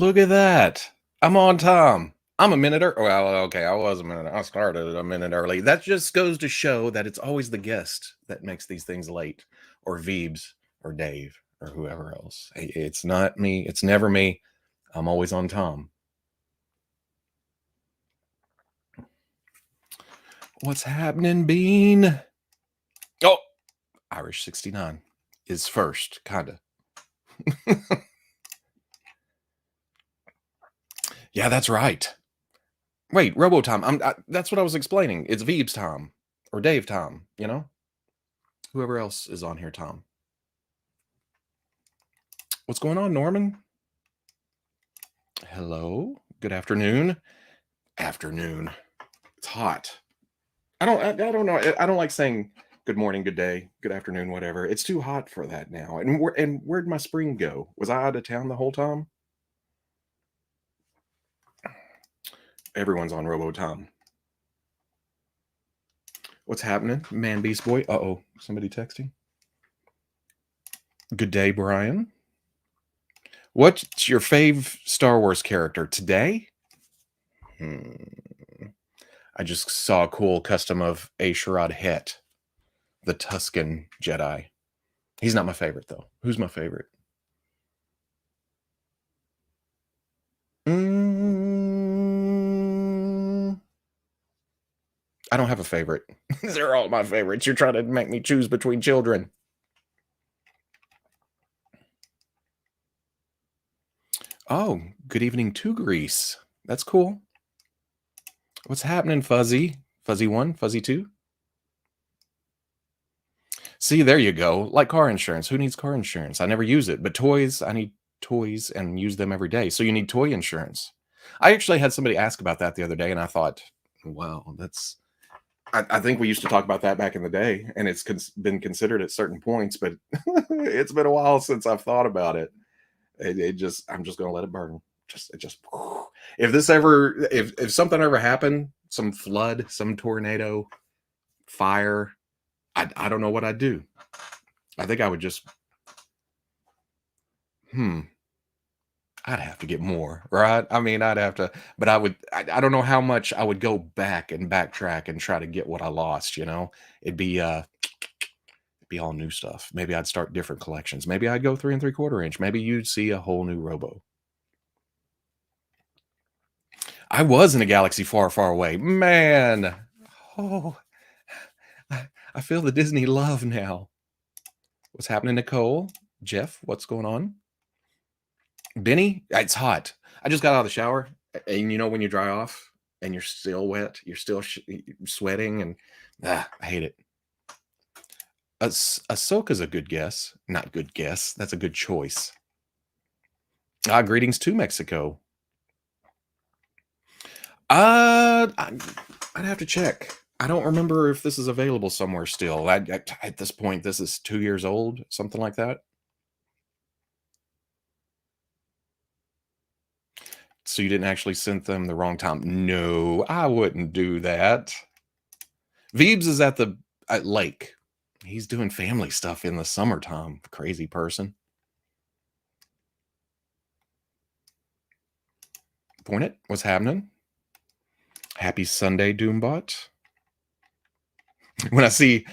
Look at that. I'm on time. I'm a minute early. Well, okay, I was a minute. I started a minute early. That just goes to show that it's always the guest that makes these things late, or Veebs, or Dave, or whoever else. It's not me. It's never me. I'm always on time. What's happening, Bean? Oh, Irish 69 is first, kind of. Yeah, that's right. Wait, Robo time. That's what I was explaining. It's Veebs time or Dave time, you know? Whoever else is on here, Tom. What's going on, Norman? Hello. Good afternoon. Afternoon. It's hot. I don't know. I don't like saying good morning, good day, good afternoon, whatever. It's too hot for that now. And where'd my spring go? Was I out of town the whole time? Everyone's on Robo Tom. What's happening, Man Beast Boy? Uh-oh, somebody texting. Good day, Brian. What's your fave Star Wars character today? I just saw a cool custom of Asherad Het, the Tuscan Jedi. He's not my favorite, though. Who's my favorite? I don't have a favorite. They're all my favorites. You're trying to make me choose between children. Oh, good evening to Greece. That's cool. What's happening, Fuzzy? Fuzzy 1, Fuzzy 2? See, there you go. Like car insurance. Who needs car insurance? I never use it. But toys, I need toys and use them every day. So you need toy insurance. I actually had somebody ask about that the other day, and I thought, wow, that's... I think we used to talk about that back in the day, and it's been considered at certain points, but it's been a while since I've thought about it. I'm just going to let it burn. If something ever happened, some flood, some tornado, fire, I don't know what I'd do. I think I would just, I'd have to get more, right? I mean, I'd have to, but I don't know how much I would go back and backtrack and try to get what I lost, you know? It'd be all new stuff. Maybe I'd start different collections. Maybe I'd go 3 3/4 inch. Maybe you'd see a whole new Robo. I was in a galaxy far, far away. Man. Oh, I feel the Disney love now. What's happening, Nicole? Jeff, what's going on? Benny, it's hot. I just got out of the shower, and you know when you dry off and you're still wet, you're still sweating, and I hate it. Ahsoka's a good guess. Not good guess. That's a good choice. Greetings to Mexico. I'd have to check. I don't remember if this is available somewhere still. At this point, this is 2 years old, something like that. So you didn't actually send them the wrong time? No, I wouldn't do that. Veebs is at the lake. He's doing family stuff in the summertime. Crazy person. Point it. What's happening? Happy Sunday, Doombot. When I see,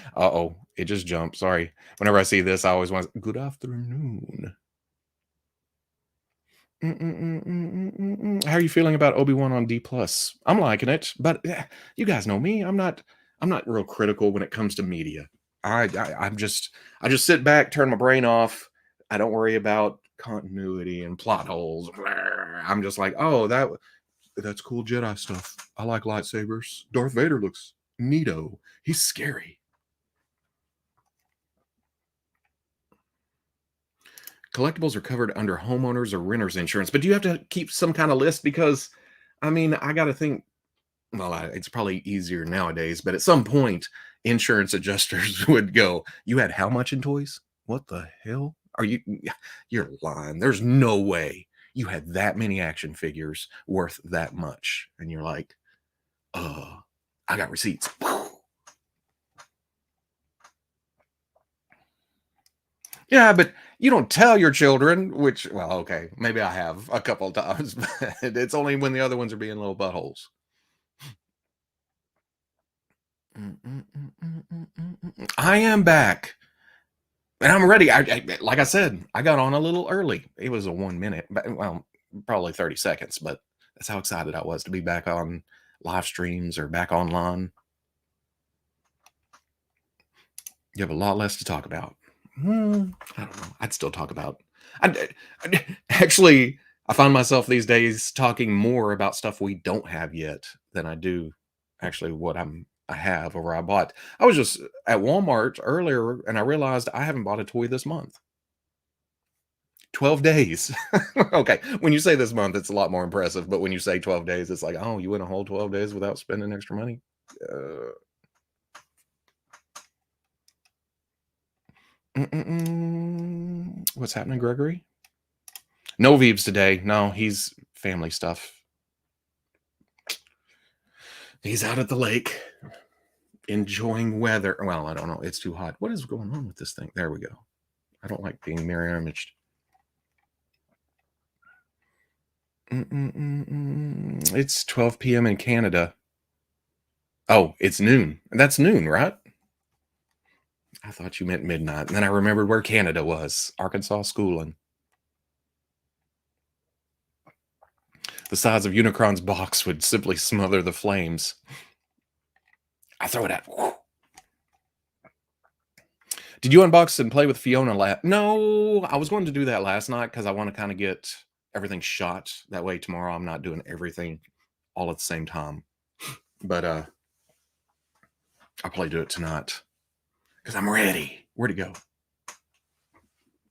it just jumped. Sorry. Whenever I see this, I always want good afternoon. How are you feeling about Obi-Wan on D+? I'm liking it, but you guys know me. I'm not real critical when it comes to media. I just sit back, turn my brain off. I don't worry about continuity and plot holes. I'm just like, oh, that's cool Jedi stuff. I like lightsabers. Darth Vader looks neato. He's scary. Collectibles are covered under homeowners or renters insurance, but do you have to keep some kind of list? Because, I mean, I got to think, well, it's probably easier nowadays, but at some point, insurance adjusters would go, you had how much in toys? What the hell? You're lying. There's no way you had that many action figures worth that much. And you're like, I got receipts. Yeah, but you don't tell your children, which, well, okay, maybe I have a couple of times, but it's only when the other ones are being little buttholes. I am back. And I'm ready. Like I said, I got on a little early. It was a 1 minute, but well, probably 30 seconds, but that's how excited I was to be back on live streams or back online. You have a lot less to talk about. I don't know. I'd still talk about. Actually, I find myself these days talking more about stuff we don't have yet than I do actually what I have or I bought. I was just at Walmart earlier and I realized I haven't bought a toy this month. 12 days. Okay. When you say this month, it's a lot more impressive. But when you say 12 days, it's like, oh, you went a whole 12 days without spending extra money. Uh, What's happening, Gregory? No Veebs today. No, he's family stuff. He's out at the lake enjoying weather. Well, I don't know. It's too hot. What is going on with this thing? There we go. I don't like being mirror imaged. It's 12 p.m. in Canada. Oh, it's noon. That's noon, right? I thought you meant midnight. And then I remembered where Canada was. Arkansas schooling. The size of Unicron's box would simply smother the flames. I throw it out. Did you unbox and play with Fiona No, I was going to do that last night because I want to kind of get everything shot. That way tomorrow I'm not doing everything all at the same time. But I'll probably do it tonight because I'm ready. Where'd it go?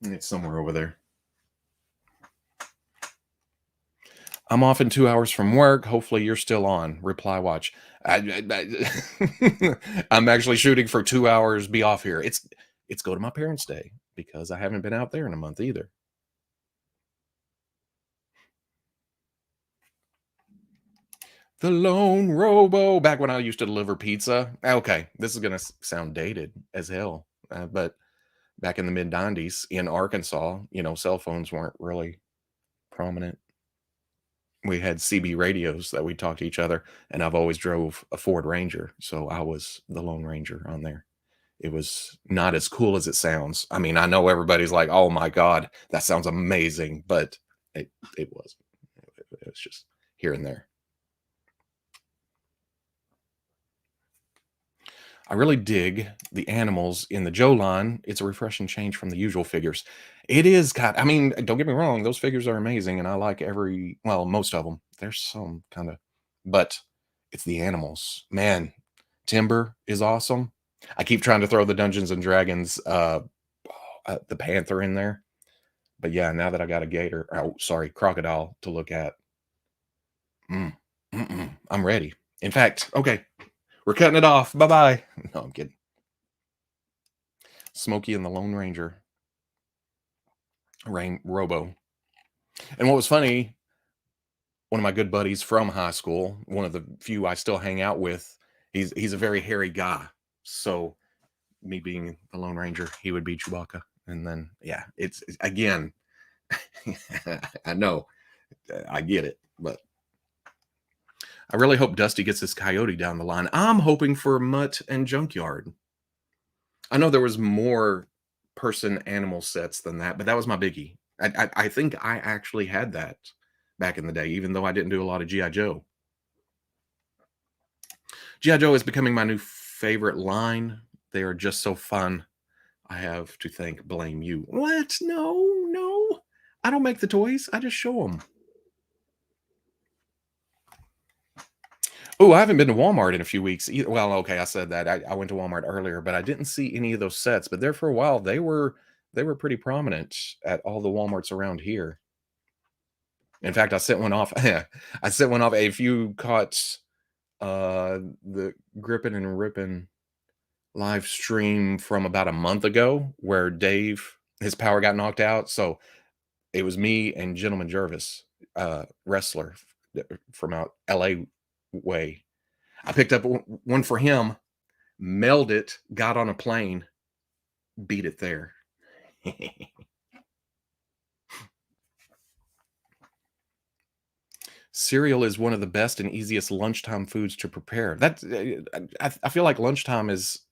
It's somewhere over there. I'm off in 2 hours from work. Hopefully you're still on. Reply watch. I'm actually shooting for 2 hours. Be off here. It's go to my parents' day because I haven't been out there in a month either. The lone Robo. Back when I used to deliver pizza. Okay, this is gonna sound dated as hell, but back in the mid '90s in Arkansas, cell phones weren't really prominent. We had CB radios that we talked to each other, and I've always drove a Ford Ranger, so I was the Lone Ranger on there. It was not as cool as it sounds. I mean, I know everybody's like, "Oh my god, that sounds amazing," but it wasn't. It was just here and there. I really dig the animals in the Joe line. It's a refreshing change from the usual figures. It is I mean, don't get me wrong, those figures are amazing, and I like most of them. There's some kind of, but it's the animals. Man, Timber is awesome. I keep trying to throw the Dungeons and Dragons, the Panther in there, but yeah, now that I got a crocodile to look at, mm, I'm ready. In fact, okay, we're cutting it off. Bye bye. No, I'm kidding. Smokey and the Lone Ranger. Robo. And what was funny, one of my good buddies from high school, one of the few I still hang out with, he's a very hairy guy. So me being the Lone Ranger, he would be Chewbacca. And then yeah, it's again, I know, I get it, but I really hope Dusty gets this coyote down the line. I'm hoping for Mutt and Junkyard. I know there was more person animal sets than that, but that was my biggie. I think I actually had that back in the day, even though I didn't do a lot of GI Joe. GI Joe is becoming my new favorite line. They are just so fun. I have to blame you. What? No. I don't make the toys. I just show them. Oh, I haven't been to Walmart in a few weeks either. Well, okay, I said that. I went to Walmart earlier, but I didn't see any of those sets. But there for a while, they were pretty prominent at all the Walmarts around here. In fact, I sent one off. I sent one off. If you caught the Grippin' and Rippin' live stream from about a month ago, where Dave, his power got knocked out, so it was me and Gentleman Jervis, wrestler from out LA way. I picked up one for him, mailed it, got on a plane, beat it there. Cereal is one of the best and easiest lunchtime foods to prepare. That I feel like lunchtime is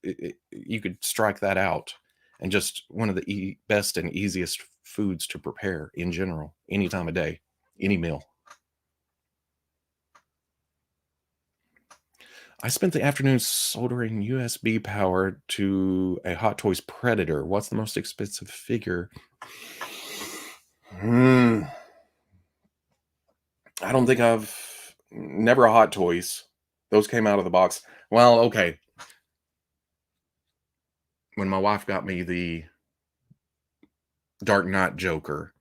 you could strike that out, and just one of the best and easiest foods to prepare in general, any time of day, any meal. I spent the afternoon soldering USB power to a Hot Toys Predator. What's the most expensive figure? Hmm. I don't think I've never a Hot Toys. Those came out of the box. Well, okay. When my wife got me the Dark Knight Joker,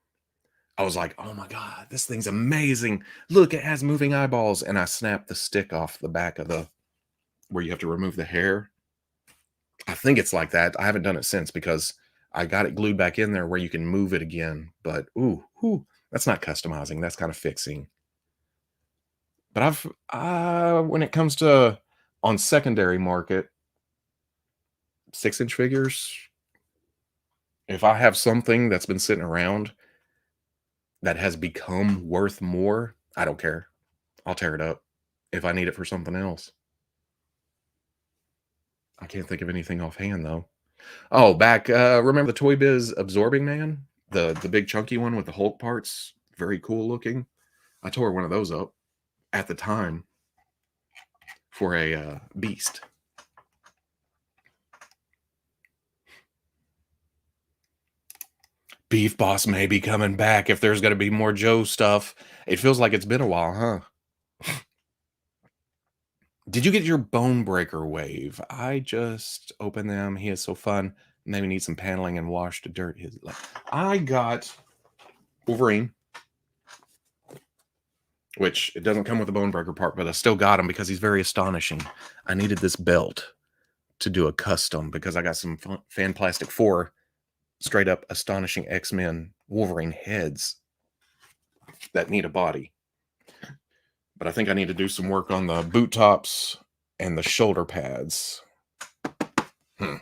I was like, "Oh my god, this thing's amazing. Look, it has moving eyeballs." And I snapped the stick off the back of the where you have to remove the hair. I think it's like that. I haven't done it since because I got it glued back in there where you can move it again. But that's not customizing. That's kind of fixing. But when it comes to on secondary market 6-inch figures, if I have something that's been sitting around that has become worth more, I don't care. I'll tear it up if I need it for something else. I can't think of anything offhand though. Oh, remember the Toy Biz Absorbing Man? The big chunky one with the Hulk parts? Very cool looking. I tore one of those up at the time for a beast. Beef Boss may be coming back if there's going to be more Joe stuff. It feels like it's been a while, huh? Did you get your Bone Breaker wave? I just opened them. He is so fun. Maybe need some paneling and wash the dirt. I got Wolverine, which it doesn't come with the Bone Breaker part, but I still got him because he's very astonishing. I needed this belt to do a custom because I got some fan plastic 4 straight up astonishing X-Men Wolverine heads that need a body. But I think I need to do some work on the boot tops and the shoulder pads. Then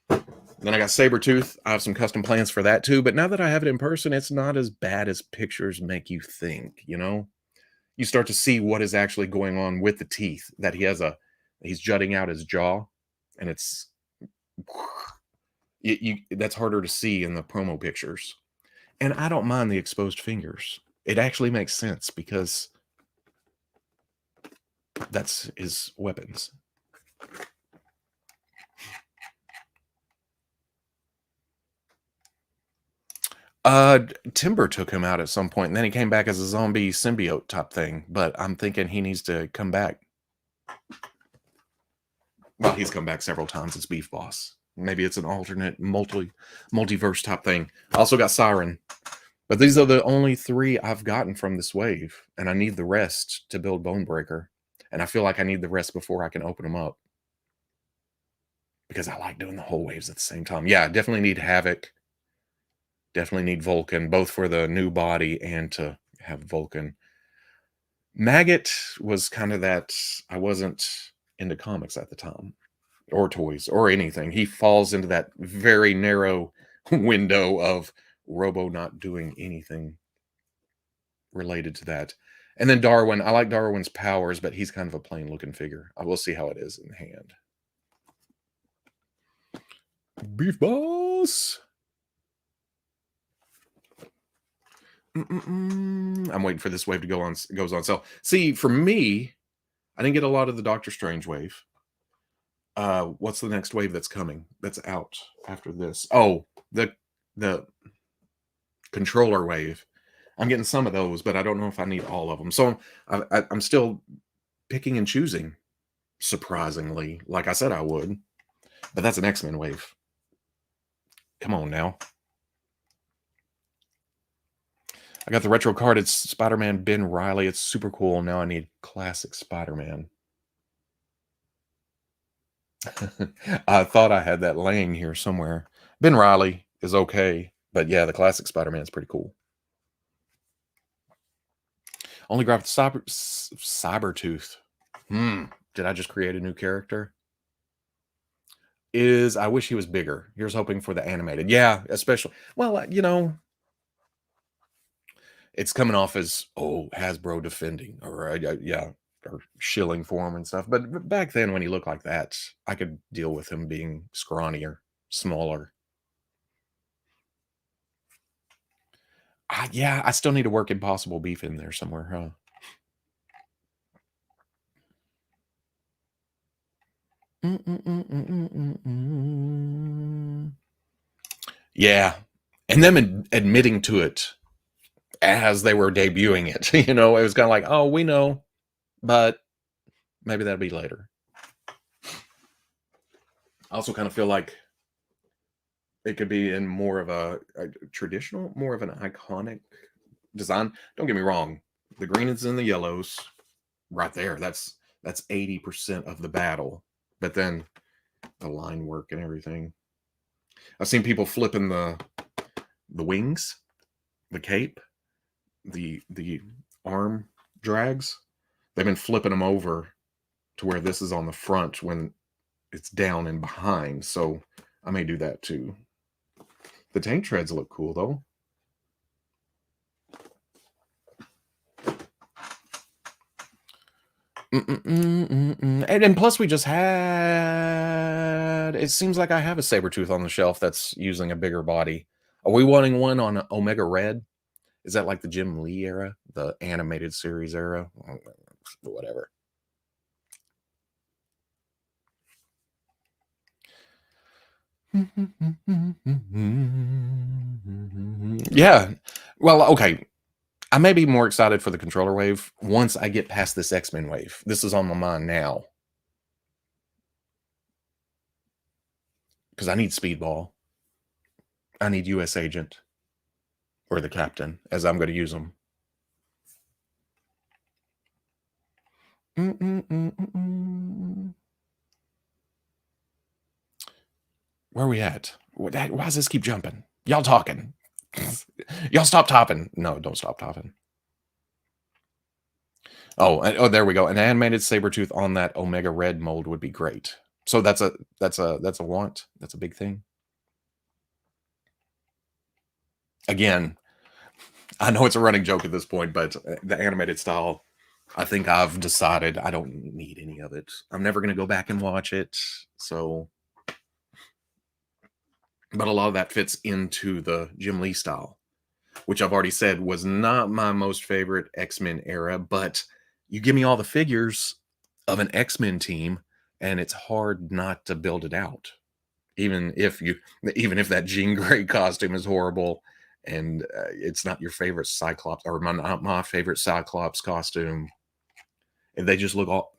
I got Sabretooth. I have some custom plans for that too. But now that I have it in person, it's not as bad as pictures make you think, you know? You start to see what is actually going on with the teeth, that he's jutting out his jaw, and it's that's harder to see in the promo pictures. And I don't mind the exposed fingers. It actually makes sense because that's his weapons. Timber took him out at some point, and then he came back as a zombie symbiote type thing. But I'm thinking he needs to come back. Well, he's come back several times as Beef Boss. Maybe it's an alternate multiverse type thing. I also got Siren. But these are the only 3 I've gotten from this wave, and I need the rest to build Bonebreaker. And I feel like I need the rest before I can open them up. Because I like doing the whole waves at the same time. Yeah, I definitely need Havoc. Definitely need Vulcan, both for the new body and to have Vulcan. Maggot was kind of that, I wasn't into comics at the time, or toys, or anything. He falls into that very narrow window of Robo not doing anything related to that. And then Darwin, I like Darwin's powers, but he's kind of a plain looking figure. I will see how it is in hand. Beef Boss. I'm waiting for this wave to goes on sale. See, for me, I didn't get a lot of the Doctor Strange wave. What's the next wave that's coming? That's out after this. Oh, the controller wave. I'm getting some of those, but I don't know if I need all of them. So I'm still picking and choosing, surprisingly, like I said I would. But that's an X-Men wave. Come on now. I got the retro carded Spider-Man Ben Reilly. It's super cool. Now I need classic Spider-Man. I thought I had that laying here somewhere. Ben Reilly is okay, but yeah, the classic Spider-Man is pretty cool. Only grabbed Cybertooth. Did I just create a new character? is I wish he was bigger. Here's hoping for the animated. Yeah, especially. Well, it's coming off as, oh, Hasbro defending, or yeah, or shilling for him and stuff. But back then, when he looked like that, I could deal with him being scrawnier, smaller. Yeah, I still need to work Impossible Beef in there somewhere, huh? Yeah, and them admitting to it as they were debuting it, it was kind of like, oh, we know, but maybe that'll be later. I also kind of feel like it could be in more of a traditional, more of an iconic design. Don't get me wrong, the greens and the yellows, right there. That's 80% of the battle. But then the line work and everything. I've seen people flipping the wings, the cape, the arm drags. They've been flipping them over to where this is on the front when it's down and behind. So I may do that too. The tank treads look cool though. And plus we just had, it seems like I have a Sabretooth on the shelf that's using a bigger body. Are we wanting one on Omega Red? Is that like the Jim Lee era, the animated series era? Whatever. Yeah. Well, okay. I may be more excited for the controller wave once I get past this X-Men wave. This is on my mind now. Because I need Speedball. I need US Agent. Or the Captain, as I'm going to use them. Where are we at? Why does this keep jumping? Y'all talking. Y'all stop topping. No, don't stop topping. Oh, there we go. An animated Sabretooth on that Omega Red mold would be great. So that's a want. That's a big thing. Again, I know it's a running joke at this point, but the animated style, I think I've decided I don't need any of it. I'm never going to go back and watch it. So, but a lot of that fits into the Jim Lee style, which I've already said was not my most favorite X-Men era, but you give me all the figures of an X-Men team and it's hard not to build it out. Even if that Jean Grey costume is horrible and it's not your favorite Cyclops or not my favorite Cyclops costume, and they just look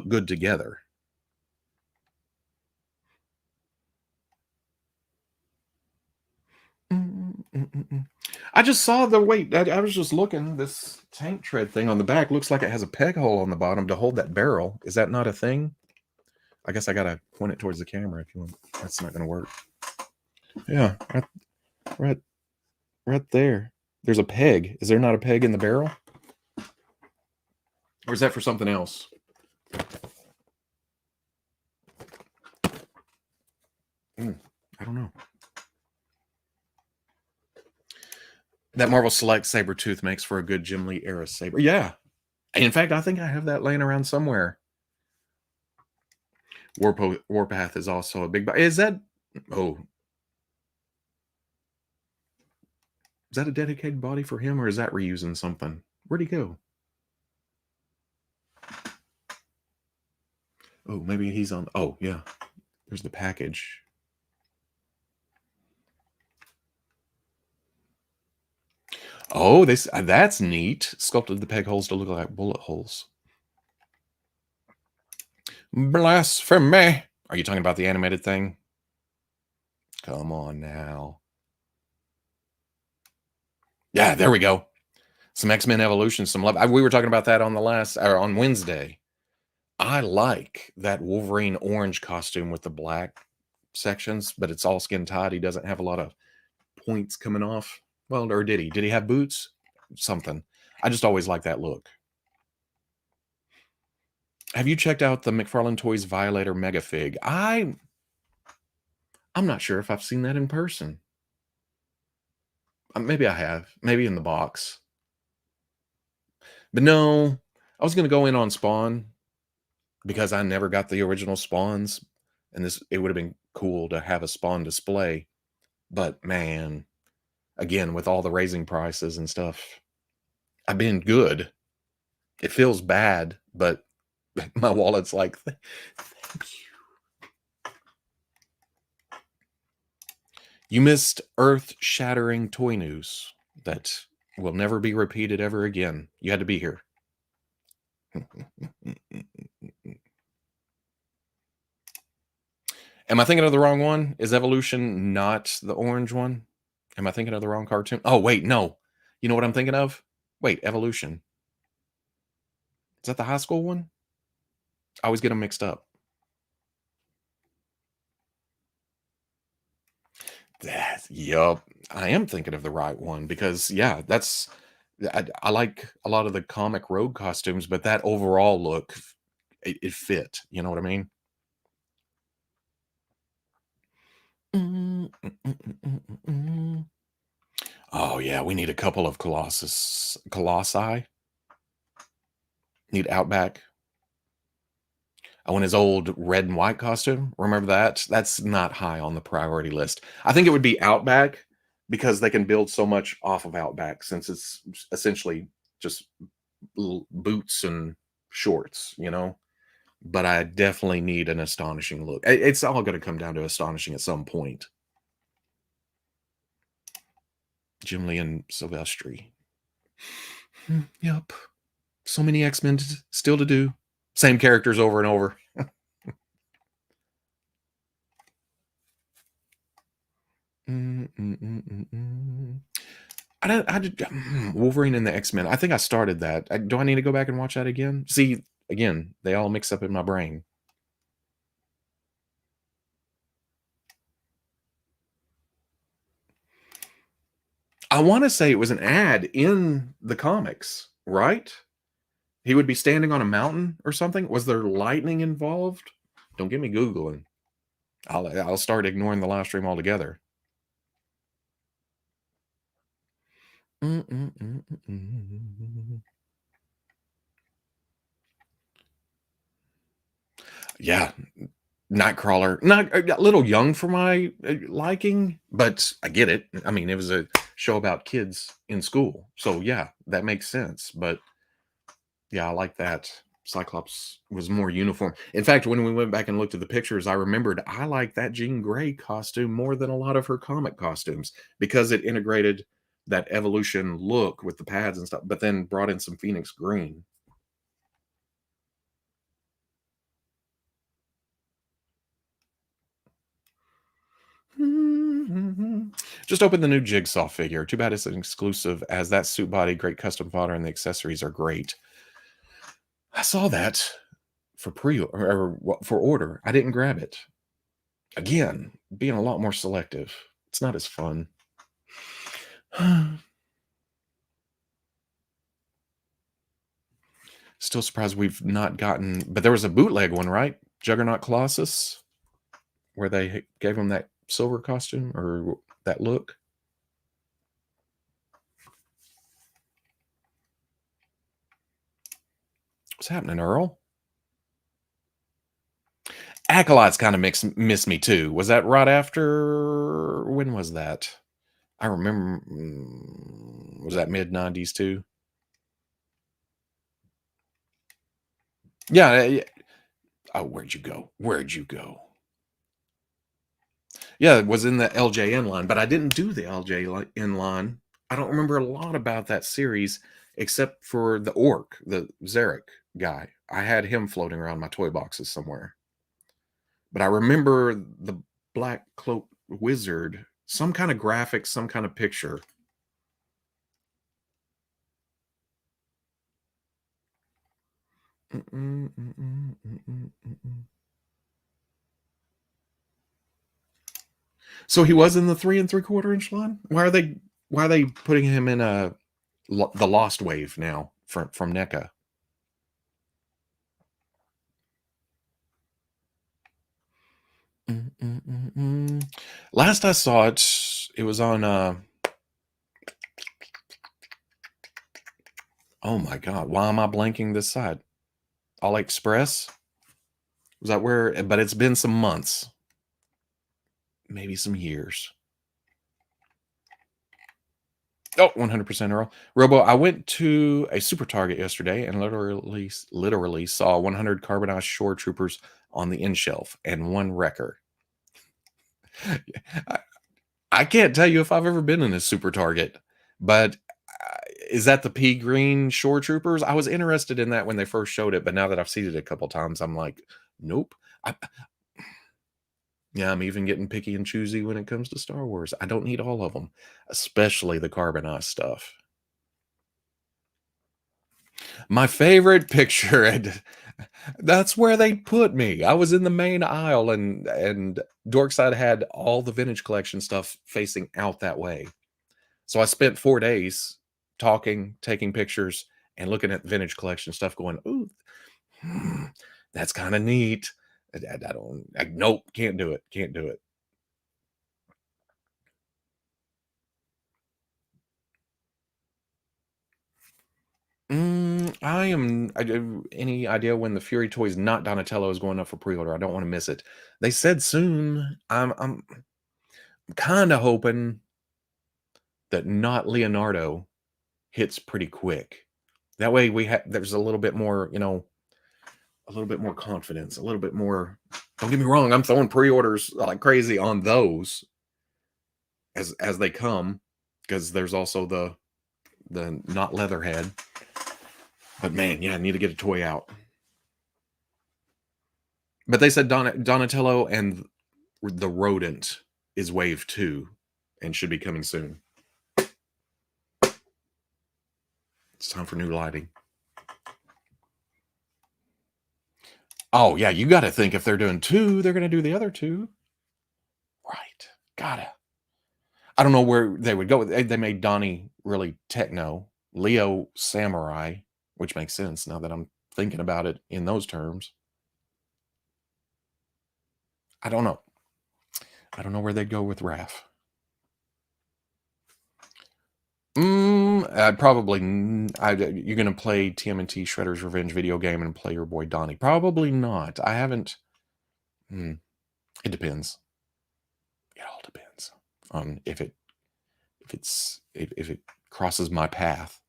good together. I just saw the I was just looking. This tank tread thing on the back looks like it has a peg hole on the bottom to hold that barrel. Is that not a thing? I guess I gotta point it towards the camera if you want. That's not gonna work. Yeah, right there. There's a peg. Is there not a peg in the barrel? Or is that for something else? I don't know. That Marvel Select Sabretooth makes for a good Jim Lee era saber. Yeah. In fact, I think I have that laying around somewhere. Warpath is also a big... Is that... Oh. Is that a dedicated body for him, or is that reusing something? Where'd he go? Oh, maybe he's on... Oh, yeah. There's the package. Oh, that's neat. Sculpted the peg holes to look like bullet holes. Blasphemy. Are you talking about the animated thing? Come on now. Yeah, there we go. Some X-Men Evolution, some love. We were talking about that on Wednesday. I like that Wolverine orange costume with the black sections, but it's all skin tight. He doesn't have a lot of points coming off. Well, or did he? Did he have boots? Something. I just always like that look. Have you checked out the McFarlane Toys Violator Mega Fig? I I'm not sure if I've seen that in person. Maybe I have. Maybe in the box. But no, I was gonna go in on Spawn because I never got the original Spawns, and this it would have been cool to have a Spawn display. But man, again, with all the raising prices and stuff, I've been good. It feels bad, but my wallet's like, thank you. You missed earth-shattering toy news that will never be repeated ever again. You had to be here. Am I thinking of the wrong one? Is Evolution not the orange one? Am I thinking of the wrong cartoon? Oh, wait, no. You know what I'm thinking of? Wait, Evolution. Is that the high school one? I always get them mixed up. Yup. I am thinking of the right one because, yeah, that's. I like a lot of the comic rogue costumes, but that overall look, it fit. You know what I mean? Mm, mm, mm, mm, mm, mm. Oh yeah, we need a couple of Colossi. Need Outback. I want his old red and white costume. Remember that? That's not high on the priority list. I think it would be Outback because they can build so much off of Outback since it's essentially just boots and shorts, you know? But I definitely need an astonishing look. It's all going to come down to astonishing at some point. Jim Lee and Silvestri. Yep. So many X-Men still to do. Same characters over and over. Wolverine and the X-Men. I think I started that. Do I need to go back and watch that again? See, again, they all mix up in my brain. I want to say it was an ad in the comics, right? He would be standing on a mountain or something. Was there lightning involved? Don't get me Googling. I'll start ignoring the live stream altogether. Yeah, Nightcrawler, not a little young for my liking, but I get it. I mean, it was a show about kids in school, so yeah, that makes sense. But yeah, I like that. Cyclops was more uniform. In fact, when we went back and looked at the pictures, I remembered I like that Jean Grey costume more than a lot of her comic costumes because it integrated that evolution look with the pads and stuff, but then brought in some Phoenix green. Just opened the new Jigsaw figure. Too bad it's an exclusive, as that suit body, great custom fodder, and the accessories are great. I saw that for for order. I didn't grab it. Again, being a lot more selective. It's not as fun. Still surprised we've not gotten, but there was a bootleg one, right? Juggernaut Colossus, where they gave him that silver costume or that look. What's happening, Earl? Acolytes kind of miss me too. Was that right after? When was that? I remember. Was that mid '90s too? Yeah. Oh, where'd you go? Where'd you go? Yeah, it was in the LJN line, but I didn't do the LJN line. I don't remember a lot about that series except for the orc, the Zarek guy. I had him floating around my toy boxes somewhere. But I remember the black cloak wizard, some kind of graphic, some kind of picture. So he was in the 3 3/4 inch line. Why are they putting him in the Lost Wave now from NECA? Last I saw it, it was on, oh my God, why am I blanking this side? AliExpress? Was that where? But it's been some months, maybe some years. Oh, 100% Earl. Robo, I went to a super Target yesterday and literally saw 100 carbonized shore troopers on the end shelf and one wrecker. I, I can't tell you if I've ever been in a super Target, but is that the pea green shore troopers? I was interested in that when they first showed it, but now that I've seen it a couple times, I'm like, nope. Yeah, I'm even getting picky and choosy when it comes to Star Wars. I don't need all of them, especially the carbonized stuff. My favorite picture, and that's where they put me. I was in the main aisle, and Dorkside had all the vintage collection stuff facing out that way. So I spent 4 days talking, taking pictures, and looking at vintage collection stuff, going, "Ooh, that's kind of neat." I don't. Nope, can't do it. Can't do it. I am. I do any idea when the Fury Toys not Donatello is going up for pre-order? I don't want to miss it. They said soon. I'm kind of hoping that not Leonardo hits pretty quick. That way we have there's a little bit more, a little bit more confidence, a little bit more. Don't get me wrong, I'm throwing pre-orders like crazy on those as they come, because there's also the not Leatherhead. But man, yeah, I need to get a toy out. But they said Donatello and the Rodent is wave 2 and should be coming soon. It's time for new lighting. Oh, yeah, you got to think if they're doing 2, they're going to do the other 2. Right. Gotta. I don't know where they would go. They made Donnie really techno, Leo samurai, which makes sense now that I'm thinking about it in those terms. I don't know. I don't know where they'd go with Raph. I'd probably. You're going to play TMNT Shredder's Revenge video game and play your boy Donnie? Probably not. I haven't. It depends. It all depends on if it crosses my path.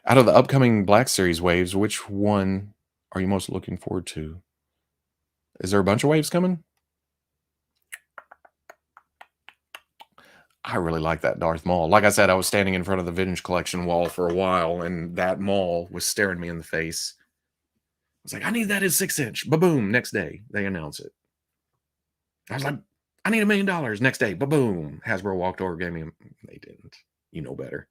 Out of the upcoming Black Series waves, which one are you most looking forward to? Is there a bunch of waves coming? I really like that Darth Maul. Like I said, I was standing in front of the vintage collection wall for a while, and that Maul was staring me in the face. I was like, I need that in 6-inch. Ba-boom. Next day, they announce it. I was like, I need $1 million. Next day, ba-boom. Hasbro walked over, gave me them. They didn't. You know better.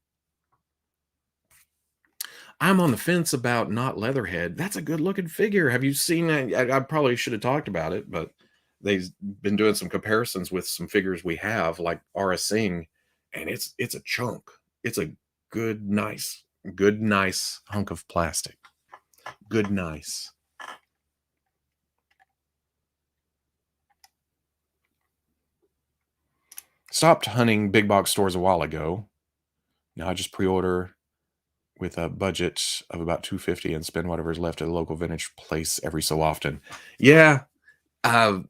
I'm on the fence about not Leatherhead. That's a good looking figure. Have you seen it? I probably should have talked about it, but they've been doing some comparisons with some figures we have, like Aura Singh, and it's a chunk. It's a good, nice hunk of plastic. Good, nice. Stopped hunting big box stores a while ago. Now I just pre-order with a budget of about $250 and spend whatever's left at a local vintage place every so often. Yeah, I'll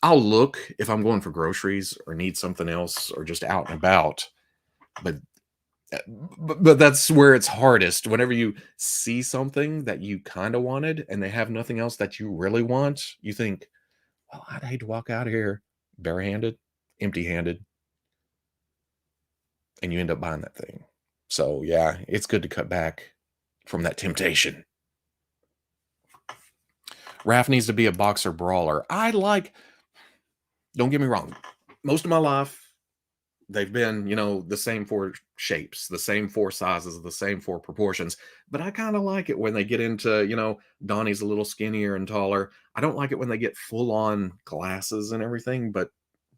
look if I'm going for groceries or need something else or just out and about. But that's where it's hardest. Whenever you see something that you kind of wanted and they have nothing else that you really want, you think, well, I'd hate to walk out of here barehanded, empty-handed, and you end up buying that thing. So yeah, it's good to cut back from that temptation. Raph needs to be a boxer brawler. Don't get me wrong, most of my life, they've been, the same 4 shapes, the same 4 sizes, the same 4 proportions. But I kind of like it when they get into, Donnie's a little skinnier and taller. I don't like it when they get full on glasses and everything, but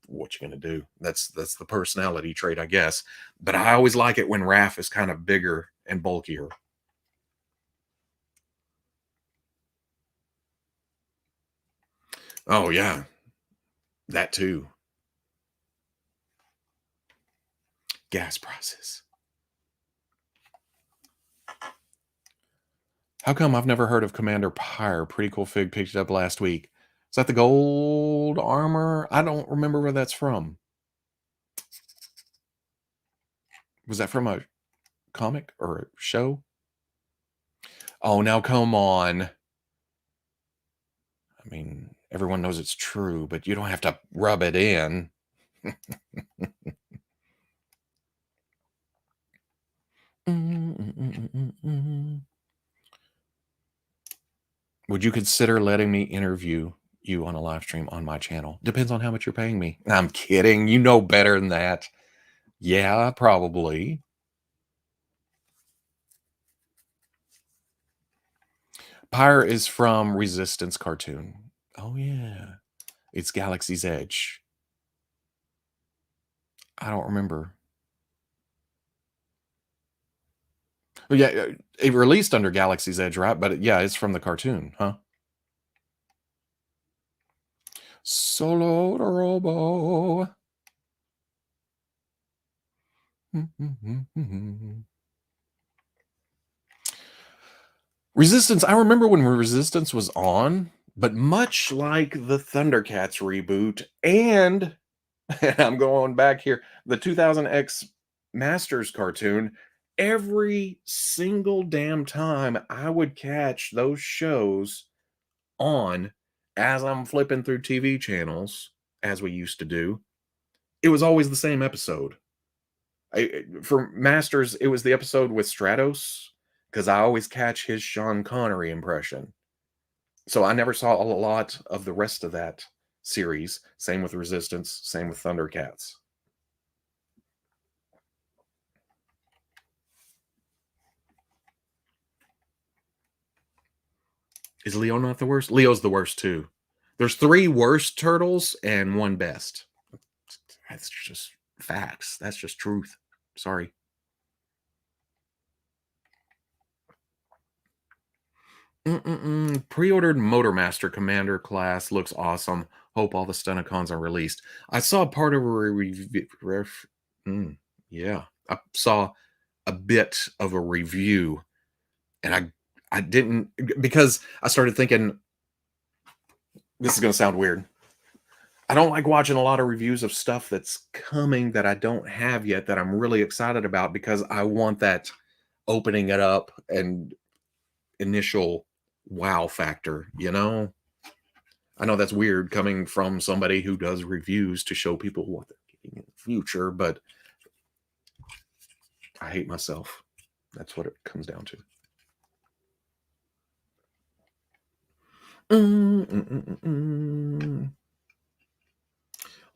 what you gonna do? That's the personality trait, I guess. But I always like it when Raph is kind of bigger and bulkier. Oh, yeah. That too. Gas prices. How come I've never heard of Commander Pyre? Pretty cool fig, picked it up last week. Is that the gold armor? I don't remember where that's from. Was that from a comic or a show? Oh, now come on. I mean, everyone knows it's true, but you don't have to rub it in. Would you consider letting me interview you on a live stream on my channel? Depends on how much you're paying me. I'm kidding. You know better than that. Yeah, probably. Pyre is from Resistance cartoon. Oh, yeah. It's Galaxy's Edge. I don't remember. Well, yeah, it released under Galaxy's Edge, right? But yeah, it's from the cartoon, huh? Solo to Robo. Resistance, I remember when Resistance was on, but much like the Thundercats reboot and I'm going back here, the 2000X Masters cartoon, every single damn time I would catch those shows on as I'm flipping through TV channels, as we used to do, it was always the same episode. For Masters, it was the episode with Stratos, because I always catch his Sean Connery impression. So I never saw a lot of the rest of that series. Same with Resistance, same with Thundercats. Is Leo not the worst? Leo's the worst too. There's 3 worst turtles and 1 best. That's just facts. That's just truth. Sorry. Pre-ordered Motormaster Commander class looks awesome. Hope all the Stunticons are released. I saw part of a review. Yeah, I saw a bit of a review, and I didn't, because I started thinking, this is going to sound weird. I don't like watching a lot of reviews of stuff that's coming that I don't have yet that I'm really excited about, because I want that opening it up and initial wow factor, you know? I know that's weird coming from somebody who does reviews to show people what they're getting in the future, but I hate myself. That's what it comes down to.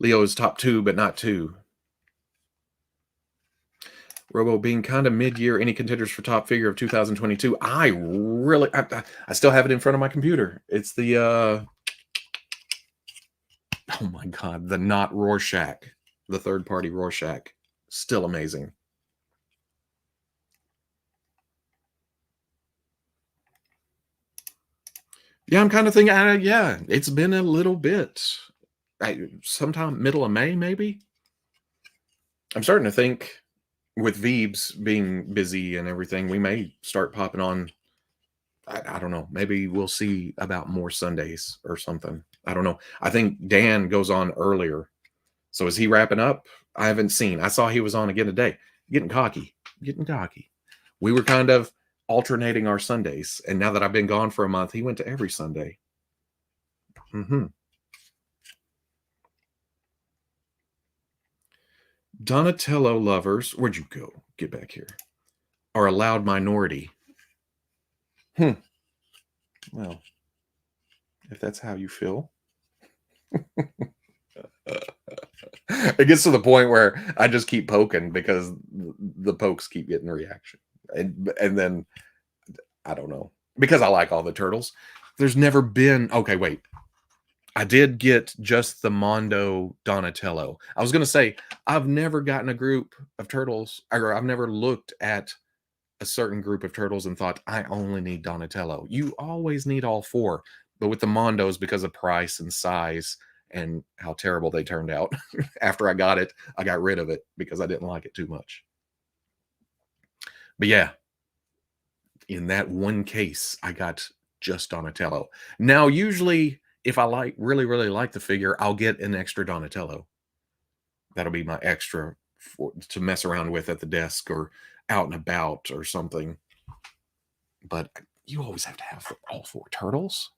Leo is top 2, but not 2. Robo being kind of mid-year, any contenders for top figure of 2022? I still have it in front of my computer. It's the oh my god, the not Rorschach, the third-party Rorschach, still amazing. Yeah, I'm kind of thinking, yeah, it's been a little bit. Sometime middle of May, maybe. I'm starting to think, with Veebs being busy and everything, we may start popping on. I don't know. Maybe we'll see about more Sundays or something. I don't know. I think Dan goes on earlier. So is he wrapping up? I haven't seen. I saw he was on again today. Getting cocky. Getting cocky. We were kind of alternating our Sundays. And now that I've been gone for a month, he went to every Sunday. Donatello lovers, where'd you go? Get back here. Are a loud minority. Well, if that's how you feel. It gets to the point where I just keep poking because the pokes keep getting reaction. And then, I don't know. Because I like all the turtles. There's never been... Okay, wait. I did get just the Mondo Donatello. I was going to say, I've never gotten a group of turtles, or I've never looked at a certain group of turtles and thought, I only need Donatello. You always need all 4. But with the Mondos, because of price and size and how terrible they turned out, after I got it, I got rid of it because I didn't like it too much. But yeah, in that one case, I got just Donatello. Now, usually, if I really like the figure, I'll get an extra Donatello. That'll be my extra to mess around with at the desk or out and about or something. But you always have to have all 4 turtles.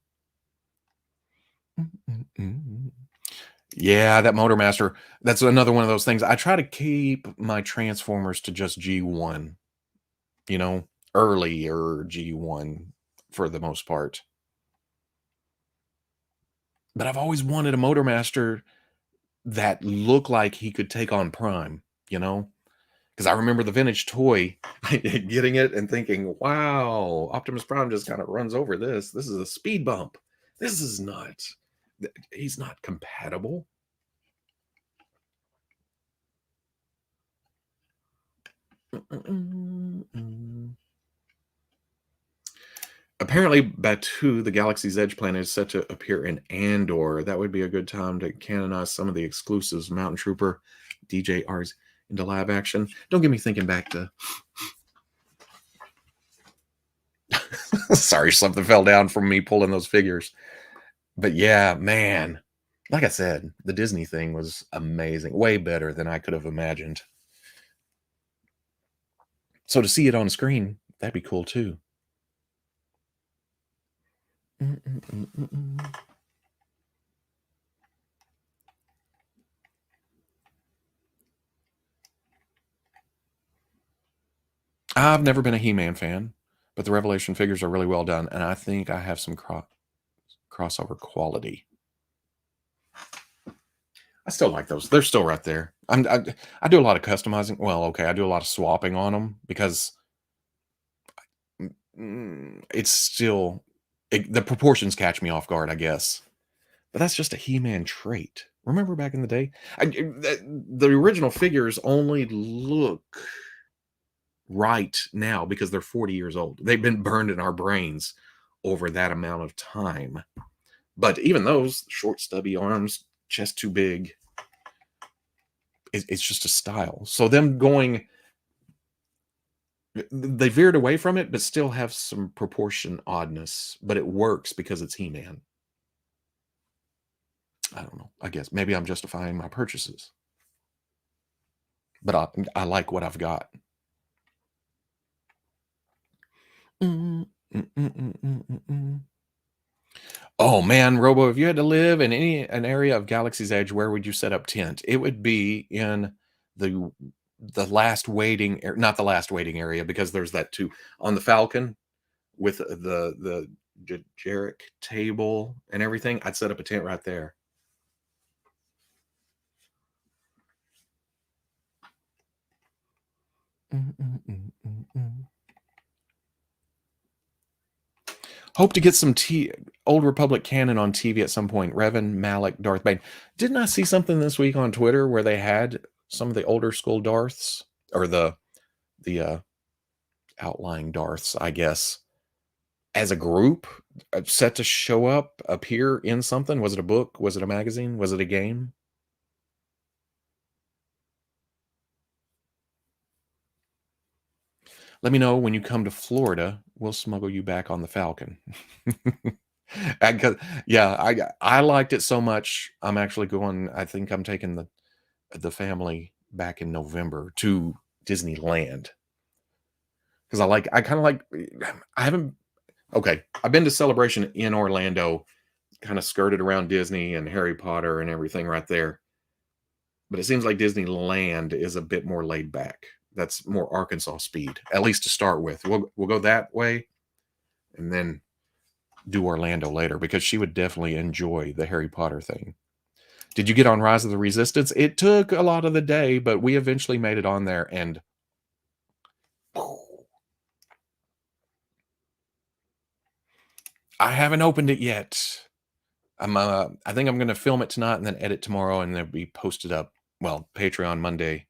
Yeah, that Motormaster. That's another one of those things. I try to keep my Transformers to just G1, you know, earlier G1 for the most part. But I've always wanted a Motormaster that looked like he could take on Prime, you know? Because I remember the vintage toy, getting it and thinking, wow, Optimus Prime just kind of runs over this. This is a speed bump. This is not, he's not compatible. Apparently, Batu, the Galaxy's Edge planet, is set to appear in Andor. That would be a good time to canonize some of the exclusives. Mountain Trooper, DJRs into live action. Don't get me thinking back to. Sorry, something fell down from me pulling those figures. But yeah, man, like I said, the Disney thing was amazing. Way better than I could have imagined. So to see it on screen, that'd be cool too. I've never been a He-Man fan, but the Revelation figures are really well done, and I think I have some crossover quality. I still like those. They're still right there. I do a lot of customizing. Well, okay, I do a lot of swapping on them because it's still the proportions catch me off guard, I guess. But that's just a He-Man trait. Remember back in the day, the original figures only look right now because they're 40 years old. They've been burned in our brains over that amount of time. But even those short, stubby arms, chest too big, it's just a style. So them going, they veered away from it, but still have some proportion oddness. But it works because it's He-Man. I don't know. I guess maybe I'm justifying my purchases. But I like what I've got. Oh man, Robo, if you had to live in an area of Galaxy's Edge, where would you set up tent? It would be in the last waiting, not the last waiting area, because there's that too on the Falcon with the Jarek table and everything. I'd set up a tent right there. Hope to get some Old Republic canon on TV at some point. Revan, Malik, Darth Bane. Didn't I see something this week on Twitter where they had some of the older school Darths, or the outlying Darths, I guess, as a group, set to show up, appear in something? Was it a book? Was it a magazine? Was it a game? Let me know when you come to Florida. We'll smuggle you back on the Falcon. I liked it so much. I'm actually going. I think I'm taking the family back in November to Disneyland because I kind of like. I haven't. Okay, I've been to Celebration in Orlando, kind of skirted around Disney and Harry Potter and everything right there. But it seems like Disneyland is a bit more laid back. That's more Arkansas speed, at least to start with. We'll go that way, and then do Orlando later because she would definitely enjoy the Harry Potter thing. Did you get on Rise of the Resistance? It took a lot of the day, but we eventually made it on there, and I haven't opened it yet. I think I'm going to film it tonight and then edit tomorrow, and they'll be posted up. Well, Patreon Monday,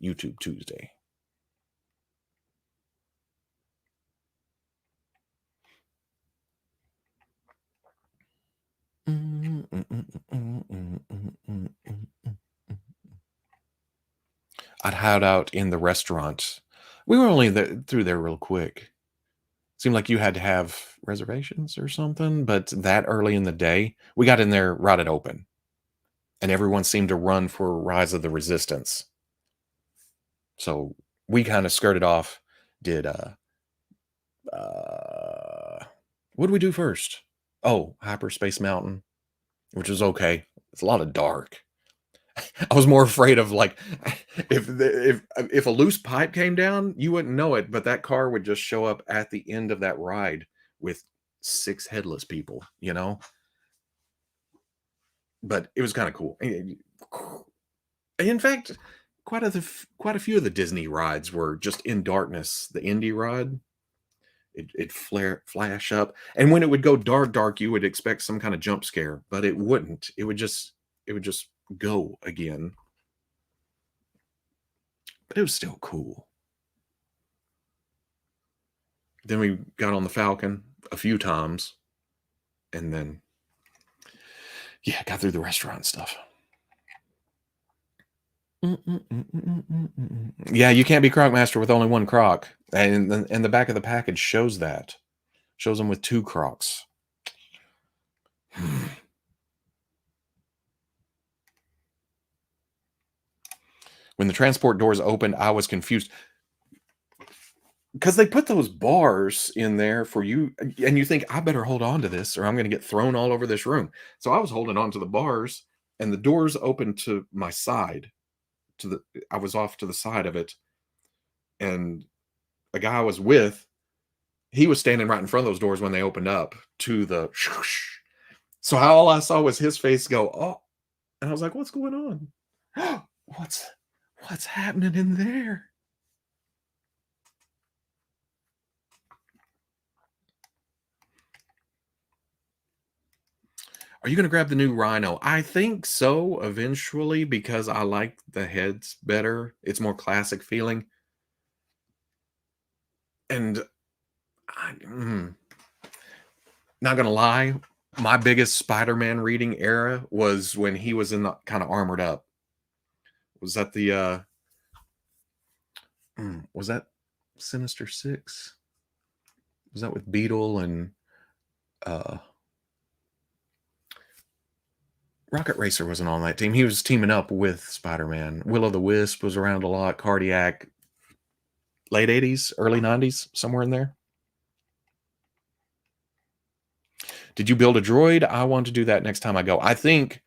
YouTube Tuesday. I'd hide out in the restaurant. We were only through there real quick. Seemed like you had to have reservations or something, but that early in the day, we got in there right at open, and everyone seemed to run for Rise of the Resistance. So we kind of skirted off. Did what did we do first? Oh, Hyperspace Mountain, which was okay. It's a lot of dark. I was more afraid of like if a loose pipe came down, you wouldn't know it, but that car would just show up at the end of that ride with 6 headless people, you know? But it was kind of cool. In fact, quite a few of the Disney rides were just in darkness. The Indy ride, it'd flash up, and when it would go dark, you would expect some kind of jump scare, but it wouldn't. It would just go again. But it was still cool. Then we got on the Falcon a few times, and then yeah, got through the restaurant stuff. Yeah, you can't be Crocmaster with only one Croc, and the back of the package shows that. Shows them with 2 Crocs. When the transport doors opened, I was confused because they put those bars in there for you, and you think I better hold on to this or I'm going to get thrown all over this room. So I was holding on to the bars, and the doors opened to my side. I was off to the side of it, and a guy I was with, he was standing right in front of those doors when they opened up to the. So all I saw was his face go, oh, and I was like, "What's going on? What's happening in there?" Are you going to grab the new Rhino? I think so eventually because I like the heads better. It's more classic feeling. And not going to lie, my biggest Spiderman reading era was when he was in the kind of armored up. Was that the was that Sinister Six? Was that with Beetle and Rocket Racer wasn't on that team. He was teaming up with Spider-Man. Will-O-the-Wisp was around a lot. Cardiac, late 80s, early 90s, somewhere in there. Did you build a droid? I want to do that next time I go. I think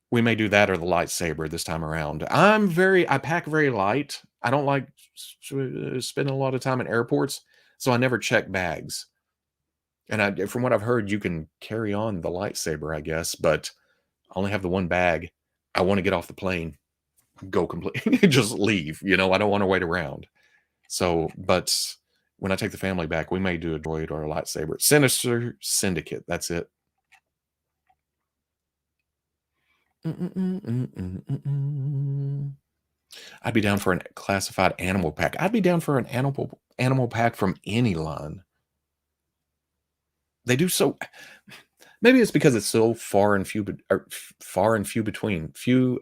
we may do that or the lightsaber this time around. I pack very light. I don't like spending a lot of time in airports, so I never check bags. And from what I've heard, you can carry on the lightsaber, I guess, but I only have the one bag. I want to get off the plane, go completely, just leave. I don't want to wait around. So, but when I take the family back, we may do a droid or a lightsaber. Sinister Syndicate. That's it. I'd be down for a classified animal pack. I'd be down for an animal pack from any line. They do so. Maybe it's because it's so far and few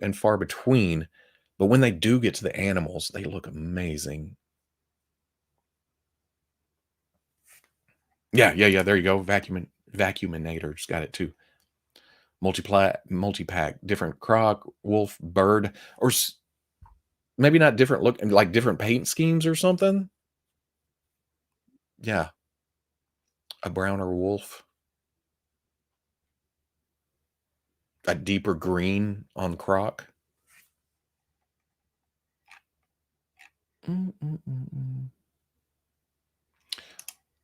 and far between. But when they do get to the animals, they look amazing. Yeah. There you go. Vacuuminator's got it too. Multi-pack, different croc, wolf, bird, or maybe not different look, like different paint schemes or something. Yeah. A browner wolf. A deeper green on croc.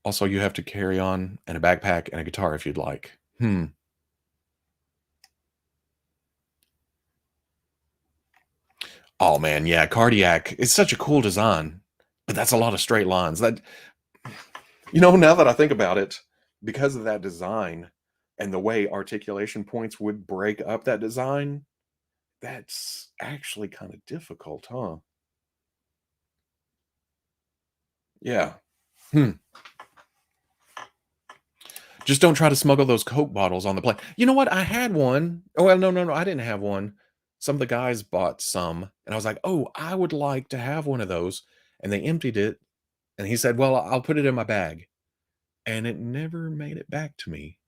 Also, you have to carry on and a backpack and a guitar if you'd like. Oh man, yeah, Cardiac. It's such a cool design, but that's a lot of straight lines. Now that I think about it, because of that design and the way articulation points would break up that design, that's actually kind of difficult, huh? Yeah. Just don't try to smuggle those Coke bottles on the plane. You know what? I had one. Oh, well, no, I didn't have one. Some of the guys bought some, and I was like, "Oh, I would like to have one of those." And they emptied it, and he said, "Well, I'll put it in my bag." And it never made it back to me.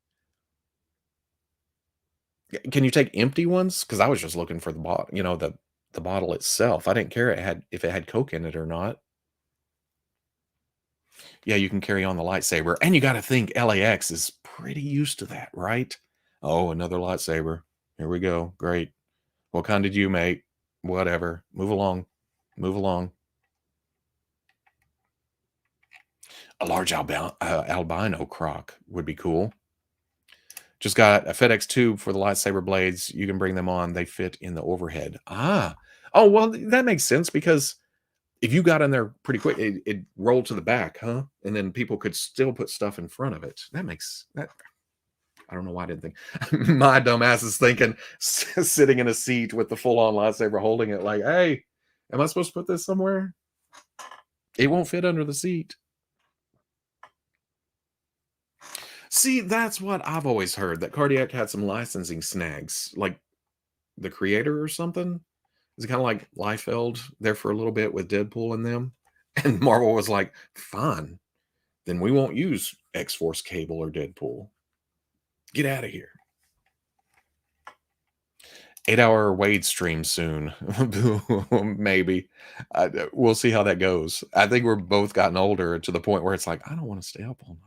Can you take empty ones? Because I was just looking for the bottle, the bottle itself. I didn't care if it had Coke in it or not. Yeah, you can carry on the lightsaber, and you gotta think LAX is pretty used to that, right? "Oh, another lightsaber. Here we go. Great. What kind did you make? Whatever. Move along. Move along." A large albino croc would be cool. Just got a FedEx tube for the lightsaber blades. You can bring them on. They fit in the overhead. Ah. Oh, well, that makes sense because if you got in there pretty quick, it rolled to the back, huh? And then people could still put stuff in front of it. That makes that. I don't know why I didn't think. My dumb ass is thinking sitting in a seat with the full on lightsaber holding it like, hey, am I supposed to put this somewhere? It won't fit under the seat. See, that's what I've always heard, that Cardiac had some licensing snags, like the creator or something. Is it kind of like Liefeld there for a little bit with Deadpool and them? And Marvel was like, fine, then we won't use X Force Cable or Deadpool. Get out of here. 8-hour Wade stream soon. Maybe. We'll see how that goes. I think we're both gotten older to the point where it's like, I don't want to stay up all night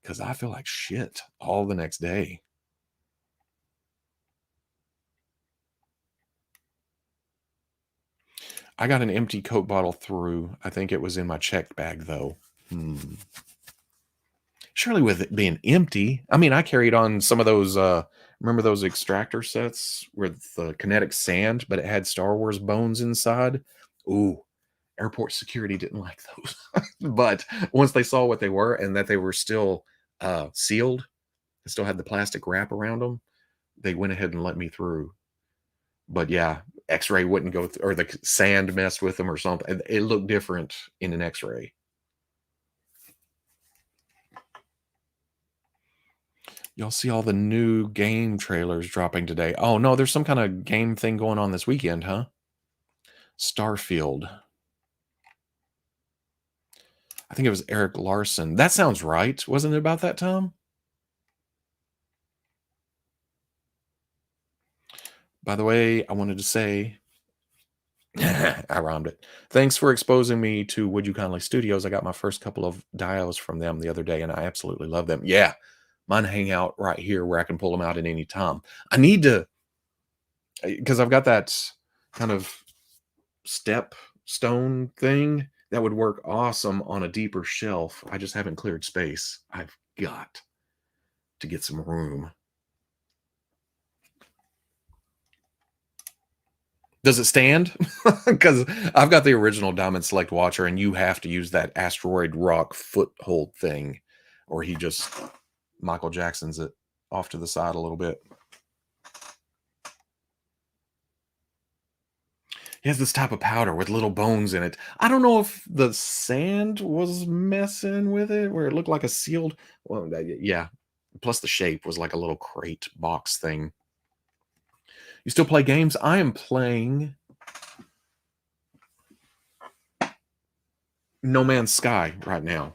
because I feel like shit all the next day. I got an empty Coke bottle through. I think it was in my checked bag, though. Surely with it being empty. I mean, I carried on some of those, remember those extractor sets with the kinetic sand, but it had Star Wars bones inside? Ooh, airport security didn't like those. But once they saw what they were and that they were still sealed, they still had the plastic wrap around them, they went ahead and let me through. But yeah, X-ray wouldn't go or the sand messed with them or something. It looked different in an X-ray. Y'all see all the new game trailers dropping today. Oh no, there's some kind of game thing going on this weekend, huh? Starfield. I think it was Eric Larson. That sounds right. Wasn't it about that time? By the way, I wanted to say I rhymed it. Thanks for exposing me to Would You Kindly Studios. I got my first couple of dials from them the other day, and I absolutely love them. Yeah, mine hang out right here where I can pull them out at any time. I need to, because I've got that kind of step stone thing that would work awesome on a deeper shelf. I just haven't cleared space. I've got to get some room. Does it stand? Because I've got the original Diamond Select Watcher, and you have to use that asteroid rock foothold thing, or he just Michael Jackson's it off to the side a little bit. He has this type of powder with little bones in it. I don't know if the sand was messing with it, where it looked like a sealed. Well, yeah. Plus, the shape was like a little crate box thing. You still play games? I am playing No Man's Sky right now.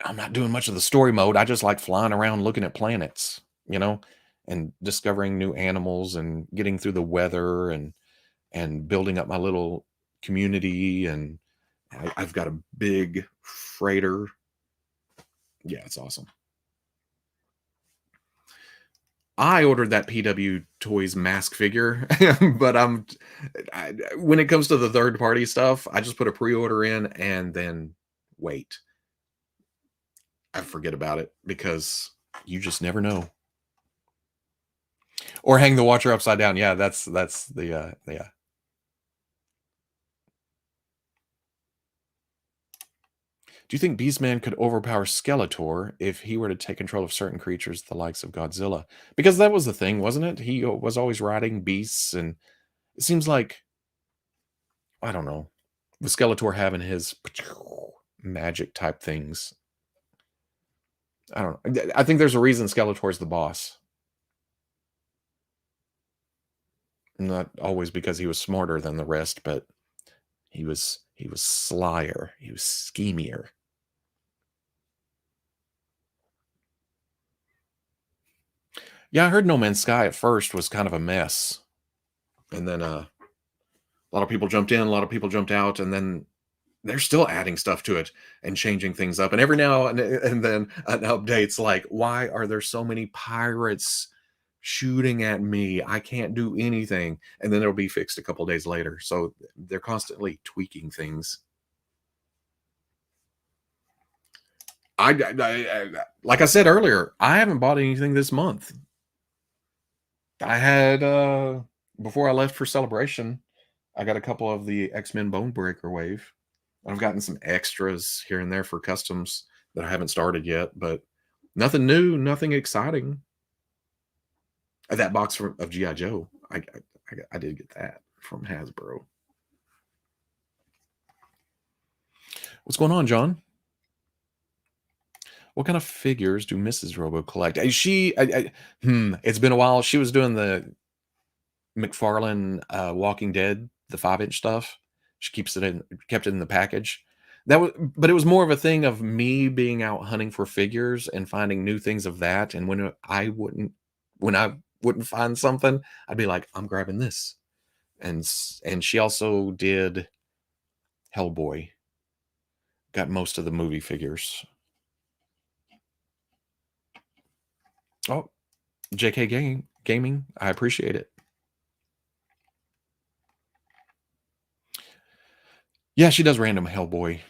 I'm not doing much of the story mode. I just like flying around looking at planets, and discovering new animals and getting through the weather and building up my little community. And I've got a big freighter. Yeah, it's awesome. I ordered that PW Toys mask figure, but when it comes to the third party stuff, I just put a pre-order in and then wait. I forget about it because you just never know. Or hang the watcher upside down. Yeah, that's the yeah. Do you think Beastman could overpower Skeletor if he were to take control of certain creatures, the likes of Godzilla? Because that was the thing, wasn't it? He was always riding beasts, and it seems like, I don't know, with Skeletor having his magic type things. I don't know. I think there's a reason Skeletor's the boss. Not always because he was smarter than the rest, but he was slyer. He was schemier. Yeah, I heard No Man's Sky at first was kind of a mess, and then a lot of people jumped in, a lot of people jumped out, and then they're still adding stuff to it and changing things up. And every now and then an update's like, why are there so many pirates shooting at me? I can't do anything. And then it'll be fixed a couple days later. So they're constantly tweaking things. Like I said earlier, I haven't bought anything this month. I had before I left for Celebration, I got a couple of the X-Men Bonebreaker wave. I've gotten some extras here and there for customs that I haven't started yet, but nothing new, nothing exciting. That box of GI Joe, I did get that from Hasbro. What's going on, John? What kind of figures do Mrs. Robo collect? It's been a while. She was doing the McFarlane Walking Dead, the 5-inch stuff. She kept it in the package. But it was more of a thing of me being out hunting for figures and finding new things of that. And when I wouldn't find something, I'd be like, I'm grabbing this. And she also did Hellboy. Got most of the movie figures. Oh, JK Gaming, I appreciate it. Yeah, she does random Hellboy.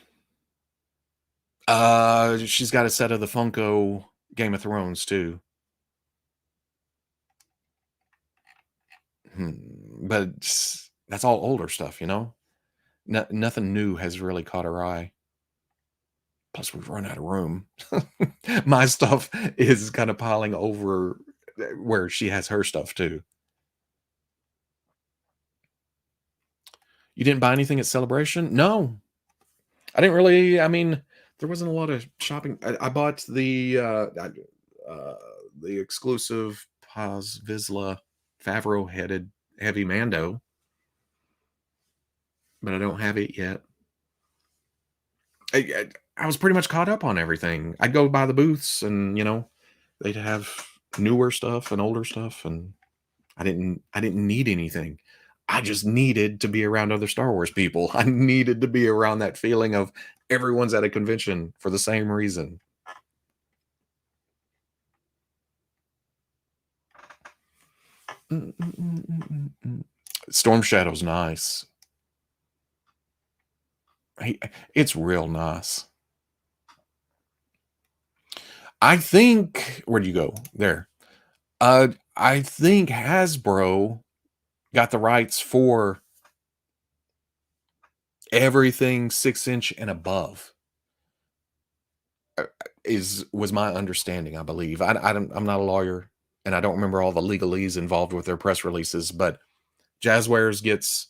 She's got a set of the Funko Game of Thrones too. But that's all older stuff, you know? Nothing new has really caught her eye. Plus, we've run out of room. My stuff is kind of piling over where she has her stuff too. You didn't buy anything at Celebration? No. I didn't really, I mean, there wasn't a lot of shopping. I bought the exclusive Paz Vizsla Favreau headed heavy Mando, but I don't have it yet. I was pretty much caught up on everything. I'd go by the booths, and they'd have newer stuff and older stuff, and I didn't need anything. I just needed to be around other Star Wars people. I needed to be around that feeling of everyone's at a convention for the same reason. Storm Shadow's nice. It's real nice. I think, where'd you go? There. I think Hasbro got the rights for everything 6-inch and above. Was my understanding, I believe. I'm not a lawyer, and I don't remember all the legalese involved with their press releases, but Jazzwares gets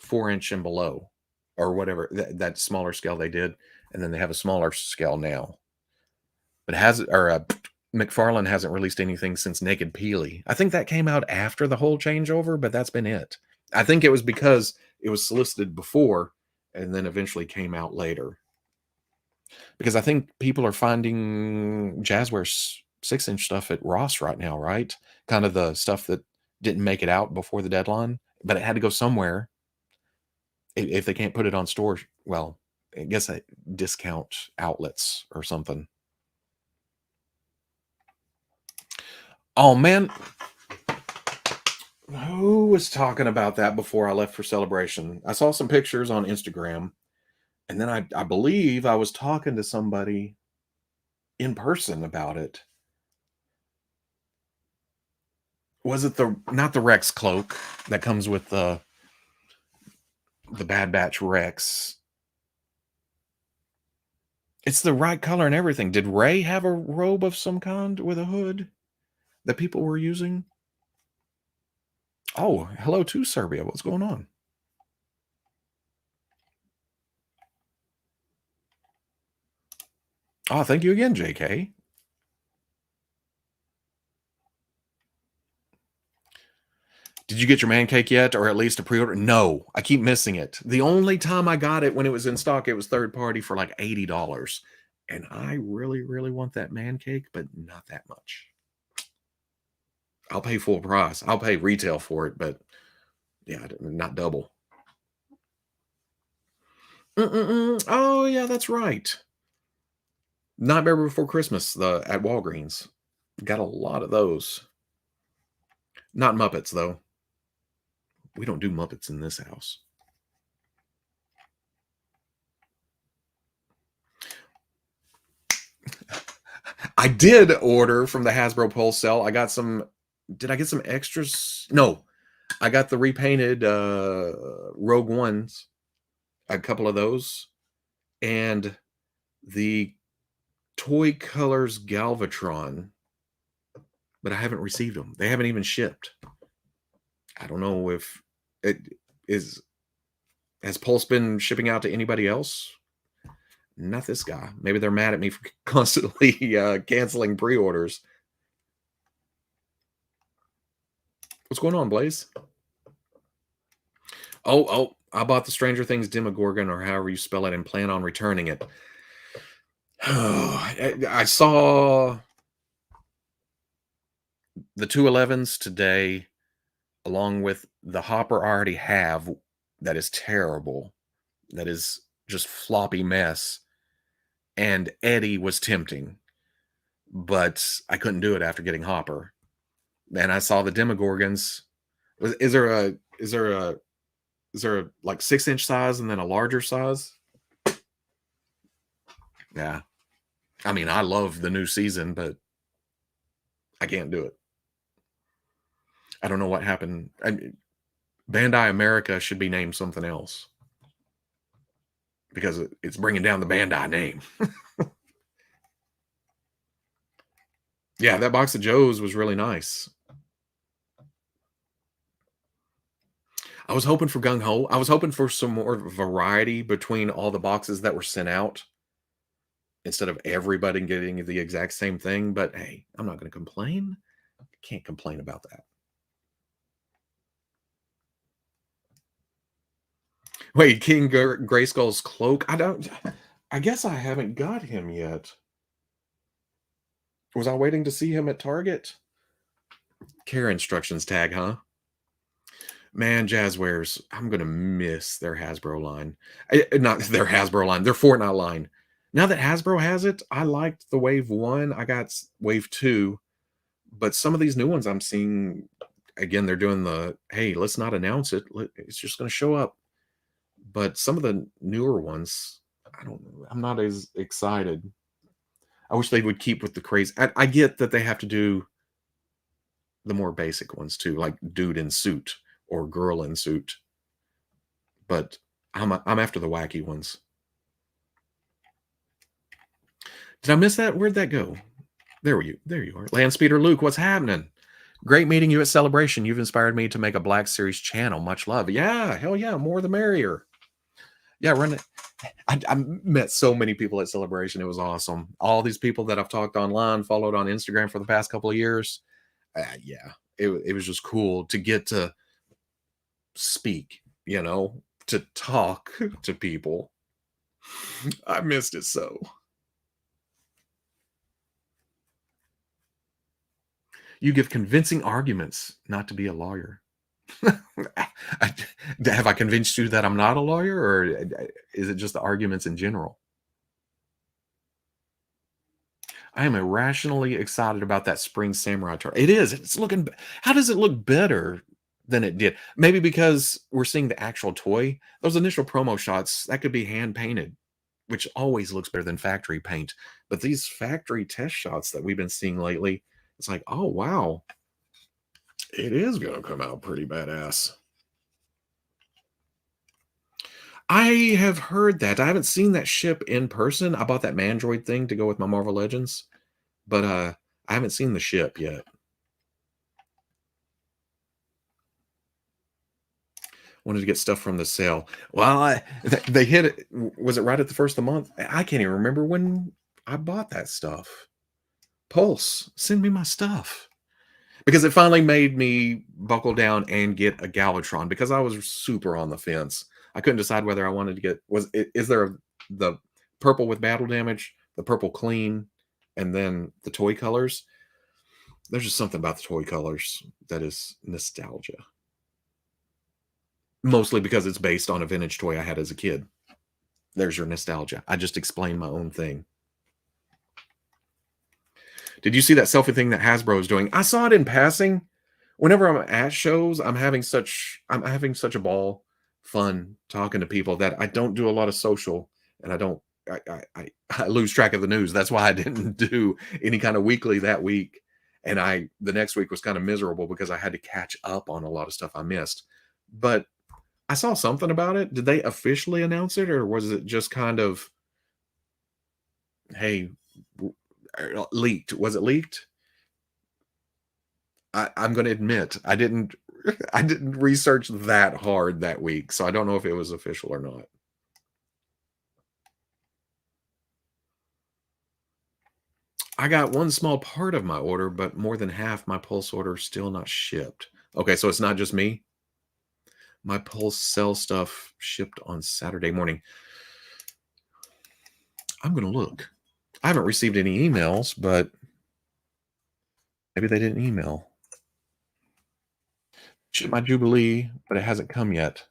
4-inch and below, or whatever that smaller scale they did, and then they have a smaller scale now. But McFarlane hasn't released anything since Naked Peely. I think that came out after the whole changeover, but that's been it. I think it was because it was solicited before and then eventually came out later. Because I think people are finding Jazzwares 6-inch stuff at Ross right now, right? Kind of the stuff that didn't make it out before the deadline, but it had to go somewhere. If they can't put it on stores, well, I guess discount outlets or something. Oh man, who was talking about that before I left for Celebration? I saw some pictures on Instagram, and then I believe I was talking to somebody in person about it. Was it not the Rex cloak that comes with the Bad Batch Rex? It's the right color and everything. Did Ray have a robe of some kind with a hood that people were using? Oh, hello to Serbia. What's going on? Oh, thank you again, JK. Did you get your man cake yet, or at least a pre-order? No, I keep missing it. The only time I got it when it was in stock, it was third party for like $80. And I really, really want that man cake, but not that much. I'll pay full price. I'll pay retail for it, but yeah, not double. Oh, yeah, that's right. Nightmare Before Christmas, at Walgreens. Got a lot of those. Not Muppets, though. We don't do Muppets in this house. I did order from the Hasbro Pulse sale. I got some. Did I get some extras? No. I got the repainted Rogue Ones. A couple of those. And the Toy Colors Galvatron. But I haven't received them. They haven't even shipped. I don't know if it is. Has Pulse been shipping out to anybody else? Not this guy. Maybe they're mad at me for constantly canceling pre-orders. What's going on, Blaze? Oh, I bought the Stranger Things Demogorgon, or however you spell it, and plan on returning it. I saw the 211s today, along with the hopper I already have. That is terrible. That is just floppy mess. And Eddie was tempting, but I couldn't do it after getting Hopper. And I saw the Demogorgons. Is there a like 6-inch size and then a larger size? Yeah. I mean, I love the new season, but I can't do it. I don't know what happened. Bandai America should be named something else, because it's bringing down the Bandai name. Yeah, that box of Joe's was really nice. I was hoping for Gung Ho. I was hoping for some more variety between all the boxes that were sent out, instead of everybody getting the exact same thing. But hey, I'm not going to complain. Can't complain about that. Wait, King Grayskull's cloak? I guess I haven't got him yet. Was I waiting to see him at Target? Care instructions tag, huh? Man, Jazzwares, I'm going to miss their Hasbro line. Not their Hasbro line, their Fortnite line. Now that Hasbro has it, I liked the Wave 1. I got Wave 2. But some of these new ones I'm seeing, again, they're doing the, hey, let's not announce it. It's just going to show up. But some of the newer ones, I don't know. I'm not as excited. I wish they would keep with the craze. I get that they have to do the more basic ones too, like dude in suit or girl in suit. But I'm after the wacky ones. Did I miss that? Where'd that go? There you are. Landspeeder Luke, what's happening? Great meeting you at Celebration. You've inspired me to make a Black Series channel. Much love. Yeah, hell yeah, more the merrier. Yeah, run it. I met so many people at Celebration. It was awesome. All these people that I've talked online, followed on Instagram for the past couple of years. Yeah, it was just cool to get to speak, to talk to people. I missed it so. You give convincing arguments not to be a lawyer. Have I convinced you that I'm not a lawyer, or is it just the arguments in general? I am irrationally excited about that Spring Samurai tour. It is. It's looking. How does it look better than it did? Maybe because we're seeing the actual toy. Those initial promo shots, that could be hand painted, which always looks better than factory paint. But these factory test shots that we've been seeing lately, it's like, oh wow, it is going to come out pretty badass. I have heard that. I haven't seen that ship in person. I bought that Mandroid thing to go with my Marvel Legends, but I haven't seen the ship yet. Wanted to get stuff from the sale. Well, they hit it. Was it right at the first of the month? I can't even remember when I bought that stuff. Pulse, send me my stuff. because it finally made me buckle down and get a Galvatron because I was super on the fence. I couldn't decide whether I wanted to get is there the purple with battle damage, the purple clean, and then the toy colors. There's just something about the toy colors that is nostalgia. Mostly because it's based on a vintage toy I had as a kid. There's your nostalgia. I just explained my own thing. Did you see that selfie thing that Hasbro is doing? I saw it in passing. Whenever I'm at shows, I'm having such a ball fun talking to people that I don't do a lot of social, and I lose track of the news. That's why I didn't do any kind of weekly that week. And the next week was kind of miserable because I had to catch up on a lot of stuff I missed. But I saw something about it. Did they officially announce it, or was it just kind of, hey, leaked? Was it leaked? I'm going to admit I didn't I didn't research that hard that week, so I don't know if it was official or not. I got one small part of my order, but more than half my Pulse order still not shipped. Okay, so it's not just me. My Pulse Cell stuff shipped on Saturday morning. I'm going to look. I haven't received any emails, but maybe they didn't email. Ship my Jubilee, but it hasn't come yet.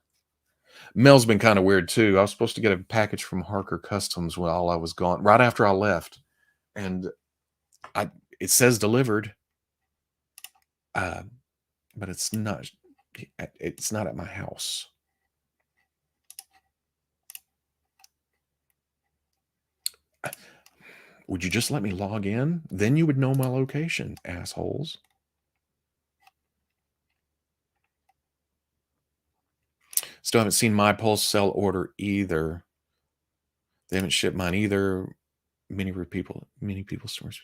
Mail's been kind of weird too. I was supposed to get a package from Harker Customs while I was gone, right after I left, and I it says delivered, uh, but it's not. It's not at my house. Would you just let me log in? Then you would know my location, assholes. Still haven't seen my Pulse Cell order either. They haven't shipped mine either. Many people stores.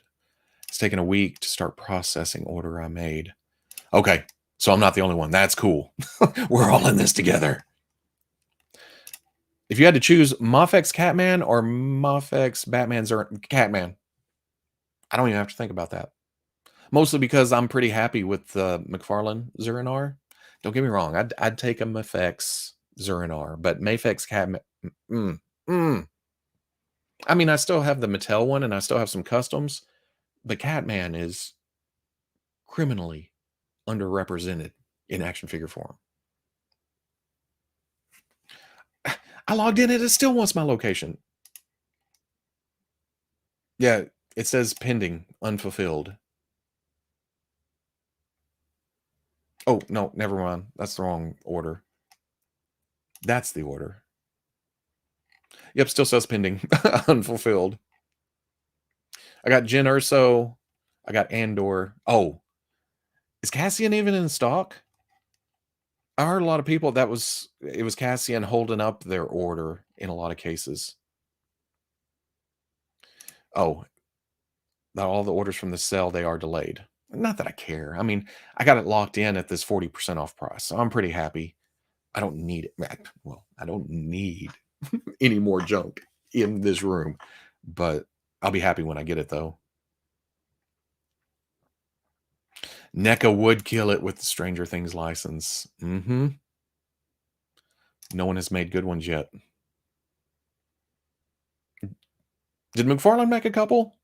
It's taken a week to start processing order I made. Okay, so I'm not the only one. That's cool. We're all in this together. If you had to choose Mafex Catman or Mafex Batman Catman, I don't even have to think about that. Mostly because I'm pretty happy with the McFarlane Zurinar. Don't get me wrong. I'd take a Mafex Zurinar, but Mafex Catman. I mean, I still have the Mattel one, and I still have some customs, but Catman is criminally underrepresented in action figure form. I logged in and it still wants my location. Yeah, it says pending, unfulfilled. Oh, no, never mind. That's the wrong order. That's the order. Yep, still says pending, unfulfilled. I got Jen Urso. I got Andor. Oh, is Cassian even in stock? I heard a lot of people it was Cassian holding up their order in a lot of cases. Oh, not all the orders from the cell, they are delayed. Not that I care. I mean, I got it locked in at this 40% off price, so I'm pretty happy. I don't need it. Well, I don't need any more junk in this room, but I'll be happy when I get it, though. NECA would kill it with the Stranger Things license. No one has made good ones yet. Did McFarlane make a couple?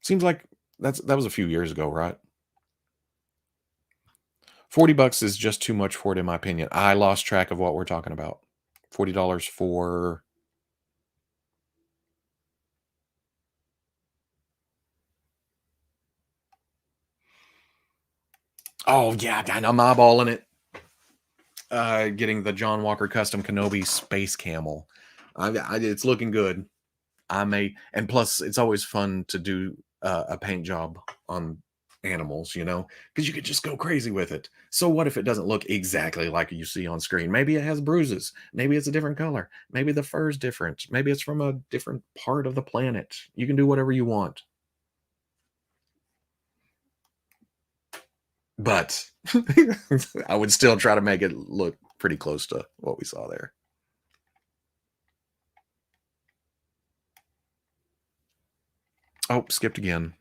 Seems like that was a few years ago, right? $40 is just too much for it, in my opinion. I lost track of what we're talking about. $40 for... Oh, yeah, I'm eyeballing it. Getting the John Walker Custom Kenobi Space Camel. It's looking good. And plus, it's always fun to do a paint job on animals, because you could just go crazy with it. So what if it doesn't look exactly like you see on screen? Maybe it has bruises. Maybe it's a different color. Maybe the fur's different. Maybe it's from a different part of the planet. You can do whatever you want. But I would still try to make it look pretty close to what we saw there. Oh, skipped again.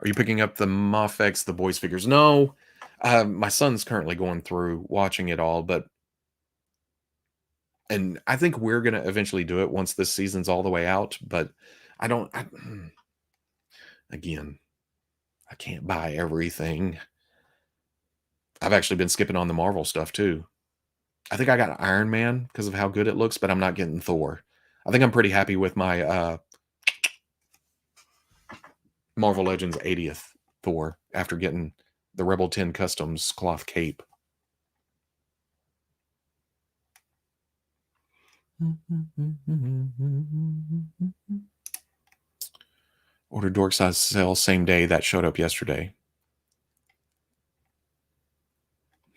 Are you picking up the Mafex, the boys figures? No. My son's currently going through watching it all, and I think we're gonna eventually do it once this season's all the way out. But I don't. Again, I can't buy everything. I've actually been skipping on the Marvel stuff too. I think I got Iron Man because of how good it looks, but I'm not getting Thor. I think I'm pretty happy with my Marvel Legends 80th Thor after getting the Rebel 10 Customs cloth cape. Order dork size sale same day. That showed up yesterday.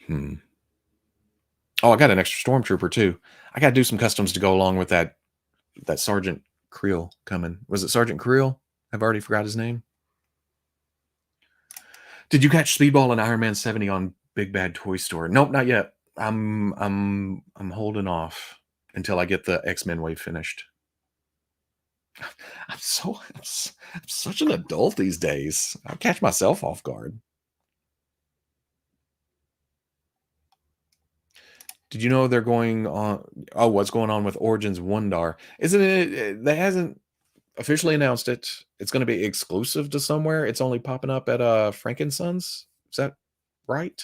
Oh, I got an extra stormtrooper too. I got to do some customs to go along with that Sergeant Creel coming. Was it Sergeant Creel? I've already forgot his name. Did you catch Speedball and Iron Man 70 on Big Bad Toy Store? Nope, not yet. I'm holding off until I get the X-Men wave finished. I'm such an adult these days. I catch myself off guard. Did you know they're going on? Oh, what's going on with Origins Wondar? Isn't it? They hasn't officially announced it. It's going to be exclusive to somewhere. It's only popping up at Frankensons. Is that right?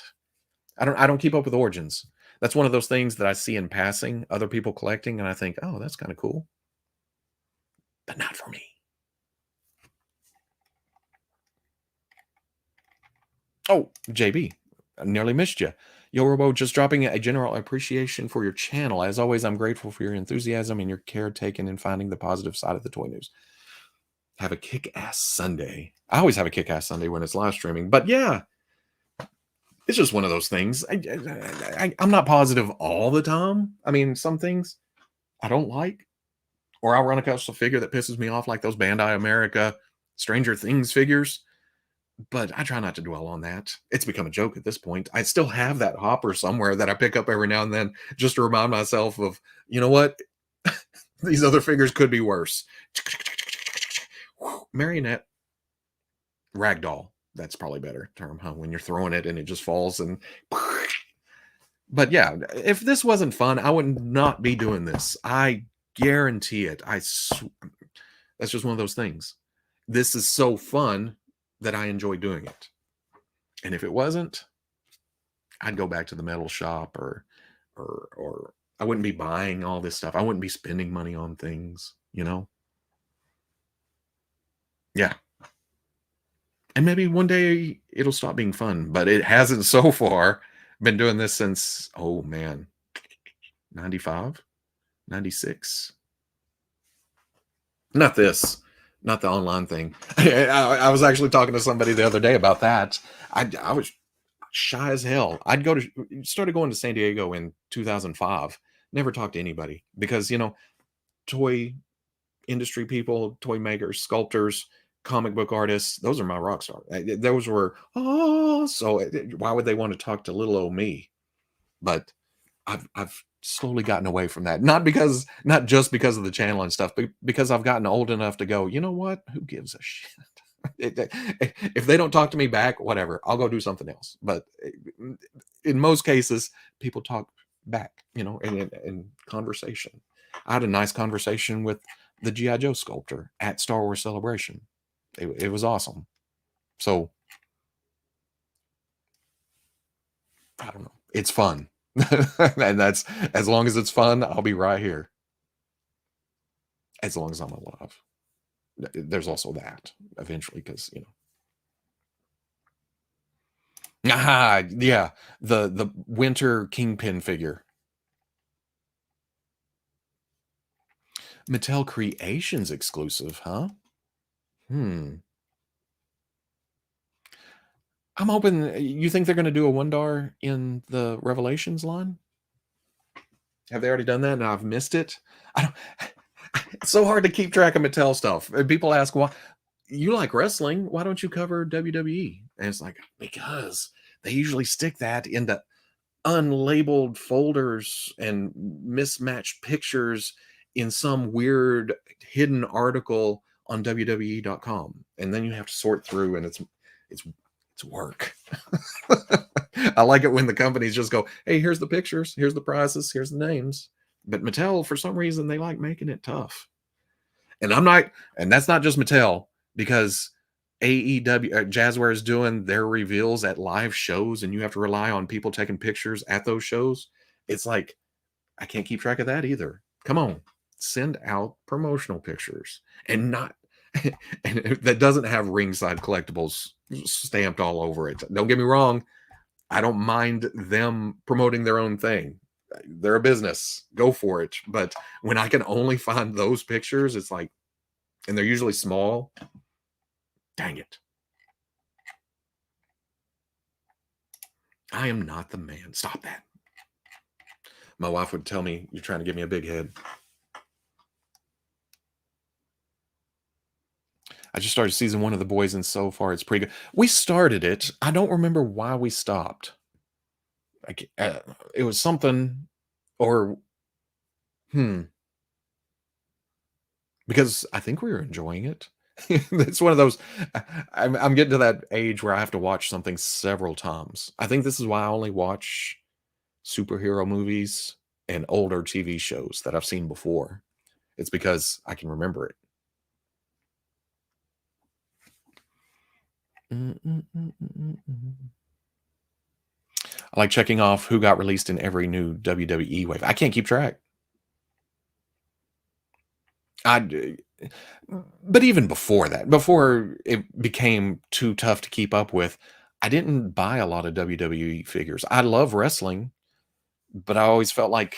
I don't keep up with Origins. That's one of those things that I see in passing, other people collecting, and I think, oh, that's kind of cool. But not for me. Oh, JB, I nearly missed you. Yo, Robo, just dropping a general appreciation for your channel. As always, I'm grateful for your enthusiasm and your care taken in finding the positive side of the toy news. Have a kick-ass Sunday. I always have a kick-ass Sunday when it's live streaming. But yeah, it's just one of those things. I'm not positive all the time. I mean, some things I don't like. Or I'll run across a figure that pisses me off, like those Bandai America Stranger Things figures. But I try not to dwell on that. It's become a joke at this point. I still have that hopper somewhere that I pick up every now and then just to remind myself of, you know what? These other figures could be worse. Marionette. Ragdoll. That's probably a better term, huh? When you're throwing it and it just falls and... But yeah, if this wasn't fun, I would not be doing this. I guarantee it. That's just one of those things. This is so fun that I enjoy doing it. And if it wasn't, I'd go back to the metal shop or I wouldn't be buying all this stuff. I wouldn't be spending money on things, you know? Yeah. And maybe one day it'll stop being fun, but it hasn't so far. Been doing this since, oh man, 95, 96. Not this. Not the online thing. I was actually talking to somebody the other day about that. I was shy as hell. Started going to San Diego in 2005. Never talked to anybody because, you know, toy industry people, toy makers, sculptors, comic book artists, those are my rock stars. Those were, so why would they want to talk to little old me? But I've slowly gotten away from that. Not just because of the channel and stuff, but because I've gotten old enough to go, you know what? Who gives a shit? If they don't talk to me back, whatever, I'll go do something else. But in most cases, people talk back, you know, in conversation. I had a nice conversation with the G.I. Joe sculptor at Star Wars Celebration. It was awesome. So I don't know. It's fun. And that's, as long as it's fun, I'll be right here. As long as I'm alive. There's also that eventually, because, you know. Yeah. The Winter Kingpin figure. Mattel Creations exclusive, huh? I'm hoping. You think they're going to do a Wondar in the Revelations line? Have they already done that and I've missed it? It's so hard to keep track of Mattel stuff. And people ask, why you like wrestling? Why don't you cover WWE? And it's like, because they usually stick that into unlabeled folders and mismatched pictures in some weird hidden article on WWE.com. And then you have to sort through, and it's work. I like it when the companies just go, hey, here's the pictures, here's the prices, here's the names. But Mattel, for some reason, they like making it tough. And that's not just Mattel, because AEW Jazzware is doing their reveals at live shows, and you have to rely on people taking pictures at those shows. It's like, I can't keep track of that either. Come on, send out promotional pictures, and not and that doesn't have Ringside Collectibles stamped all over it. Don't get me wrong, I don't mind them promoting their own thing. They're a business, go for it. But when I can only find those pictures, it's like, and they're usually small. Dang it. I am not the man. Stop that. My wife would tell me, you're trying to give me a big head. I just started season 1 of The Boys, and so far it's pretty good. We started it. I don't remember why we stopped. It was something, or because I think we were enjoying it. It's one of those. I'm getting to that age where I have to watch something several times. I think this is why I only watch superhero movies and older TV shows that I've seen before. It's because I can remember it. I like checking off who got released in every new WWE wave. I can't keep track. But even before that, before it became too tough to keep up with, I didn't buy a lot of WWE figures. I love wrestling, but I always felt like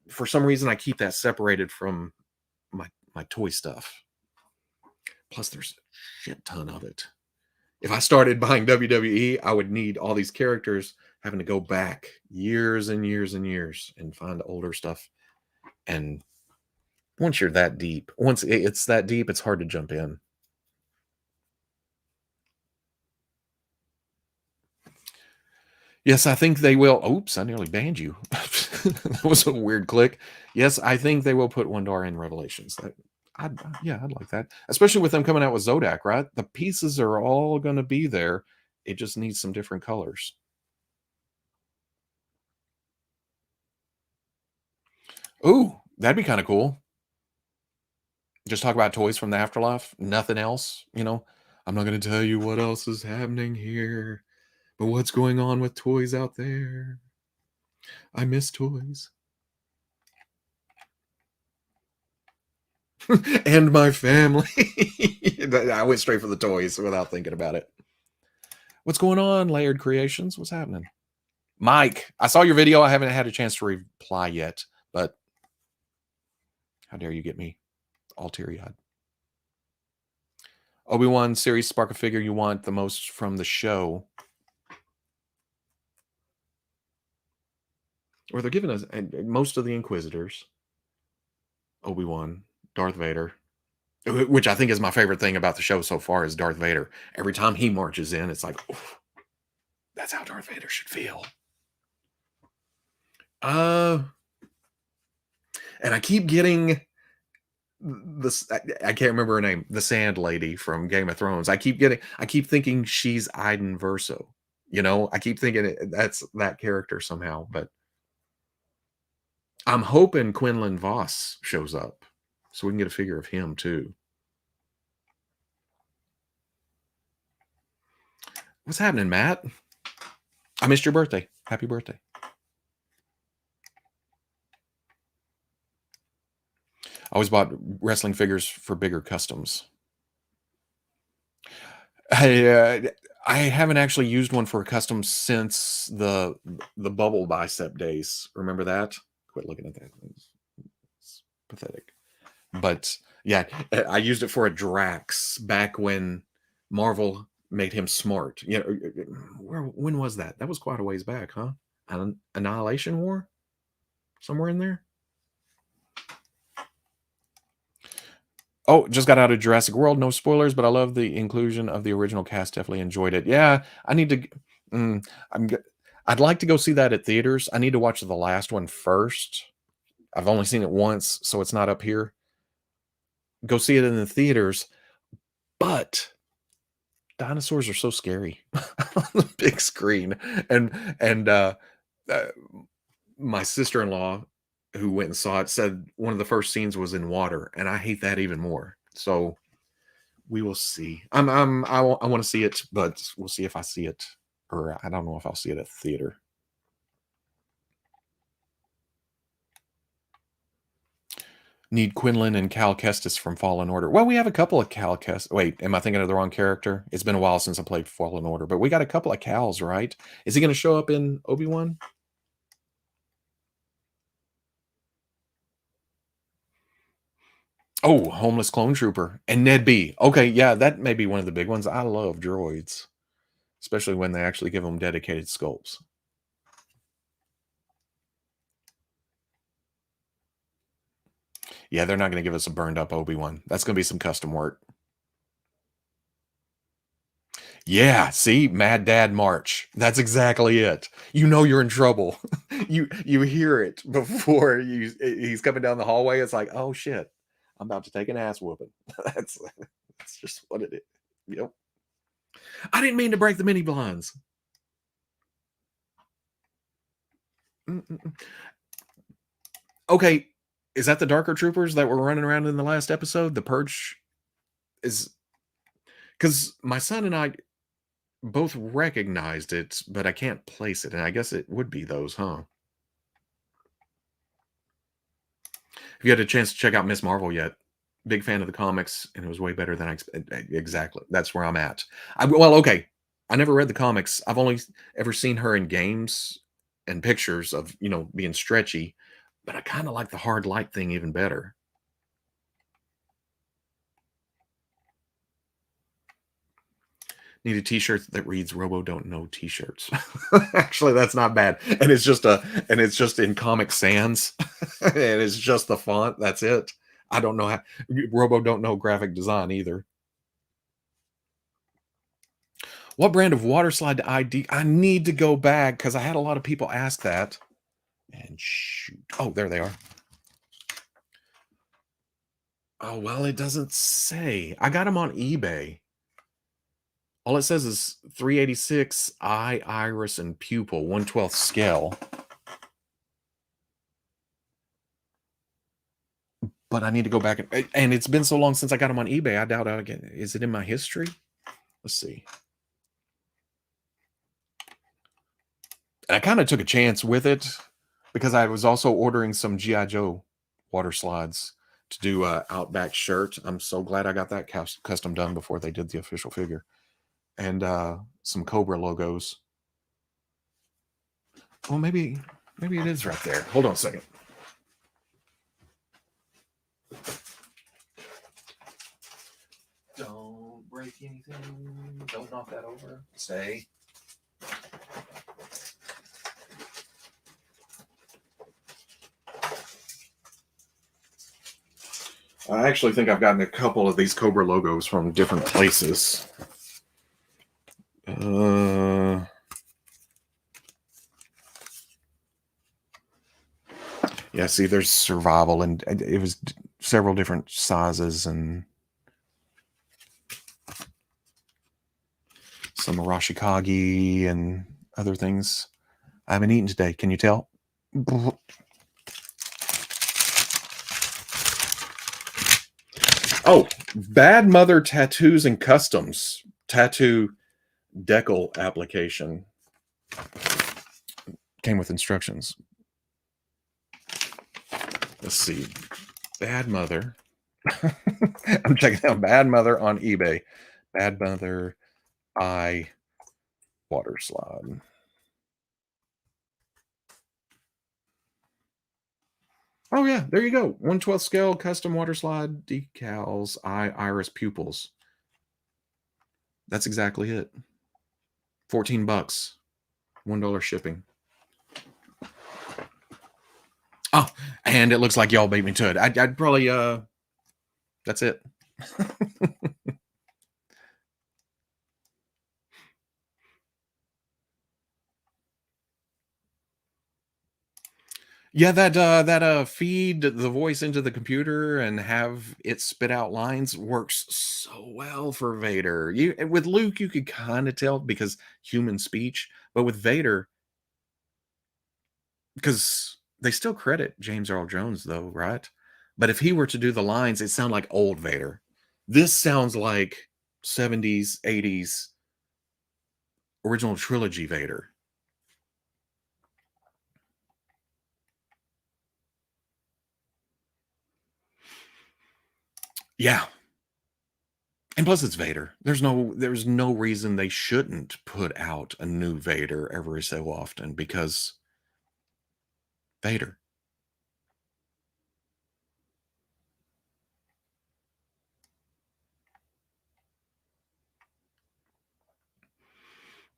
for some reason, I keep that separated from my toy stuff. Plus, there's a shit ton of it. If I started buying WWE, I would need all these characters, having to go back years and years and years and find older stuff. And once you're that deep, once it's that deep, it's hard to jump in. Yes, I think they will. Oops, I nearly banned you. That was a weird click. Yes, I think they will put Wondar in Revelations. I'd like that. Especially with them coming out with Zodak, right? The pieces are all going to be there. It just needs some different colors. Ooh, that'd be kind of cool. Just talk about toys from the afterlife. Nothing else, I'm not going to tell you what else is happening here, but what's going on with toys out there. I miss toys. And my family. I went straight for the toys without thinking about it. What's going on, Layered Creations? What's happening? Mike, I saw your video. I haven't had a chance to reply yet, but how dare you get me all teary-eyed. Obi-Wan series spark a figure you want the most from the show. Or they're giving us most of the Inquisitors. Obi-Wan, Darth Vader, which I think is my favorite thing about the show so far is Darth Vader. Every time he marches in, it's like, oof, that's how Darth Vader should feel. And I keep getting this. I can't remember her name. The Sand Lady from Game of Thrones. I keep thinking she's Iden Verso. I keep thinking that's that character somehow. But I'm hoping Quinlan Voss shows up so we can get a figure of him too. What's happening, Matt? I missed your birthday. Happy birthday. I always bought wrestling figures for bigger customs. I haven't actually used one for a custom since the bubble bicep days. Remember that? Quit looking at that. It's pathetic. But yeah, I used it for a Drax back when Marvel made him smart. When was that? That was quite a ways back, huh? Annihilation War? Somewhere in there? Oh, just got out of Jurassic World. No spoilers, but I love the inclusion of the original cast. Definitely enjoyed it. Yeah, I need to. I'd like to go see that at theaters. I need to watch the last one first. I've only seen it once, so it's not up here. Go see it in the theaters. But dinosaurs are so scary on the big screen. And uh, my sister-in-law, who went and saw it, said one of the first scenes was in water, and I hate that even more. So we will see. I want to see it, but we'll see if I see it, or I don't know if I'll see it at the theater. Need Quinlan and Cal Kestis from Fallen Order. Well, we have a couple of Cal Kestis. Wait, am I thinking of the wrong character? It's been a while since I played Fallen Order, but we got a couple of Cals, right? Is he going to show up in Obi-Wan? Oh, Homeless Clone Trooper and Ned B. Okay, yeah, that may be one of the big ones. I love droids, especially when they actually give them dedicated sculpts. Yeah, they're not going to give us a burned up Obi-Wan. That's going to be some custom work. Yeah, see, Mad Dad March. That's exactly it. You know you're in trouble. You hear it before he's coming down the hallway. It's like, oh shit, I'm about to take an ass whooping. That's just what it is. Yep. I didn't mean to break the mini blinds. Mm-mm. Okay, is that the Darker Troopers that were running around in the last episode? The Purge is because my son and I both recognized it, but I can't place it, and I guess it would be those, huh? Have you had a chance to check out Miss Marvel yet? Big fan of the comics, and it was way better than I expected. Exactly. That's where I'm at. Well, okay. I never read the comics. I've only ever seen her in games and pictures of, being stretchy, but I kind of like the hard light thing even better. Need a t-shirt that reads Robo don't know t-shirts. Actually, that's not bad. And it's just in Comic Sans. And it's just the font. That's it. I don't know how Robo don't know graphic design either. What brand of water slide do I need to go back because I had a lot of people ask that. And shoot. Oh, there they are. Oh, well, it doesn't say. I got them on eBay. All it says is 386 eye, iris, and pupil, 1/12 scale. But I need to go back and it's been so long since I got them on eBay. I doubt I get. Is it in my history? Let's see. I kind of took a chance with it because I was also ordering some G.I. Joe water slides to do a Outback shirt. I'm so glad I got that custom done before they did the official figure. And some Cobra logos. Well, maybe it is right there. Hold on a second. Don't break anything. Don't knock that over. Stay. I actually think I've gotten a couple of these Cobra logos from different places. Yeah, see, there's survival, and it was several different sizes and some Arashikage and other things. I haven't eaten today. Can you tell? Oh, Bad Mother Tattoos and Customs tattoo decal application. Came with instructions. Let's see. Bad Mother. I'm checking out Bad Mother on eBay. Bad Mother eye water slide. Oh yeah, there you go. 1/12 scale custom water slide decals, eye, iris, pupils. That's exactly it. $14, $1 shipping. Oh, and it looks like y'all beat me to it. I'd probably that's it. Yeah, feed the voice into the computer and have it spit out lines works so well for Vader. With Luke, you could kind of tell because human speech, but with Vader, because they still credit James Earl Jones though, right? But if he were to do the lines, it sound like old Vader. This sounds like 70s, 80s original trilogy Vader. Yeah. And plus it's Vader. There's no reason they shouldn't put out a new Vader every so often because Vader.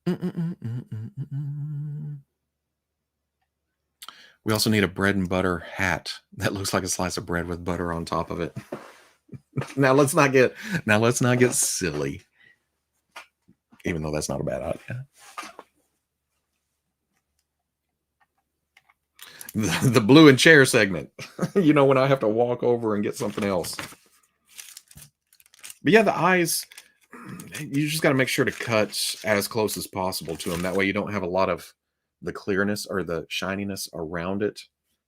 Mm-mm-mm-mm-mm-mm. We also need a bread and butter hat that looks like a slice of bread with butter on top of it. now let's not get now let's not get silly, even though that's not a bad idea. The blue and chair segment. When I have to walk over and get something else. But yeah, the eyes, you just got to make sure to cut as close as possible to them. That way you don't have a lot of the clearness or the shininess around it,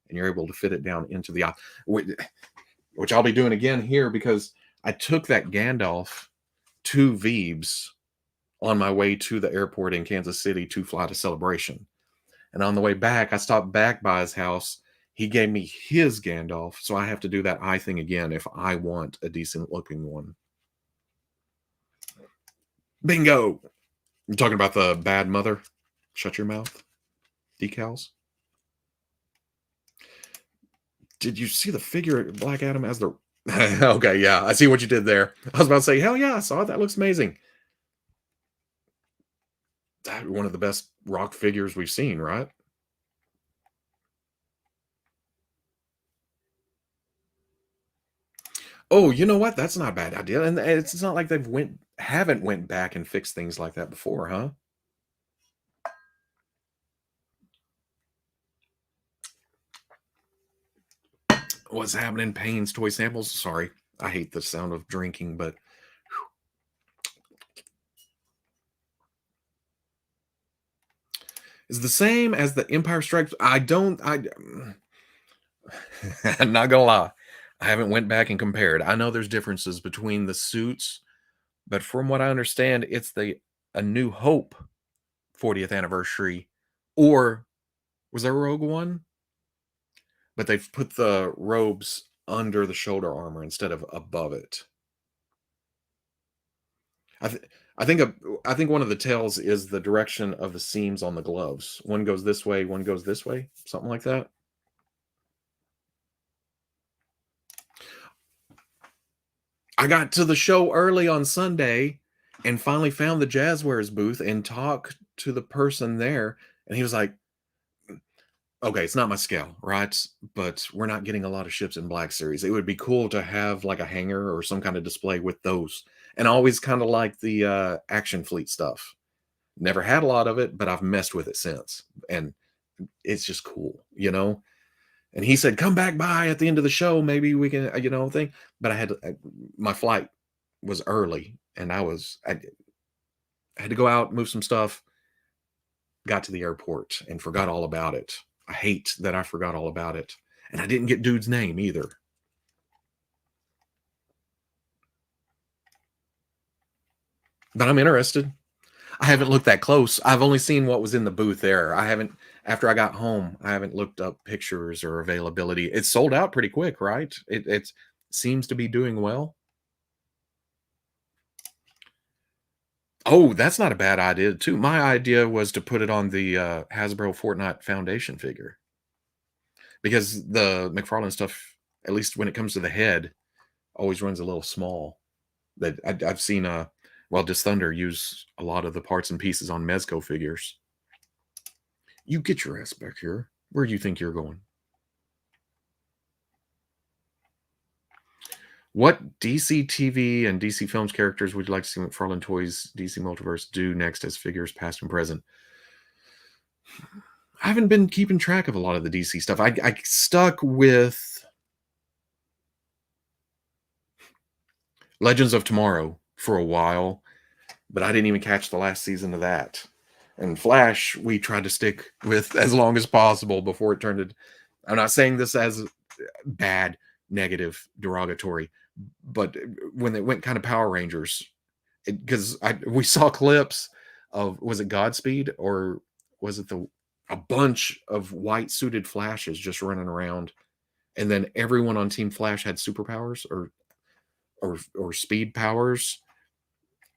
and you're able to fit it down into the eye, which I'll be doing again here because I took that Gandalf to Veebs on my way to the airport in Kansas City to fly to Celebration. And on the way back, I stopped back by his house. He gave me his Gandalf, so I have to do that eye thing again if I want a decent looking one. Bingo! You're talking about the bad mother? Shut your mouth. Decals. Did you see the figure of Black Adam as the okay, yeah, I see what you did there. I was about to say, hell yeah, I saw it. That looks amazing. One of the best rock figures we've seen, right? Oh, you know what? That's not a bad idea. And it's not like they've haven't went back and fixed things like that before, huh? What's happening? Payne's toy samples. Sorry, I hate the sound of drinking, but it's the same as the Empire Strikes. I'm not gonna lie. I haven't went back and compared. I know there's differences between the suits, but from what I understand, it's the A New Hope 40th anniversary, or was there a Rogue One? But they've put the robes under the shoulder armor instead of above it. I, th- I think I think one of the tells is the direction of the seams on the gloves. One goes this way, one goes this way, something like that. I got to the show early on Sunday and finally found the Jazzwares booth and talked to the person there, and he was like, "Okay, it's not my scale, right? But we're not getting a lot of ships in Black Series. It would be cool to have like a hanger or some kind of display with those." And I always kind of like the Action Fleet stuff. Never had a lot of it, but I've messed with it since, and it's just cool. And he said, "Come back by at the end of the show. Maybe we can, thing." But my flight was early, and I had to go out, move some stuff. Got to the airport and forgot all about it. I hate that I forgot all about it, and I didn't get dude's name either. But I'm interested. I haven't looked that close. I've only seen what was in the booth there. I haven't After I got home, I haven't looked up pictures or availability. It's sold out pretty quick, right? It seems to be doing well. Oh, that's not a bad idea too. My idea was to put it on the Hasbro Fortnite Foundation figure because the McFarlane stuff, at least when it comes to the head, always runs a little small. I've seen Dis Thunder use a lot of the parts and pieces on Mezco figures. You get your ass back here. Where do you think you're going? What DC TV and DC Films characters would you like to see McFarlane Toys DC Multiverse do next as figures past and present? I haven't been keeping track of a lot of the DC stuff. I stuck with Legends of Tomorrow for a while, but I didn't even catch the last season of that. And Flash, we tried to stick with as long as possible before it turned into. I'm not saying this as bad, negative, derogatory, but when they went kind of Power Rangers, because we saw clips of, was it Godspeed or was it a bunch of white suited Flashes just running around, and then everyone on Team Flash had superpowers or speed powers.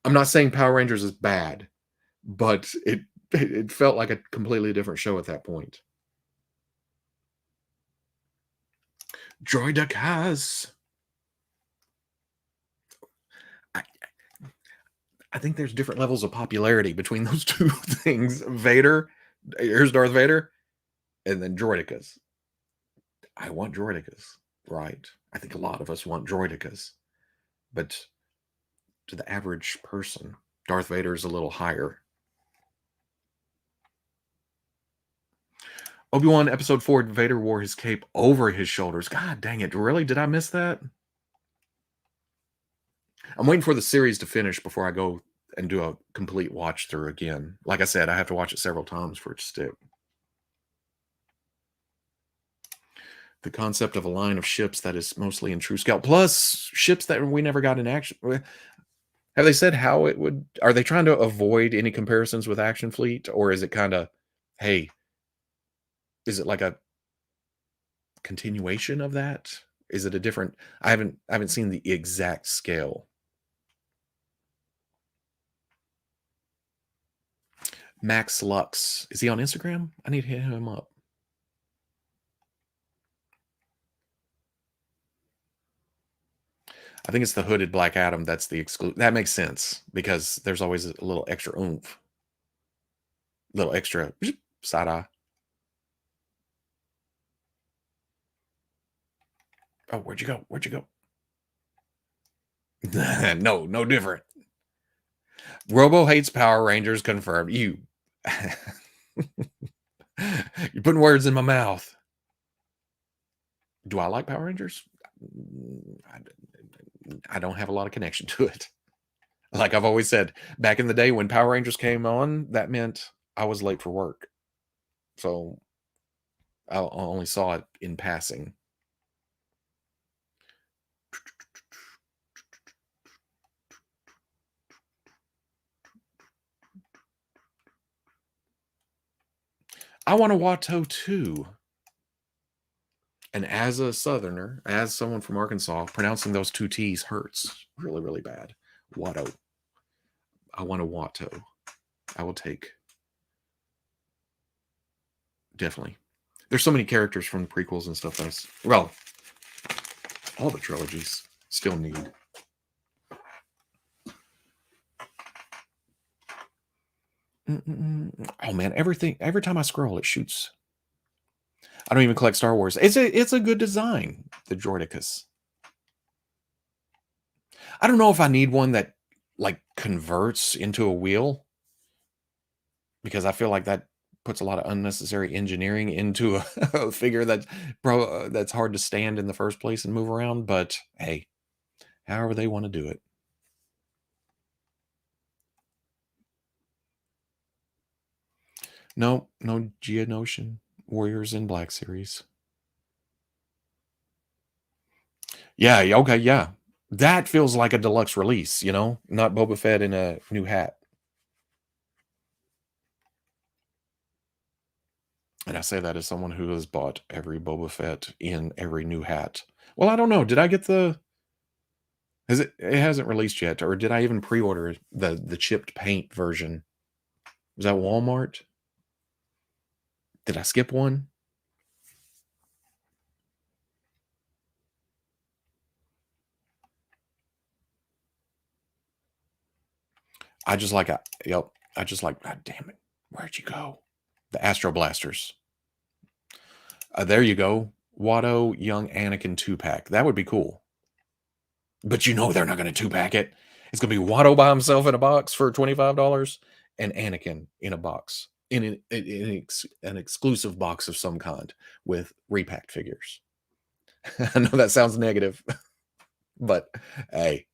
I'm not saying Power Rangers is bad, but it felt like a completely different show at that point. Droidicas. I think there's different levels of popularity between those two things. Vader, here's Darth Vader, and then Droidicas. I want Droidicas, right? I think a lot of us want Droidicas, but to the average person, Darth Vader is a little higher. Obi-Wan Episode 4, Vader wore his cape over his shoulders. God dang it, really? Did I miss that? I'm waiting for the series to finish before I go and do a complete watch through again. Like I said, I have to watch it several times for it to stick. The concept of a line of ships that is mostly in true scale, plus ships that we never got in action. Have they said how it would? Are they trying to avoid any comparisons with Action Fleet, or is it kind of, hey, is it like a continuation of that? Is it a different? I haven't seen the exact scale. Max Lux, is he on Instagram? I need to hit him up. I think it's the hooded Black Adam that's the exclude. That makes sense because there's always a little extra oomph, little extra side eye. Oh, where'd you go? Where'd you go? No different. Robo hates Power Rangers, confirmed. You're putting words in my mouth. Do I like Power Rangers? I don't have a lot of connection to it. Like I've always said, back in the day when Power Rangers came on, that meant I was late for work. So I only saw it in passing. I want a Watto too. And as a Southerner, as someone from Arkansas, pronouncing those two T's hurts really, really bad. Watto. I want a Watto. I will take. Definitely. There's so many characters from the prequels and stuff that's, well, all the trilogies still need. Oh man, everything, every time I scroll, it shoots. I don't even collect Star Wars. It's a good design, the Droidicus. I don't know if I need one that like converts into a wheel, because I feel like that puts a lot of unnecessary engineering into a figure that's hard to stand in the first place and move around. But hey, however they want to do it. No Geonosian Warriors in Black series. Yeah, okay, yeah. That feels like a deluxe release, you know? Not Boba Fett in a new hat. And I say that as someone who has bought every Boba Fett in every new hat. Well, I don't know. Did I get the... It hasn't released yet, or did I even pre-order the chipped paint version? Was that Walmart? Did I skip one? I just like, yep. I just like, God damn it. Where'd you go? The Astro Blasters. There you go. Watto Young Anakin 2-pack. That would be cool. But you know they're not going to 2-pack it. It's going to be Watto by himself in a box for $25 and Anakin in a box. in an exclusive box of some kind with repacked figures. I know that sounds negative, but hey.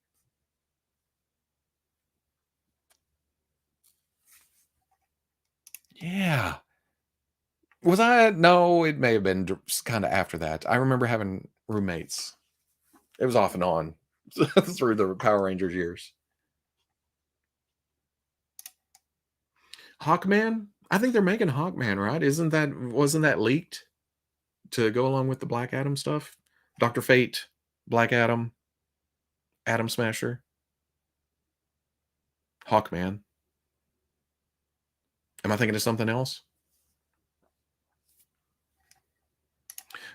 Yeah. Was I? No, it may have been kind of after that. I remember having roommates. It was off and on through the Power Rangers years. Hawkman? I think they're making Hawkman, right? Wasn't that leaked to go along with the Black Adam stuff? Dr. Fate, Black Adam, Atom Smasher, Hawkman. Am I thinking of something else?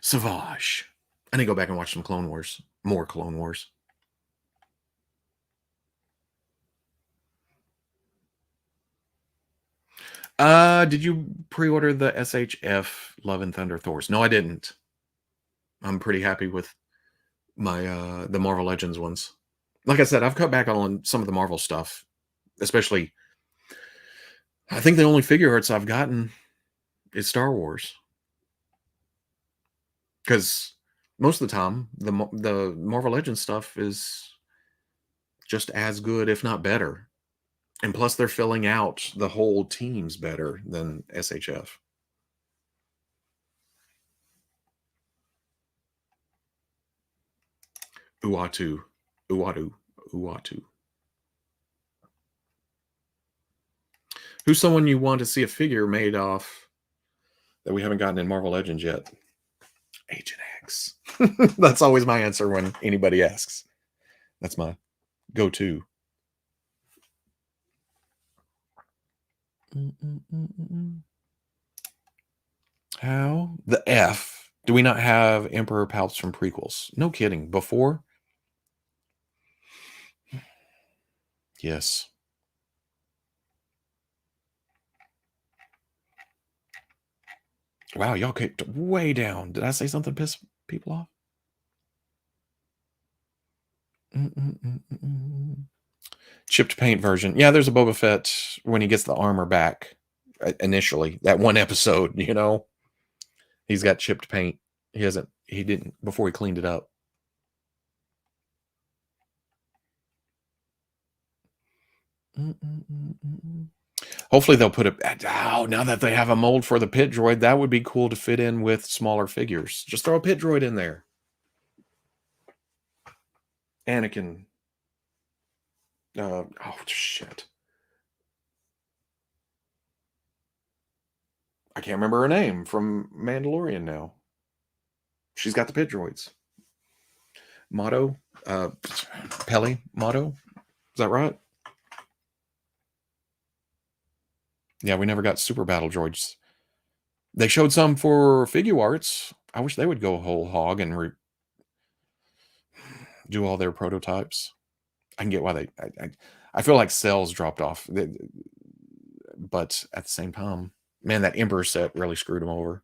Savage. I need to go back and watch some Clone Wars. More Clone Wars. Did you pre-order the SHF Love and Thunder Thors? No, I didn't. I'm pretty happy with my the Marvel Legends ones. Like I said, I've cut back on some of the Marvel stuff, especially I think the only figure arts I've gotten is Star Wars. Because most of the time, the Marvel Legends stuff is just as good, if not better. And plus, they're filling out the whole teams better than SHF. Uatu. Uatu. Who's someone you want to see a figure made off that we haven't gotten in Marvel Legends yet? Agent X. That's always my answer when anybody asks. That's my go-to. How the F do we not have Emperor Palps from prequels? No kidding. Before? Yes. Wow, y'all kicked way down. Did I say something piss people off? Chipped paint version. Yeah, there's a Boba Fett when he gets the armor back initially. That one episode, you know, he's got chipped paint. He didn't before he cleaned it up. Hopefully they'll put it. Oh, now that they have a mold for the pit droid, that would be cool to fit in with smaller figures. Just throw a pit droid in there. Anakin. Oh shit. I can't remember her name from Mandalorian now. She's got the pit droids. Motto, Peli Motto. Is that right? Yeah, we never got super battle droids. They showed some for figure arts. I wish they would go whole hog and do all their prototypes. I can get why I feel like sales dropped off, but at the same time, man, that Emperor set really screwed them over.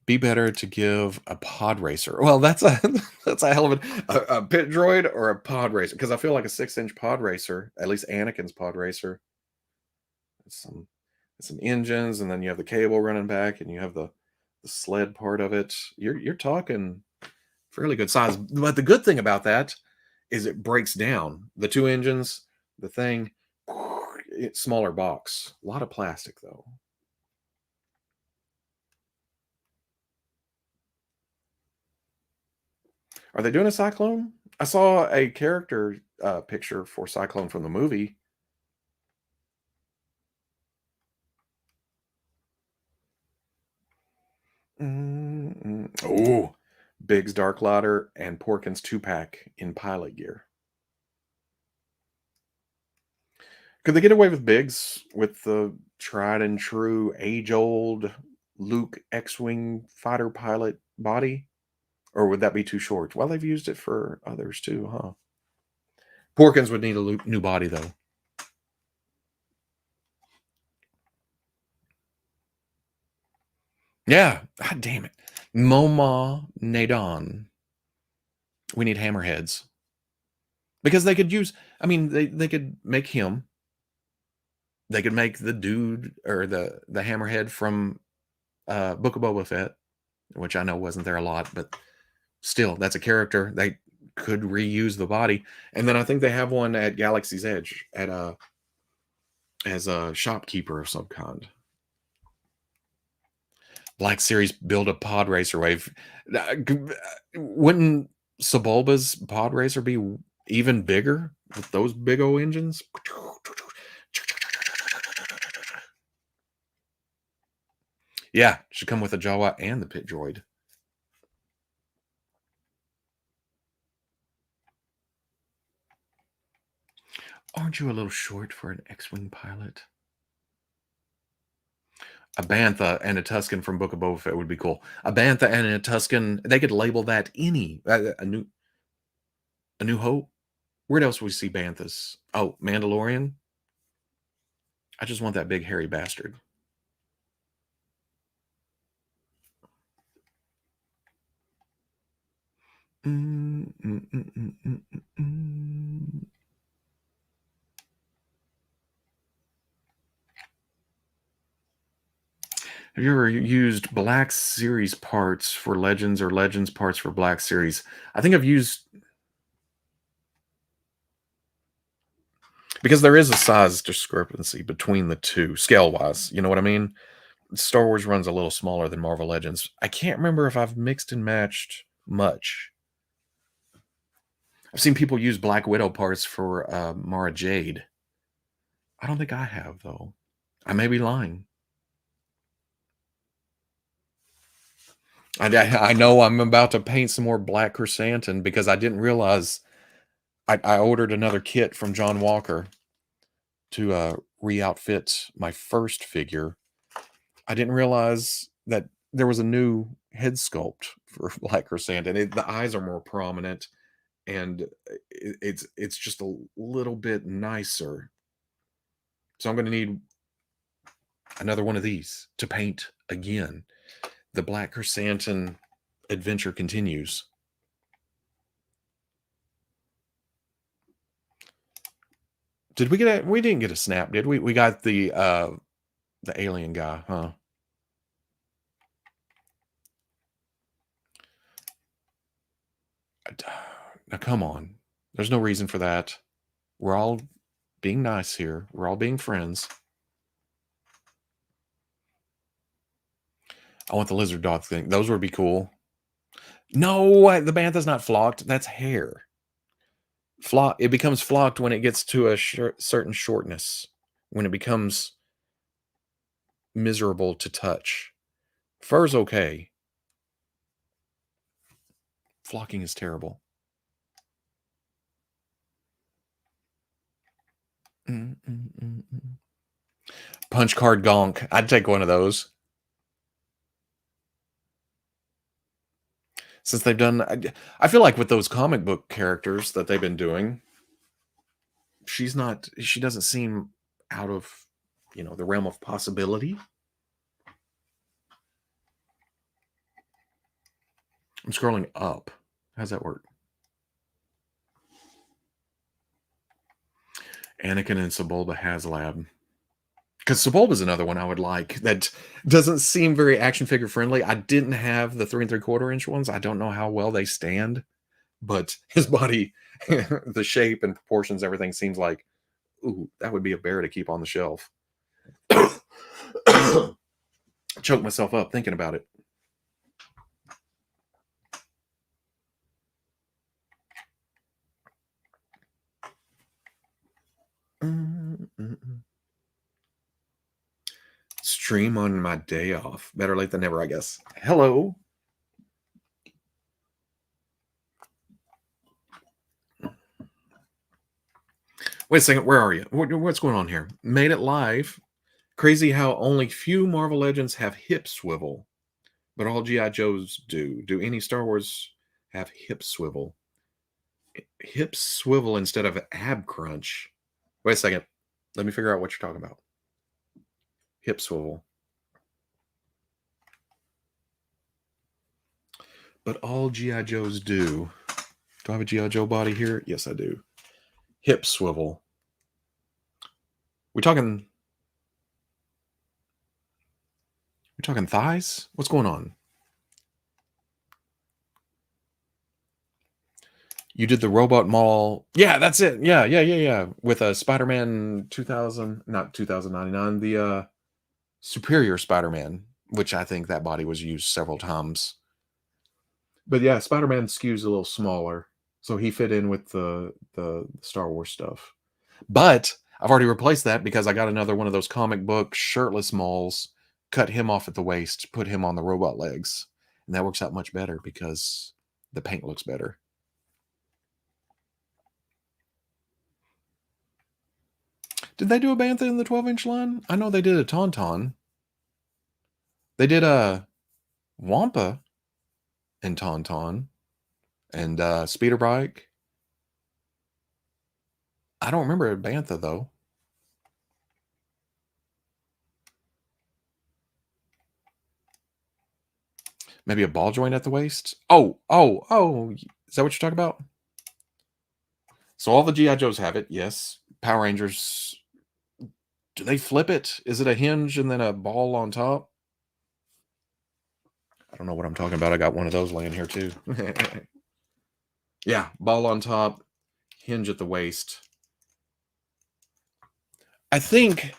Be better to give a pod racer. Well, that's a hell of a pit droid or a pod racer, because I feel like a 6-inch pod racer, at least Anakin's pod racer, some engines, and then you have the cable running back, and you have the sled part of it. You're talking fairly good size. But the good thing about that is it breaks down. The 2 engines, the thing, it's smaller box. A lot of plastic though. Are they doing a Cyclone? I saw a character picture for Cyclone from the movie. Oh, Biggs Dark Ladder and Porkins 2-pack in pilot gear. Could they get away with Biggs with the tried and true age-old Luke X-Wing fighter pilot body? Or would that be too short? Well, they've used it for others too, huh? Porkins would need a new body, though. Yeah. God damn it. Moma Nadon. We need hammerheads. Because they could use, I mean, they could make him They could make the dude or the hammerhead from Book of Boba Fett, which I know wasn't there a lot, but still, that's a character. They could reuse the body. And then I think they have one at Galaxy's Edge at as a shopkeeper of some kind. Black Series build a pod racer wave. Wouldn't Sebulba's pod racer be even bigger with those big old engines? Yeah, should come with a Jawa and the pit droid. Aren't you a little short for an X-Wing pilot? A Bantha and a Tusken from Book of Boba Fett would be cool. A Bantha and a Tusken, they could label that a New Hope. Where else would we see Banthas? Oh, Mandalorian. I just want that big hairy bastard. Have you ever used Black Series parts for Legends or Legends parts for Black Series? I think I've used, because there is a size discrepancy between the two, scale-wise. You know what I mean? Star Wars runs a little smaller than Marvel Legends. I can't remember if I've mixed and matched much. I've seen people use Black Widow parts for Mara Jade. I don't think I have, though. I may be lying. I know I'm about to paint some more Black Chrysanthemum because I didn't realize I ordered another kit from John Walker to re-outfit my first figure. I didn't realize that there was a new head sculpt for Black Chrysanthemum. The eyes are more prominent, and it's just a little bit nicer. So I'm going to need another one of these to paint again. The Black Chrysanthemum adventure continues. Did we get we didn't get a snap, did we? We got the alien guy, huh? Now come on. There's no reason for that. We're all being nice here. We're all being friends. I want the lizard dog thing. Those would be cool. No, the bantha's not flocked. That's hair. It becomes flocked when it gets to a certain shortness. When it becomes miserable to touch. Fur's okay. Flocking is terrible. Punch card gonk. I'd take one of those. Since they've done, I feel like with those comic book characters that they've been doing, she doesn't seem out of, the realm of possibility. I'm scrolling up. How's that work? Anakin and Sebulba HasLab. Because Sebulba is another one I would like that doesn't seem very action figure friendly. I didn't have the 3 3/4 inch ones. I don't know how well they stand, but his body, the shape and proportions, everything seems like, ooh, that would be a bear to keep on the shelf. Choke myself up thinking about it. Stream on my day off. Better late than never, I guess. Hello. Wait a second. Where are you? What's going on here? Made it live. Crazy how only few Marvel Legends have hip swivel, but all G.I. Joes do. Do any Star Wars have hip swivel? Hip swivel instead of ab crunch. Wait a second. Let me figure out what you're talking about. Hip swivel. But all G.I. Joes do. Do I have a G.I. Joe body here? Yes, I do. Hip swivel. We talking We're talking thighs? What's going on? You did the robot mall. Yeah, that's it. Yeah. With a Spider-Man 2000, not 2099, the Superior Spider-Man, which I think that body was used several times. But yeah, Spider-Man skews a little smaller, so he fit in with the Star Wars stuff. But I've already replaced that because I got another one of those comic book shirtless malls, cut him off at the waist, put him on the robot legs, and that works out much better because the paint looks better. Did they do a Bantha in the 12-inch line? I know they did a Tauntaun. They did a Wampa in Tauntaun and Speeder Bike. I don't remember a Bantha though. Maybe a ball joint at the waist. Oh. Is that what you're talking about? So all the G.I. Joes have it, yes. Power Rangers, do they flip it? Is it a hinge and then a ball on top? I don't know what I'm talking about. I got one of those laying here too. Yeah, ball on top, hinge at the waist. I think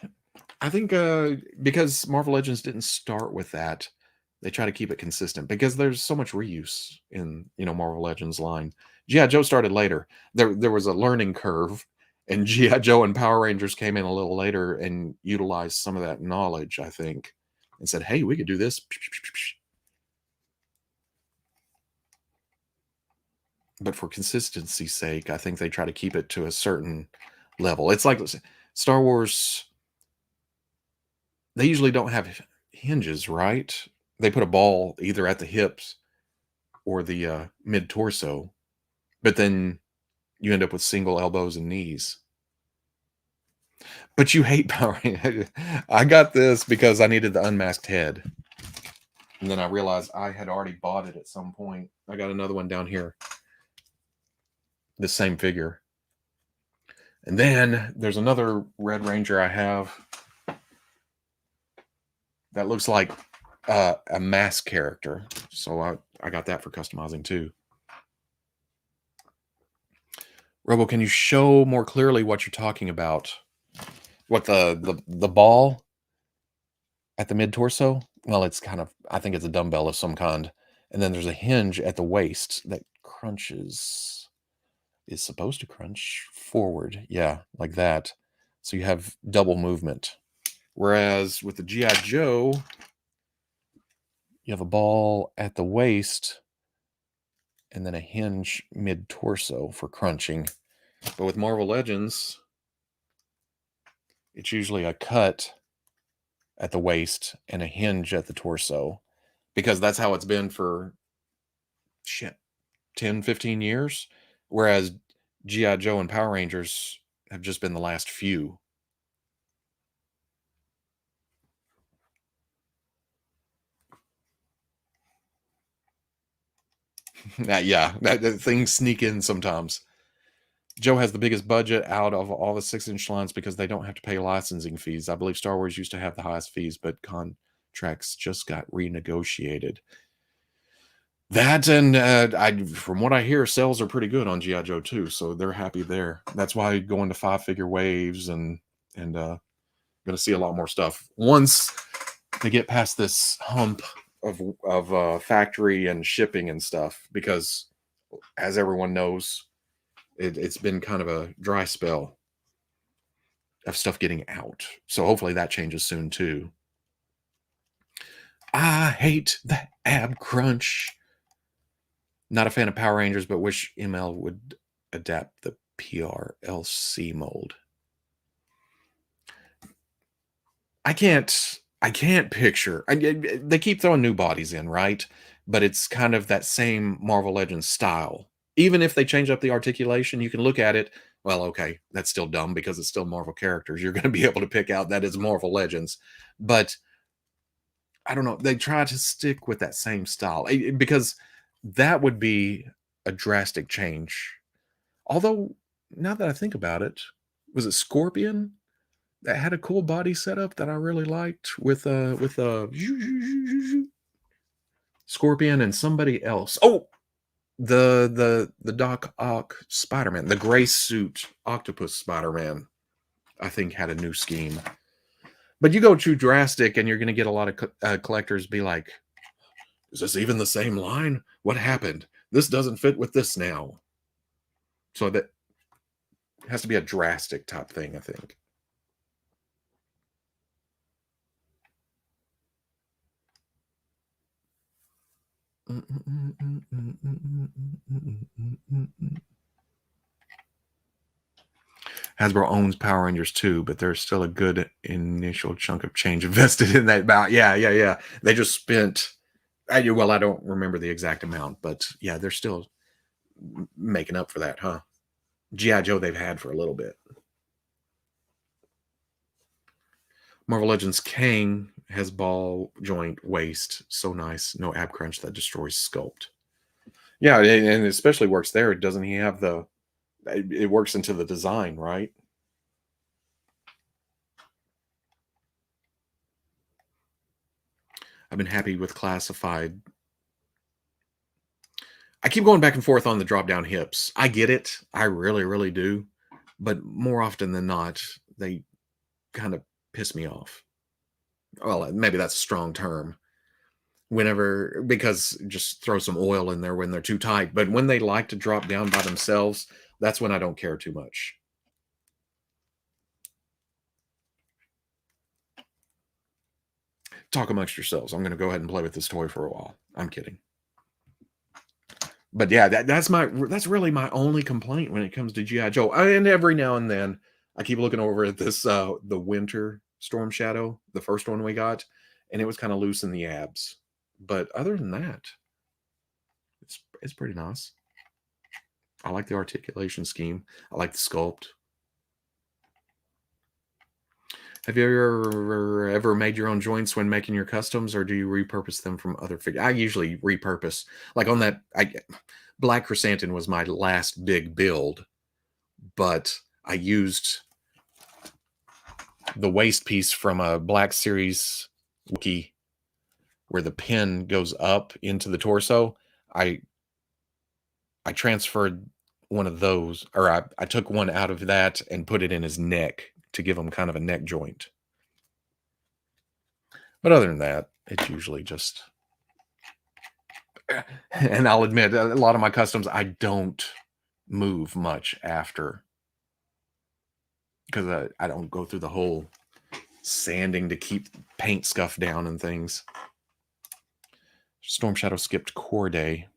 because Marvel Legends didn't start with that, they try to keep it consistent because there's so much reuse in Marvel Legends line. G.I. Joe started later. There was a learning curve, and G.I. Joe and Power Rangers came in a little later and utilized some of that knowledge, I think, and said, "Hey, we could do this." But for consistency's sake, I think they try to keep it to a certain level. It's like Star Wars. They usually don't have hinges, right? They put a ball either at the hips or the mid torso, but then you end up with single elbows and knees. But you hate Power Rangers. I got this because I needed the unmasked head. And then I realized I had already bought it at some point. I got another one down here. The same figure. And then there's another Red Ranger I have that looks like a mask character. So I got that for customizing too. Robo, can you show more clearly what you're talking about? What the ball at the mid torso? Well, it's kind of, I think it's a dumbbell of some kind. And then there's a hinge at the waist that crunches, is supposed to crunch forward. Yeah, like that. So you have double movement. Whereas with the G.I. Joe, you have a ball at the waist and then a hinge mid torso for crunching. But with Marvel Legends, it's usually a cut at the waist and a hinge at the torso, because that's how it's been for 10, 15 years. Whereas G.I. Joe and Power Rangers have just been the last few. Yeah, that things sneak in sometimes. Joe has the biggest budget out of all the 6-inch lines because they don't have to pay licensing fees. I believe Star Wars used to have the highest fees, but contracts just got renegotiated. That and from what I hear, sales are pretty good on G.I. Joe too, so they're happy there. That's why going to 5-figure waves and going to see a lot more stuff once they get past this hump of factory and shipping and stuff. Because as everyone knows, it's been kind of a dry spell of stuff getting out. So hopefully that changes soon too. I hate the ab crunch. Not a fan of Power Rangers, but wish ML would adapt the PRLC mold. I can't picture. They keep throwing new bodies in, right? But it's kind of that same Marvel Legends style. Even if they change up the articulation, you can look at it. Well, okay, that's still dumb because it's still Marvel characters. You're going to be able to pick out that is Marvel Legends. But I don't know. They try to stick with that same style because that would be a drastic change. Although, now that I think about it, was it Scorpion that had a cool body setup that I really liked with a Scorpion and somebody else. Oh, the Doc Ock Spider-Man, the gray suit octopus Spider-Man, I think had a new scheme. But you go too drastic, and you're going to get a lot of collectors be like, "Is this even the same line? What happened? This doesn't fit with this now." So that has to be a drastic type thing, I think. Hasbro owns Power Rangers too, but there's still a good initial chunk of change invested in that bout. Yeah. They just spent. Well, I don't remember the exact amount, but yeah, they're still making up for that, huh? GI Joe they've had for a little bit. Marvel Legends Kang has ball joint waist, so nice. No ab crunch that destroys sculpt. Yeah, and it especially works there. Doesn't he have the? It works into the design, right? I've been happy with classified. I keep going back and forth on the drop down hips. I get it. I really, really do. But more often than not, they kind of piss me off. Well, maybe that's a strong term. Whenever, because just throw some oil in there when they're too tight. But when they like to drop down by themselves, that's when I don't care too much. Talk amongst yourselves. I'm going to go ahead and play with this toy for a while. I'm kidding. But yeah, that's really my only complaint when it comes to GI Joe. And every now and then, I keep looking over at this the Winter Storm Shadow, the first one we got, and it was kind of loose in the abs. But other than that, it's pretty nice. I like the articulation scheme. I like the sculpt. Have you ever made your own joints when making your customs, or do you repurpose them from other figures? I usually repurpose. Like on that, Black Chrysanthemum was my last big build, but I used the waist piece from a Black Series Wookiee where the pin goes up into the torso. I transferred one of those, or I took one out of that and put it in his neck to give him kind of a neck joint. But other than that, it's usually just. And I'll admit, a lot of my customs, I don't move much after, because I don't go through the whole sanding to keep paint scuff down and things. Storm Shadow skipped core day.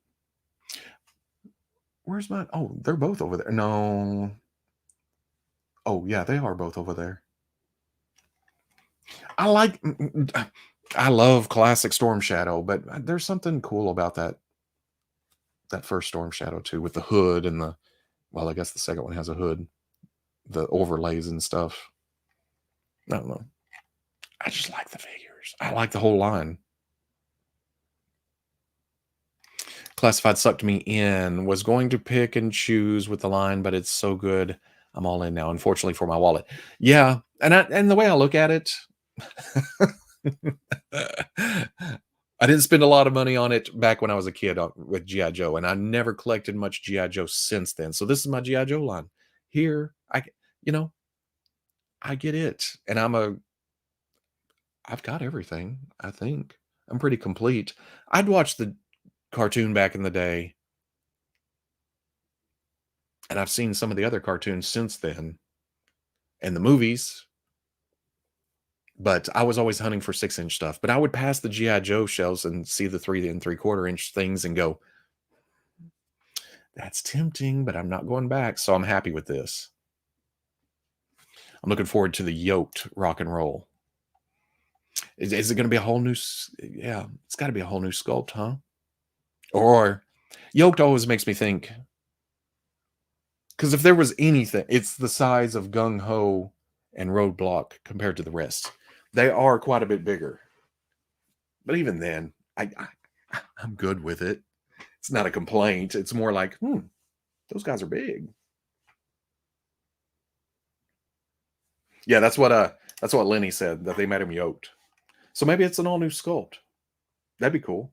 Where's my? Oh, they're both over there. No. Oh yeah, they are both over there. I love classic Storm Shadow, but there's something cool about that first Storm Shadow too, with the hood and the. Well, I guess the second one has a hood, the overlays and stuff. I don't know. I just like the figures. I like the whole line. Classified sucked me in. Was going to pick and choose with the line, but it's so good. I'm all in now, unfortunately for my wallet. Yeah, and the way I look at it, I didn't spend a lot of money on it back when I was a kid with GI Joe, and I never collected much GI Joe since then. So this is my GI Joe line. Here, you know, I get it, and I've got everything. I think I'm pretty complete. I'd watch the cartoon back in the day, and I've seen some of the other cartoons since then, and the movies. But I was always hunting for 6-inch stuff. But I would pass the GI Joe shelves and see the 3 3/4 inch things and go, "That's tempting, but I'm not going back." So I'm happy with this. I'm looking forward to the yoked rock and roll. Is it going to be a whole new? Yeah, it's got to be a whole new sculpt, huh? Or yoked always makes me think, because if there was anything, it's the size of Gung Ho and Roadblock compared to the rest. They are quite a bit bigger. But even then, I'm good with it. It's not a complaint. It's more like, those guys are big. Yeah, that's what Lenny said, that they made him yoked. So maybe it's an all new sculpt. That'd be cool.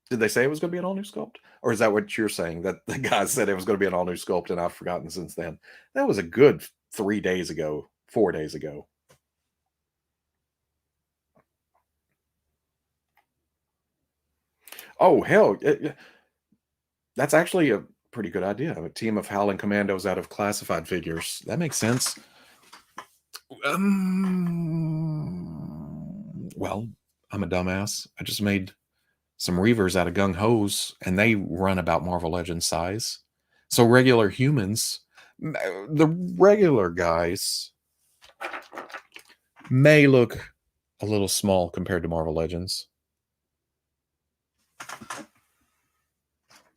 Did they say it was going to be an all new sculpt, or is that what you're saying? That the guy said it was going to be an all new sculpt, and I've forgotten since then. That was a good 3 days ago, 4 days ago. Oh hell, that's actually a pretty good idea. A team of Howling Commandos out of classified figures. That makes sense. Well, I'm a dumbass. I just made some Reavers out of Gung Hos, and they run about Marvel Legends size. So regular humans, the regular guys, may look a little small compared to Marvel Legends.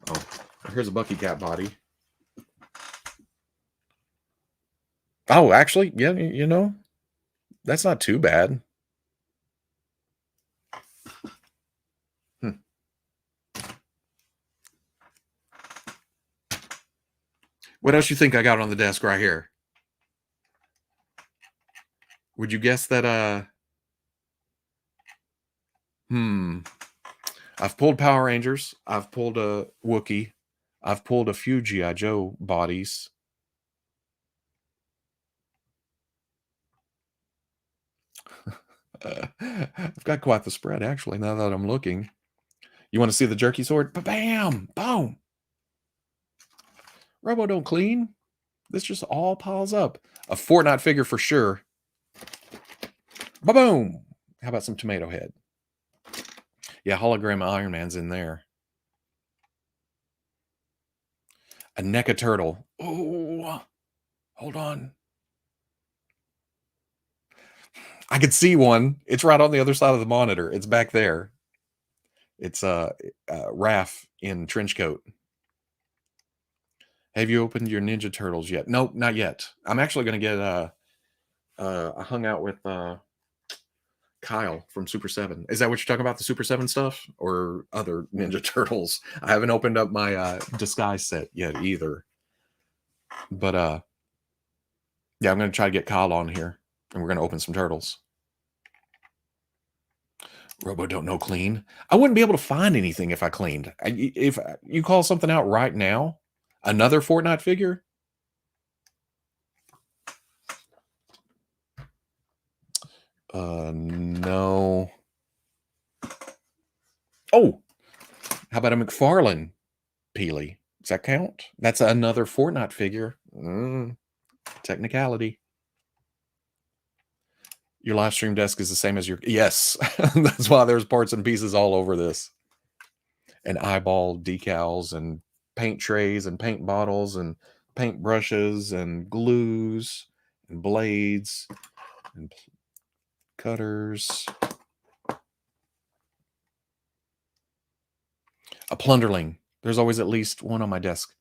Oh, here's a Bucky Cat body. Oh, actually, yeah, you know, that's not too bad. What else you think I got on the desk right here? Would you guess that I've pulled Power Rangers, I've pulled a Wookiee, I've pulled a few G.I. Joe bodies. I've got quite the spread, actually, now that I'm looking. You want to see the jerky sword? Ba-bam! Boom! Robo don't clean. This just all piles up. A Fortnite figure for sure. Ba-boom! How about some Tomato Head? Yeah, hologram Iron Man's in there. A NECA turtle. Oh, hold on. I could see one. It's right on the other side of the monitor. It's back there. It's Raph in trench coat. Have you opened your Ninja Turtles yet? Nope, not yet. I'm actually going to get I hung out with Kyle from Super 7. Is that what you're talking about, the Super 7 stuff, or other Ninja Turtles? I haven't opened up my disguise set yet either. But yeah, I'm going to try to get Kyle on here, and we're going to open some turtles. Robo don't know clean. I wouldn't be able to find anything if I cleaned. If you call something out right now, another Fortnite figure. No. Oh, how about a McFarlane Peely? Does that count? That's another Fortnite figure. Technicality. Your live stream desk is the same as your... Yes. That's why there's parts and pieces all over this. And eyeball decals and paint trays and paint bottles and paint brushes and glues and blades and cutters. A plunderling. There's always at least one on my desk.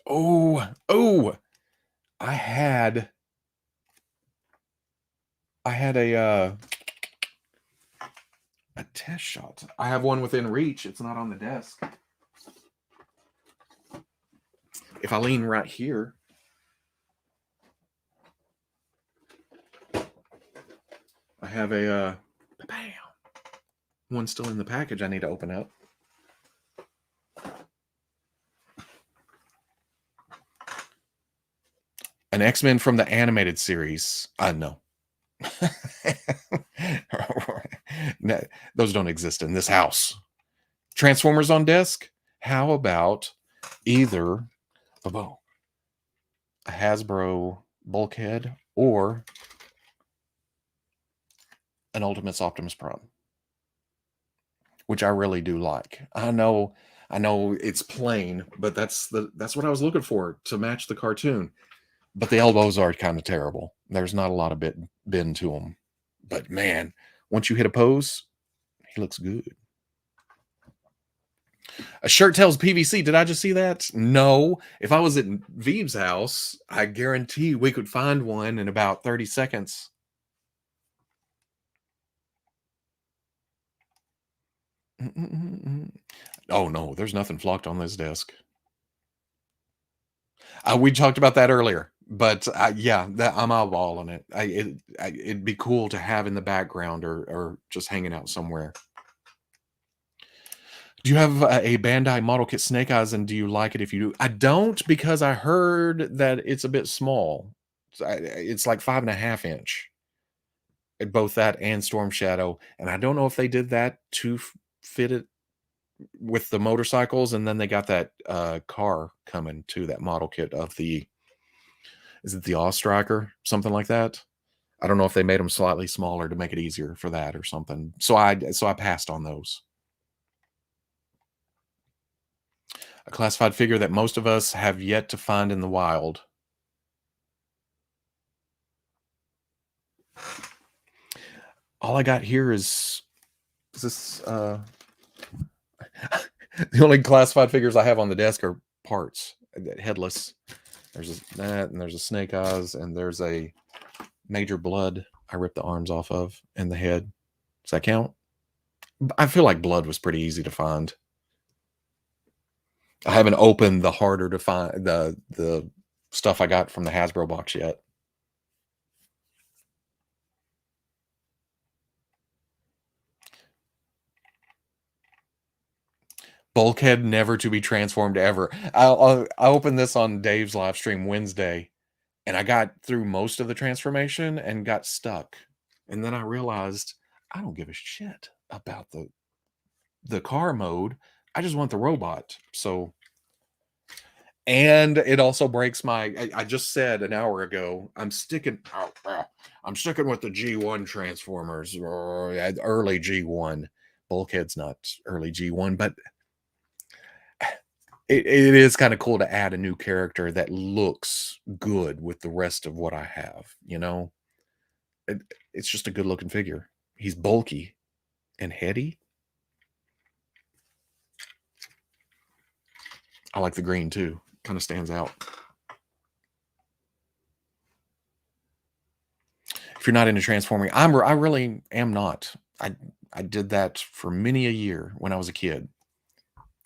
Oh, I had a test shot. I have one within reach. It's not on the desk. If I lean right here, I have a bam. One still in the package I need to open up. An X-Men from the animated series. No. No, those don't exist in this house. Transformers on desk? How about either a Hasbro Bulkhead or an Ultimates Optimus Prime, which I really do like. I know it's plain, but that's what I was looking for to match the cartoon. But the elbows are kind of terrible. There's not a lot of bend to them. But man, once you hit a pose, he looks good. A shirt tells PVC. Did I just see that? No. If I was at Veebs' house, I guarantee we could find one in about 30 seconds. Oh no, there's nothing flocked on this desk. We talked about that earlier. But, yeah, that I'm eyeballing it. It'd be cool to have in the background or just hanging out somewhere. Do you have a Bandai model kit Snake Eyes, and do you like it if you do? I don't because I heard that it's a bit small. It's like 5.5 inch, both that and Storm Shadow, and I don't know if they did that to fit it with the motorcycles, and then they got that, car coming to that model kit of the is it the Striker? Something like that? I don't know if they made them slightly smaller to make it easier for that or something. So I passed on those. A classified figure that most of us have yet to find in the wild. All I got here is this the only classified figures I have on the desk are parts. Headless. There's that, and there's a Snake Eyes, and there's a Major Blood I ripped the arms off of and the head. Does that count? I feel like Blood was pretty easy to find. I haven't opened the harder to find the stuff I got from the Hasbro box yet. Bulkhead never to be transformed ever. I opened this on Dave's live stream Wednesday, and I got through most of the transformation and got stuck. And then I realized I don't give a shit about the car mode. I just want the robot. So, and it also breaks my. I just said an hour ago I'm sticking. I'm sticking with the G1 Transformers or early G1. Bulkhead's not early G1, but it is kind of cool to add a new character that looks good with the rest of what I have. You know, it, it's just a good looking figure. He's bulky and heady. I like the green too. Kind of stands out. If you're not into transforming, I really am not. I did that for many a year when I was a kid,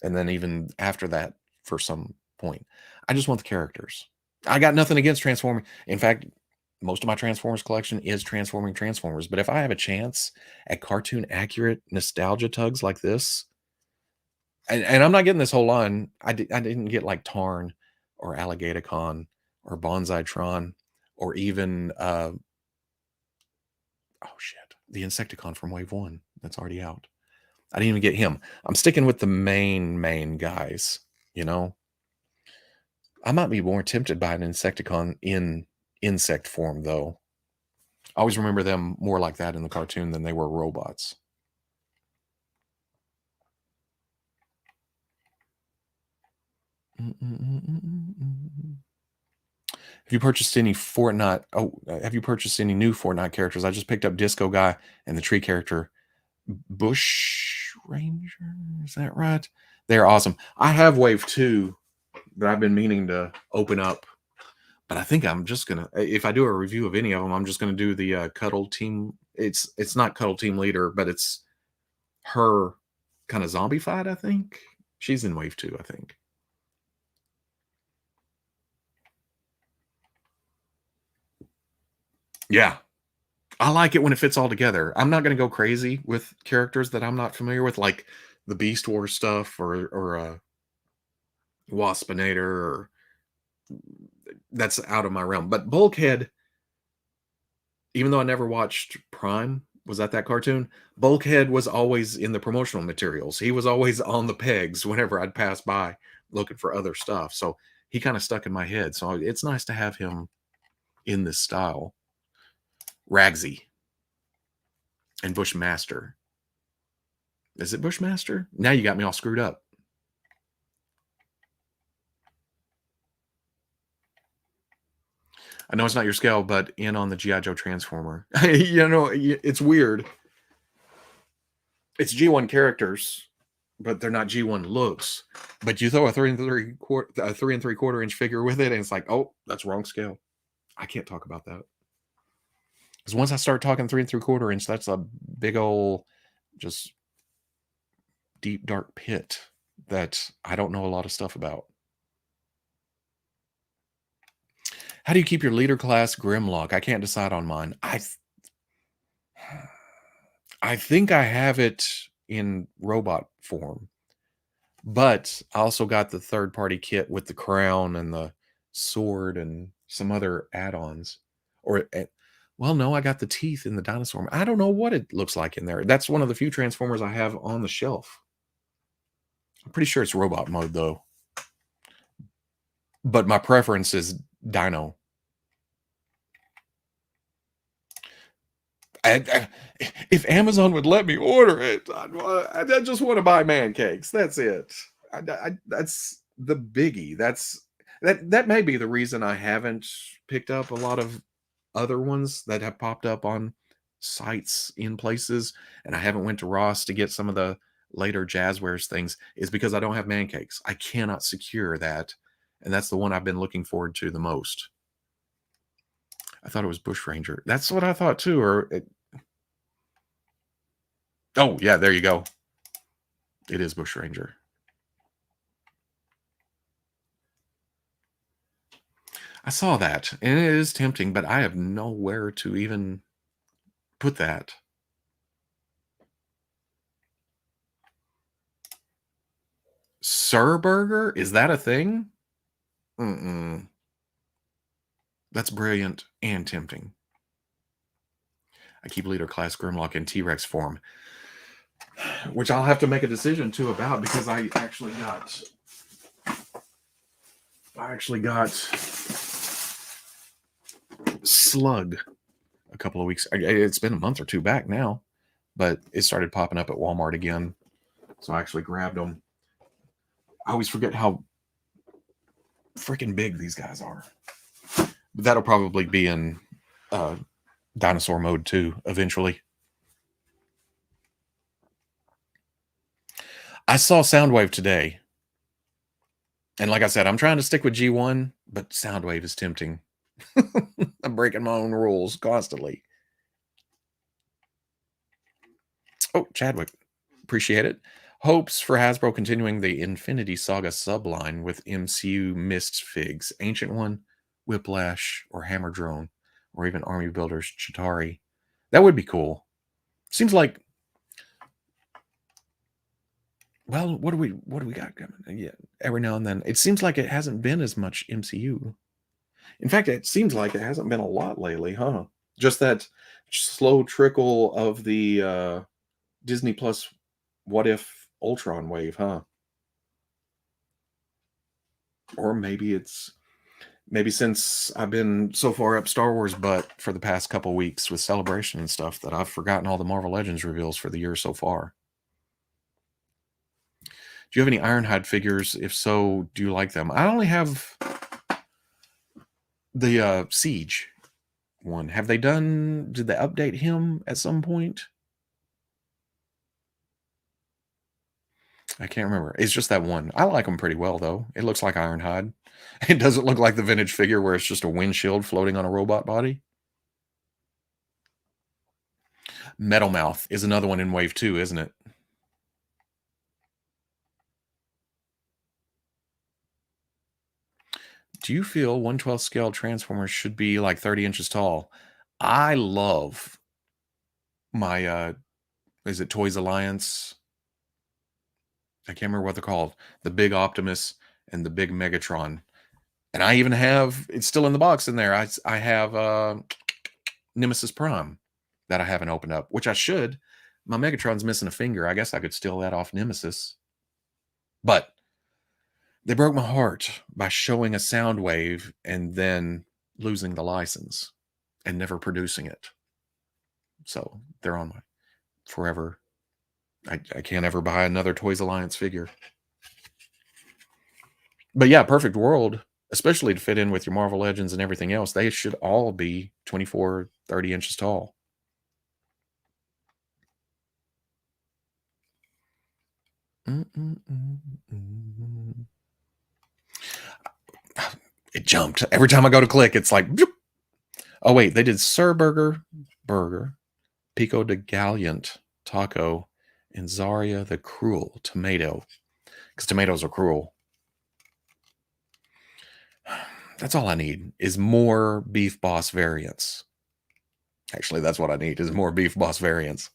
and then even after that for some point. I just want the characters. I got nothing against transforming. In fact, most of my Transformers collection is transforming Transformers. But if I have a chance at cartoon accurate nostalgia tugs like this, and I'm not getting this whole line. I didn't get like Tarn or Alligatorcon or Bonsai-tron or even oh shit, the Insecticon from Wave 1 that's already out. I didn't even get him. I'm sticking with the main guys, you know. I might be more tempted by an Insecticon in insect form though. I always remember them more like that in the cartoon than they were robots. Have you purchased any Fortnite? Oh, have you purchased any new Fortnite characters? I just picked up Disco Guy and the tree character Bush Ranger. Is that right? They're awesome. I have Wave 2 that I've been meaning to open up, but I think I'm just gonna. If I do a review of any of them, I'm just gonna do the Cuddle Team. It's not Cuddle Team Leader, but it's her kind of zombie fight. I think she's in Wave 2. I think. Yeah, I like it when it fits all together. I'm not going to go crazy with characters that I'm not familiar with, like the Beast Wars stuff or Waspinator. Or that's out of my realm. But Bulkhead, even though I never watched Prime, was that cartoon? Bulkhead was always in the promotional materials. He was always on the pegs whenever I'd pass by looking for other stuff. So he kind of stuck in my head. So it's nice to have him in this style. Ragsy and Bushmaster. Is it Bushmaster? Now you got me all screwed up. I know it's not your scale, but in on the G.I. Joe Transformer. You know, it's weird. It's G1 characters, but they're not G1 looks. But you throw a 3 and 3/4 inch figure with it, and it's like, oh, that's wrong scale. I can't talk about that. Because once I start talking 3 and 3/4 inch, that's a big old, just deep, dark pit that I don't know a lot of stuff about. How do you keep your leader class Grimlock? I can't decide on mine. I think I have it in robot form, but I also got the third-party kit with the crown and the sword and some other add-ons. Or, well, no, I got the teeth in the dinosaur. I don't know what it looks like in there. That's one of the few Transformers I have on the shelf. I'm pretty sure it's robot mode, though. But my preference is Dino. If Amazon would let me order it, I just want to buy man cakes. That's it. That's the biggie. That may be the reason I haven't picked up a lot of other ones that have popped up on sites in places, and I haven't went to Ross to get some of the later Jazzwares things, is because I don't have man cakes. I cannot secure that, and that's the one I've been looking forward to the most. I thought it was Bushranger. That's what I thought too. Oh yeah, there you go. It is Bushranger. I saw that, and it is tempting, but I have nowhere to even put that. Sir Burger? Is that a thing? Mm-mm. That's brilliant and tempting. I keep leader class Grimlock in T-Rex form, which I'll have to make a decision too about, because I actually got Slug a couple of weeks. It's been a month or two back now, but it started popping up at Walmart again, so I actually grabbed them. I always forget how freaking big these guys are. But that'll probably be in dinosaur mode too eventually. I saw Soundwave today, and like I said, I'm trying to stick with G1, but Soundwave is tempting. I'm breaking my own rules constantly. Oh, Chadwick, appreciate it. Hopes for Hasbro continuing the Infinity Saga subline with MCU Mist figs, Ancient One, Whiplash, or Hammer Drone, or even Army Builders Chitauri. That would be cool. Seems like, well, what do we got coming? Yeah, every now and then it seems like it hasn't been as much MCU. In fact, it seems like it hasn't been a lot lately, huh? Just that slow trickle of the Disney Plus What If Ultron wave, huh? Or maybe since I've been so far up Star Wars butt for the past couple weeks with Celebration and stuff that I've forgotten all the Marvel Legends reveals for the year so far. Do you have any Ironhide figures? If so, do you like them? I only have the Siege one. Did they update him at some point? I can't remember. It's just that one. I like them pretty well, though. It looks like Ironhide. It doesn't look like the vintage figure where it's just a windshield floating on a robot body. Metal Mouth is another one in Wave 2, isn't it? Do you feel 1/12 scale Transformers should be like 30 inches tall? I love my, is it Toys Alliance? I can't remember what they're called. The big Optimus and the big Megatron. And I even have, it's still in the box in there. I have Nemesis Prime that I haven't opened up, which I should. My Megatron's missing a finger. I guess I could steal that off Nemesis. But they broke my heart by showing a sound wave and then losing the license and never producing it. So they're on my forever. I can't ever buy another Toys Alliance figure. But yeah, Perfect World, especially to fit in with your Marvel Legends and everything else, they should all be 24, 30 inches tall. It jumped. Every time I go to click, it's like, bloop. Oh, wait, they did Sir Burger, Pico de Gallant, Taco, and Zarya the Cruel, Tomato. Because tomatoes are cruel. That's all I need is more Beef Boss variants. Actually, that's what I need is more Beef Boss variants.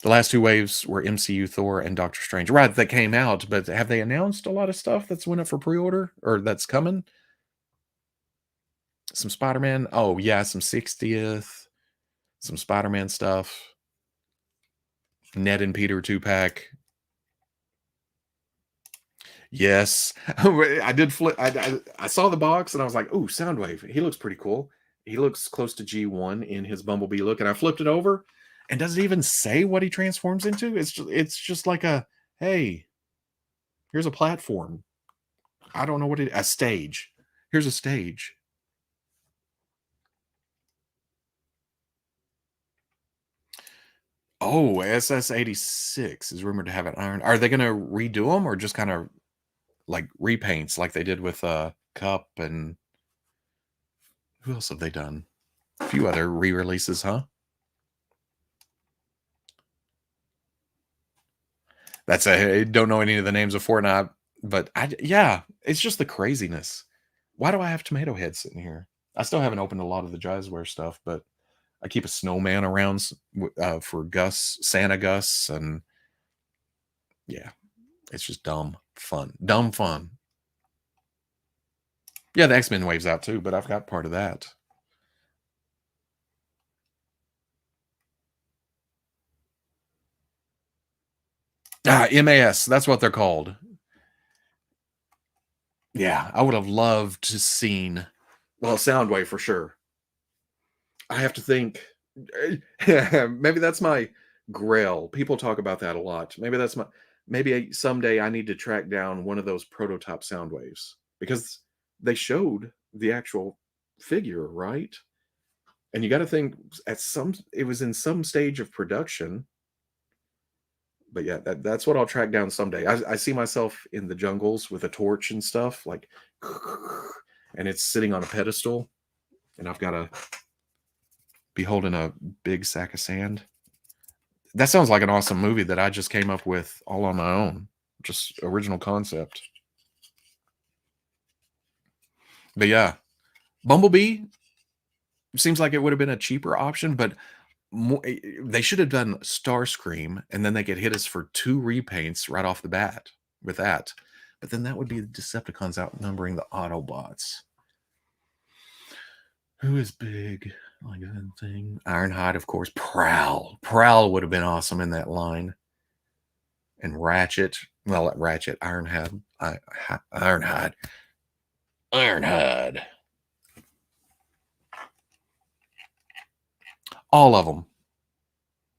The last two waves were MCU Thor and Doctor Strange. Right, that came out, but have they announced a lot of stuff that's went up for pre-order or that's coming? Some Spider-Man. Oh, yeah, some 60th, some Spider-Man stuff. Ned and Peter 2-pack. Yes. I did flip. I saw the box and I was like, "Ooh, Soundwave. He looks pretty cool. He looks close to G1 in his Bumblebee look." And I flipped it over, and does it even say what he transforms into? It's just like a, hey, here's a platform. I don't know what a stage. Here's a stage. Oh, SS86 is rumored to have an iron. Are they going to redo them or just kind of like repaints like they did with Cup and who else have they done? A few other re-releases, huh? I don't know any of the names of Fortnite, but yeah, it's just the craziness. Why do I have tomato head sitting here? I still haven't opened a lot of the Jazzware stuff, but I keep a snowman around for Gus, Santa Gus, and yeah, it's just dumb fun. Yeah, the X-Men wave's out too, but I've got part of that. MAS, that's what they're called. Yeah, I would have loved to seen, well, Soundwave for sure. I have to think. Maybe that's my grail. People talk about that a lot. Maybe someday I need to track down one of those prototype sound waves because they showed the actual figure, right? And you got to think it was in some stage of production. But yeah, that's what I'll track down someday. I see myself in the jungles with a torch and stuff, like, and it's sitting on a pedestal, and I've got to be holding a big sack of sand. That sounds like an awesome movie that I just came up with all on my own. Just original concept. But yeah, Bumblebee seems like it would have been a cheaper option, but they should have done Starscream, and then they could hit us for 2 repaints right off the bat with that. But then that would be the Decepticons outnumbering the Autobots. Who is big? Like that thing. Ironhide, of course. Prowl. Prowl would have been awesome in that line. And Ratchet. Well, Ratchet. Ironhide. Ironhide. Ironhide. All of them.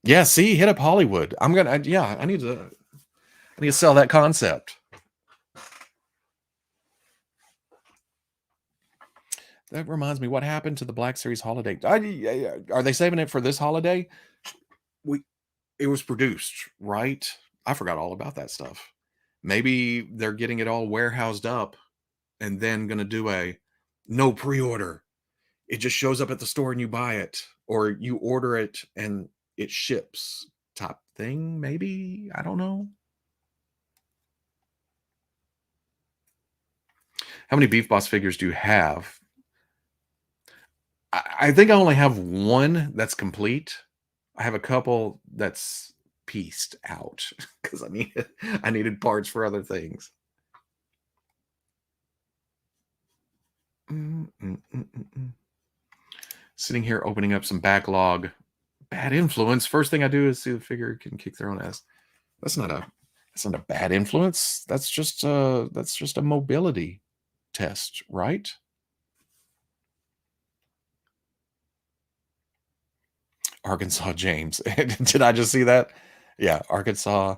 Yeah, see, hit up Hollywood. I need to sell that concept. That reminds me, what happened to the Black Series holiday? Are they saving it for this holiday? It was produced, right? I forgot all about that stuff. Maybe they're getting it all warehoused up and then going to do a no pre-order. It just shows up at the store and you buy it, or you order it and it ships type thing. Maybe, I don't know. How many Beef Boss figures do you have? I think I only have one that's complete. I have a couple that's pieced out because I needed parts for other things. Sitting here opening up some backlog. Bad influence. First thing I do is see the figure can kick their own ass. That's not a bad influence. That's just a mobility test, right? Arkansas James. Did I just see that? Yeah, Arkansas.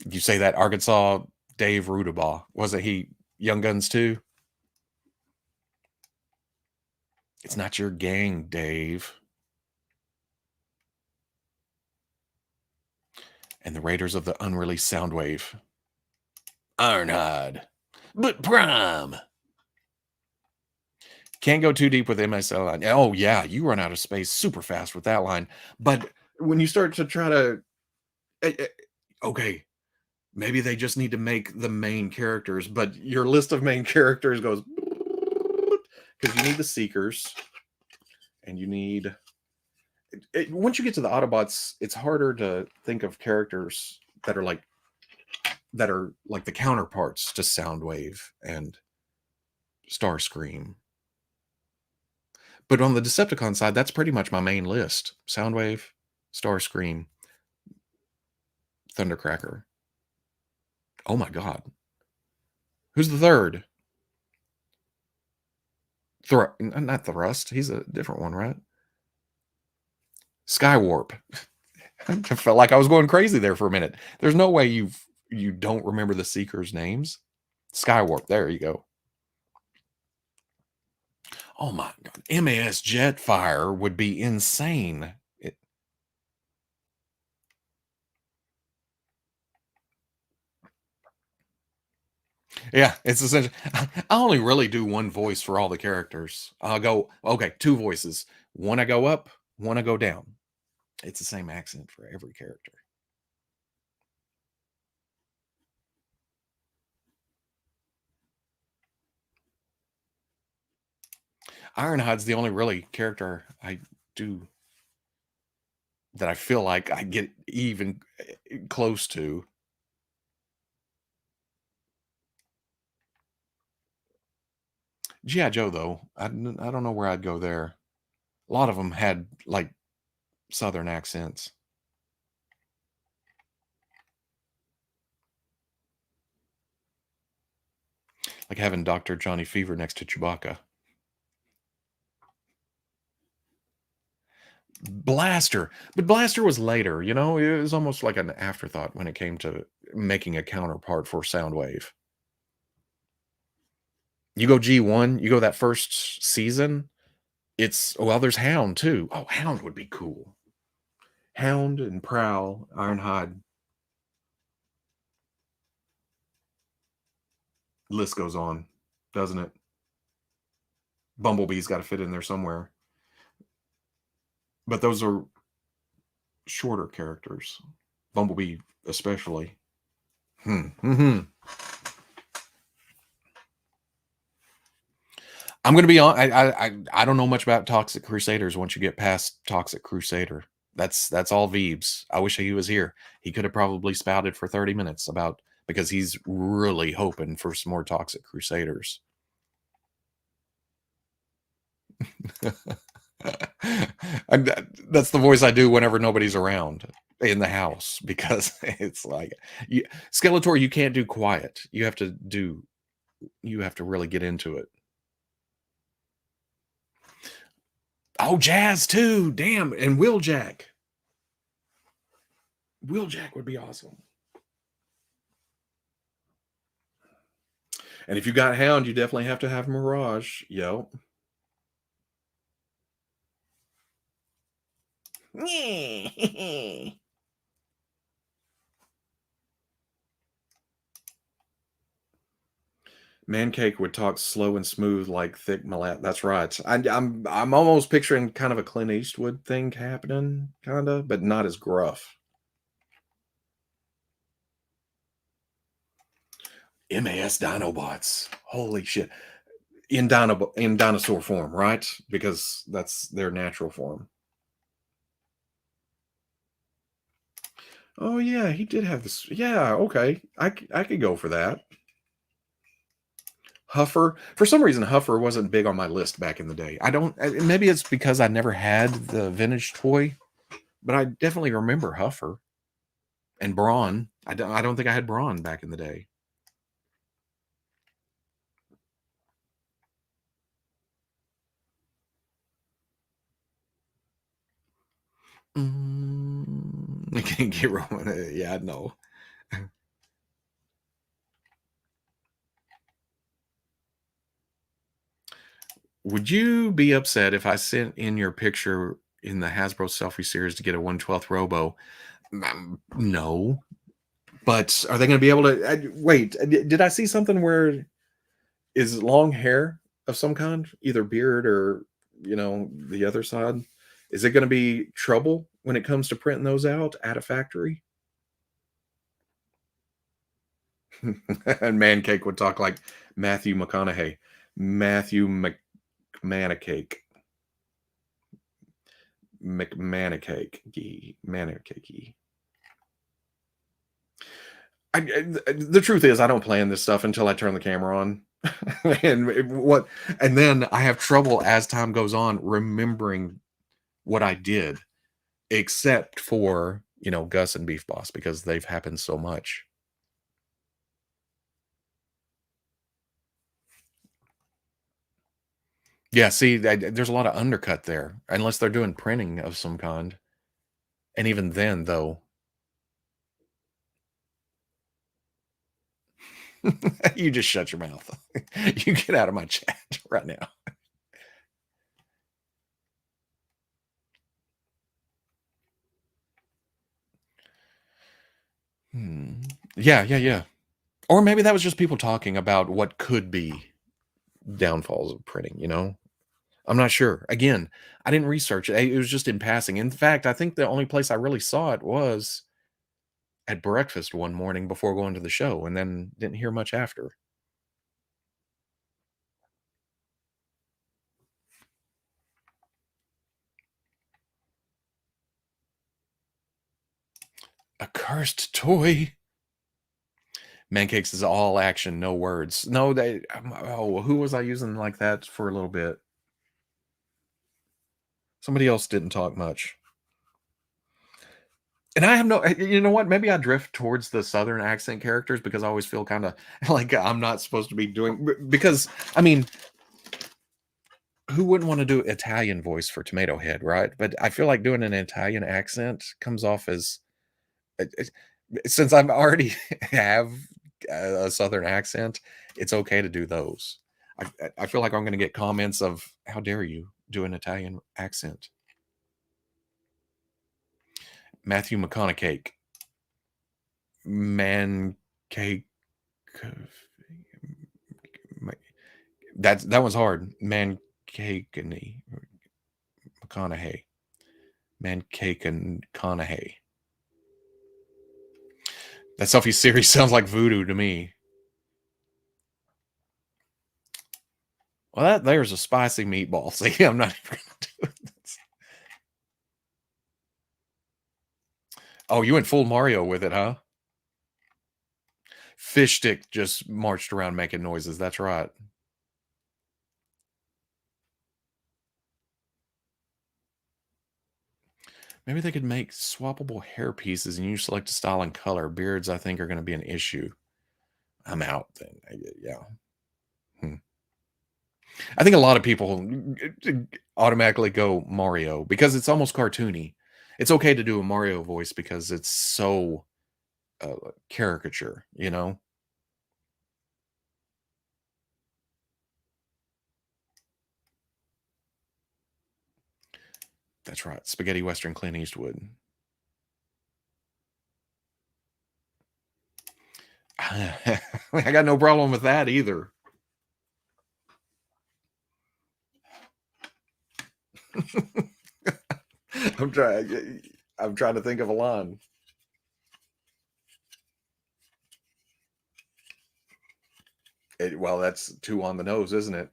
You say that Arkansas Dave Rudabaugh. Wasn't he Young Guns too? It's not your gang, Dave. And the Raiders of the Unreleased Soundwave. Ironhide. But Prime. Can't go too deep with MSL line. Oh, yeah, you run out of space super fast with that line. But when you start to try to... Okay, Maybe they just need to make the main characters, but your list of main characters goes because you need the Seekers and you need once you get to the Autobots, it's harder to think of characters that are like the counterparts to Soundwave and Starscream. But on the Decepticon side, that's pretty much my main list. Soundwave, Starscream, Thundercracker. Oh my god. Who's the third? Not Thrust. He's a different one, right? Skywarp. I felt like I was going crazy there for a minute. There's no way you don't remember the Seekers' names. Skywarp. There you go. Oh my god. MAS Jetfire would be insane. Yeah, it's essentially. I only really do one voice for all the characters. I'll go, okay, two voices. One I go up, one I go down. It's the same accent for every character. Ironhide's the only really character I do that I feel like I get even close to. G.I. Joe, though, I don't know where I'd go there. A lot of them had like Southern accents. Like having Dr. Johnny Fever next to Chewbacca. Blaster. But Blaster was later, you know? It was almost like an afterthought when it came to making a counterpart for Soundwave. You go G1, you go that first season, it's, well, there's Hound too. Oh, Hound would be cool. Hound and Prowl, Ironhide. List goes on, doesn't it? Bumblebee's got to fit in there somewhere. But those are shorter characters. Bumblebee, especially. Mm-hmm. I'm going to be on. I don't know much about Toxic Crusaders. Once you get past Toxic Crusader, that's all Veebs. I wish he was here. He could have probably spouted for 30 minutes about, because he's really hoping for some more Toxic Crusaders. That's the voice I do whenever nobody's around in the house, because it's like Skeletor, you can't do quiet. You have to really get into it. Oh, Jazz too. Damn. And Wheeljack. Wheeljack would be awesome. And if you got Hound, you definitely have to have Mirage. Yo. Mancake would talk slow and smooth like thick Malat. That's right. I'm almost picturing kind of a Clint Eastwood thing happening, kind of, but not as gruff. MAS Dinobots. Holy shit. In dinosaur form, right? Because that's their natural form. Oh yeah, he did have this. Yeah, okay. I could go for that. Huffer. For some reason, Huffer wasn't big on my list back in the day. I don't. Maybe it's because I never had the vintage toy, but I definitely remember Huffer and Brawn. I don't think I had Brawn back in the day. I can't get Roman. Yeah, I know. Would you be upset if I sent in your picture in the Hasbro selfie series to get a 1/12 Robo? No. But are they going to be able to wait? Did I see something where is long hair of some kind, either beard or the other side? Is it going to be trouble when it comes to printing those out at a factory? And Man Cake would talk like Matthew McConaughey. Matthew McManacake. McManacake. The truth is, I don't plan this stuff until I turn the camera on. And then I have trouble as time goes on remembering what I did, except for, Gus and Beef Boss, because they've happened so much. Yeah, see, there's a lot of undercut there, unless they're doing printing of some kind. And even then, though, you just shut your mouth. You get out of my chat right now. Hmm. Yeah. Or maybe that was just people talking about what could be downfalls of printing. I'm not sure. Again, I didn't research it. It was just in passing. In fact, I think the only place I really saw it was at breakfast one morning before going to the show, and then didn't hear much after. A cursed toy. Mancakes is all action, no words. No, who was I using like that for a little bit? Somebody else didn't talk much. And I have no, you know what? Maybe I drift towards the Southern accent characters because I always feel kind of like I'm not supposed to be doing, because I mean, who wouldn't want to do Italian voice for Tomato Head, right? But I feel like doing an Italian accent comes off as, since I'm already have a Southern accent, it's okay to do those. I feel like I'm going to get comments of "How dare you do an Italian accent?" Matthew McConaughey, man, cake. That one's hard. Man, cake and McConaughey, man, cake and McConaughey. That Selfie series sounds like voodoo to me. Well, there's a spicy meatball. See, I'm not even gonna do it. Oh, you went full Mario with it, huh? Fish Stick just marched around making noises. That's right. Maybe they could make swappable hair pieces and you select a style and color. Beards, I think, are going to be an issue. I'm out then. Yeah. I think a lot of people automatically go Mario because it's almost cartoony. It's okay to do a Mario voice because it's so caricature. That's right. Spaghetti Western Clint Eastwood. I got no problem with that either. I'm trying. I'm trying to think of a line. Well, that's too on the nose, isn't it?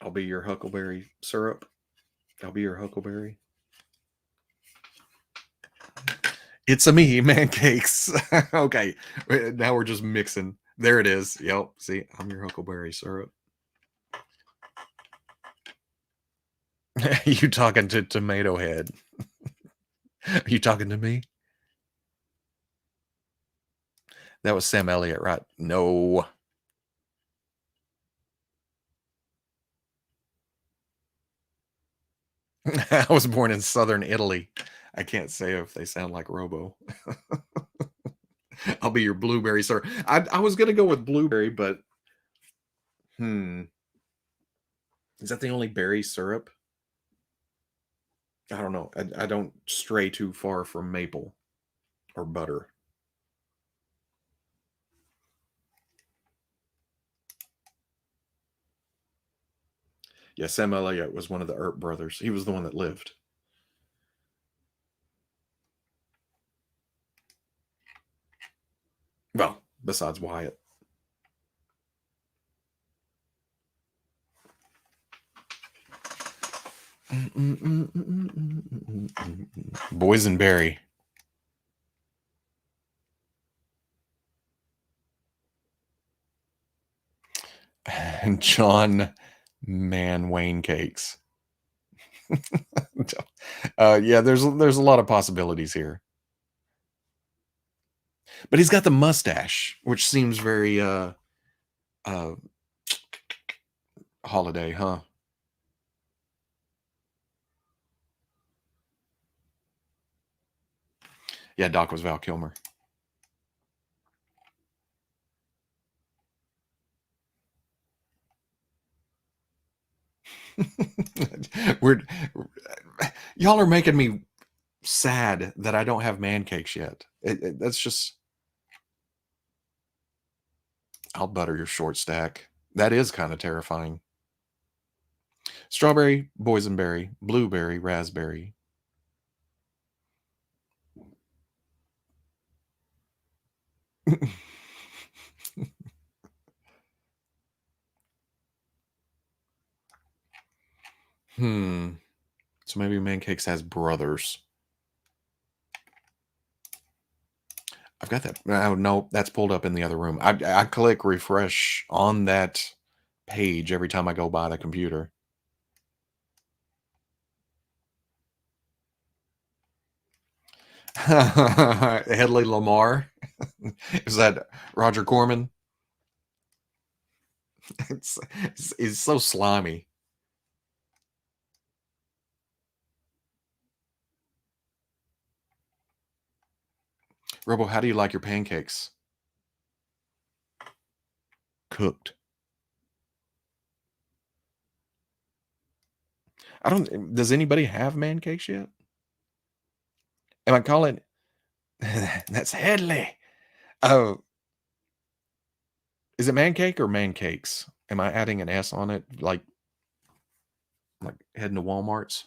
I'll be your huckleberry syrup. I'll be your huckleberry. It's a me, man cakes. Okay, now we're just mixing. There it is. Yep. See, I'm your huckleberry syrup. You talking to Tomato Head? Are you talking to me? That was Sam Elliott, right? No. I was born in southern Italy. I can't say if they sound like Robo. I'll be your blueberry syrup. I was gonna go with blueberry, but is that the only berry syrup? I don't know. I don't stray too far from maple or butter. Yeah, Sam Elliott was one of the Earp brothers. He was the one that lived. besides Wyatt. Boysenberry. John Man Wayne Cakes. Yeah, there's a lot of possibilities here. But he's got the mustache, which seems very uh holiday, huh? Yeah, Doc was Val Kilmer. We're y'all are making me sad that I don't have man cakes yet. That's just I'll butter your short stack. That is kind of terrifying. Strawberry, boysenberry, blueberry, raspberry. So maybe man cakes has brothers. I've got that. Oh no, that's pulled up in the other room. I click refresh on that page every time I go by the computer. Hedley Lamar. Is that Roger Corman? It's so slimy. Robo, how do you like your pancakes? Cooked. I don't. Does anybody have man cakes yet? Am I calling? That's Headley. Oh, is it man cake or man cakes? Am I adding an S on it, like heading to Walmart's?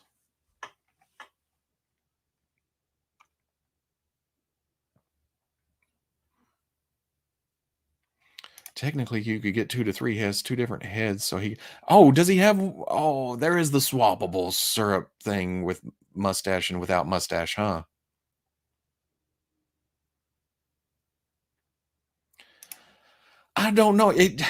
Technically, you could get 2 to 3. He has 2 different heads, so he. Oh, does he have? Oh, there is the swappable syrup thing with mustache and without mustache, huh? I don't know. It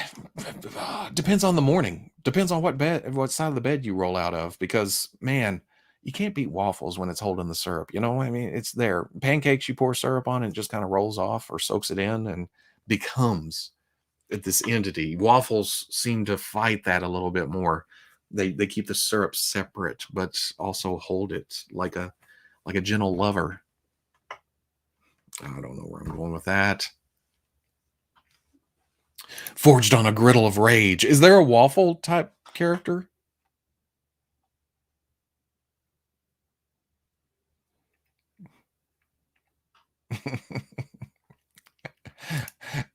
depends on the morning. Depends on what side of the bed you roll out of. Because man, you can't beat waffles when it's holding the syrup. You know, I mean, it's there. Pancakes, you pour syrup on, and it just kind of rolls off or soaks it in and becomes this entity. Waffles seem to fight that a little bit more. They keep the syrup separate, but also hold it like a gentle lover. I don't know where I'm going with that. Forged on a griddle of rage. Is there a waffle type character?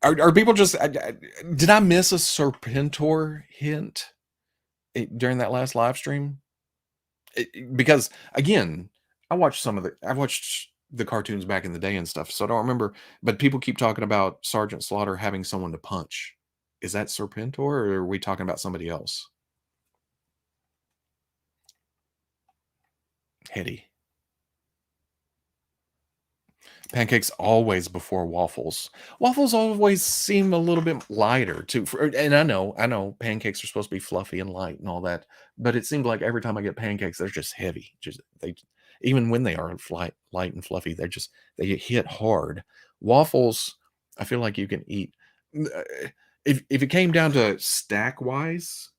Are people just? Did I miss a Serpentor hint during that last live stream? Because again, I watched the cartoons back in the day and stuff, so I don't remember. But people keep talking about Sergeant Slaughter having someone to punch. Is that Serpentor, or are we talking about somebody else? Hetty. Pancakes always before waffles. Waffles always seem a little bit lighter too. And I know pancakes are supposed to be fluffy and light and all that, but it seems like every time I get pancakes, they're just heavy. Just they, even when they are light and fluffy, they hit hard. Waffles, I feel like you can eat. If it came down to stack wise,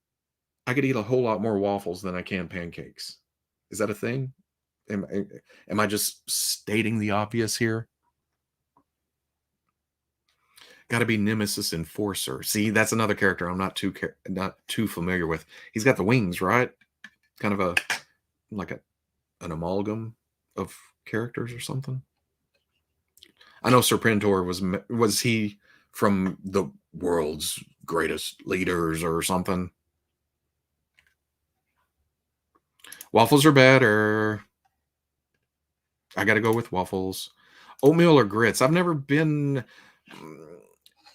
I could eat a whole lot more waffles than I can pancakes. Is that a thing? Am, am I just stating the obvious here? Got to be Nemesis Enforcer. See, that's another character I'm not too familiar with. He's got the wings, right? Kind of a like an amalgam of characters or something. I know Serpentor was he from the world's greatest leaders or something? Waffles are better. I got to go with waffles. Oatmeal or grits? I've never been.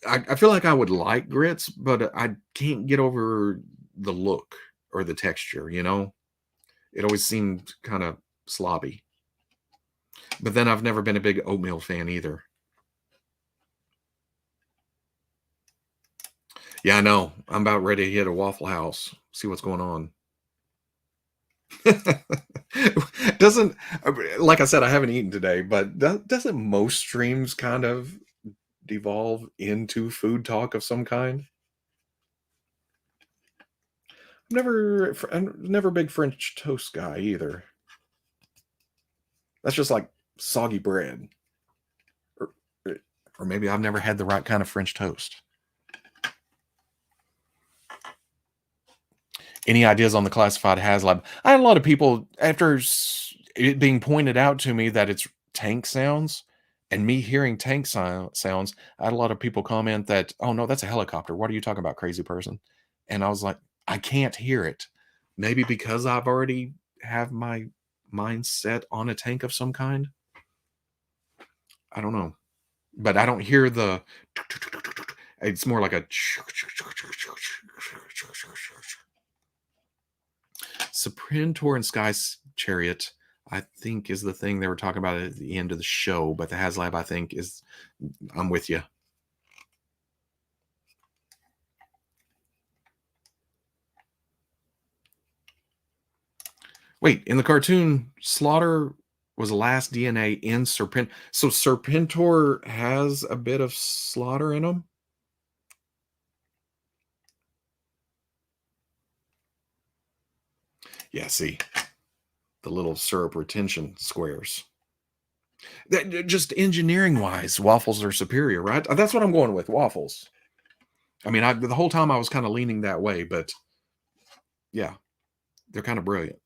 I feel like I would like grits, but I can't get over the look or the texture, you know? It always seemed kind of sloppy. But then I've never been a big oatmeal fan either. Yeah, I know. I'm about ready to hit a Waffle House, see what's going on. Doesn't like I said, I haven't eaten today, but doesn't most streams kind of devolve into food talk of some kind? I'm never a big French toast guy either. That's just like soggy bread, or, or maybe I've never had the right kind of French toast. Any ideas on the classified HasLab? I had a lot of people after it being pointed out to me that it's tank sounds, and me hearing tank sounds. I had a lot of people comment that, "Oh no, that's a helicopter. What are you talking about, crazy person?" And I was like, "I can't hear it. Maybe because I've already have my mind set on a tank of some kind. I don't know, but I don't hear the. It's more like a." Serpentor and Sky Chariot, I think, is the thing they were talking about at the end of the show, but the HasLab, I think, is. I'm with you. Wait, in the cartoon, Slaughter was the last DNA in Serpent. So Serpentor has a bit of Slaughter in him? Yeah, see, the little syrup retention squares. That just engineering wise, waffles are superior, right? That's what I'm going with, waffles. I mean, the whole time I was kind of leaning that way, but yeah, they're kind of brilliant.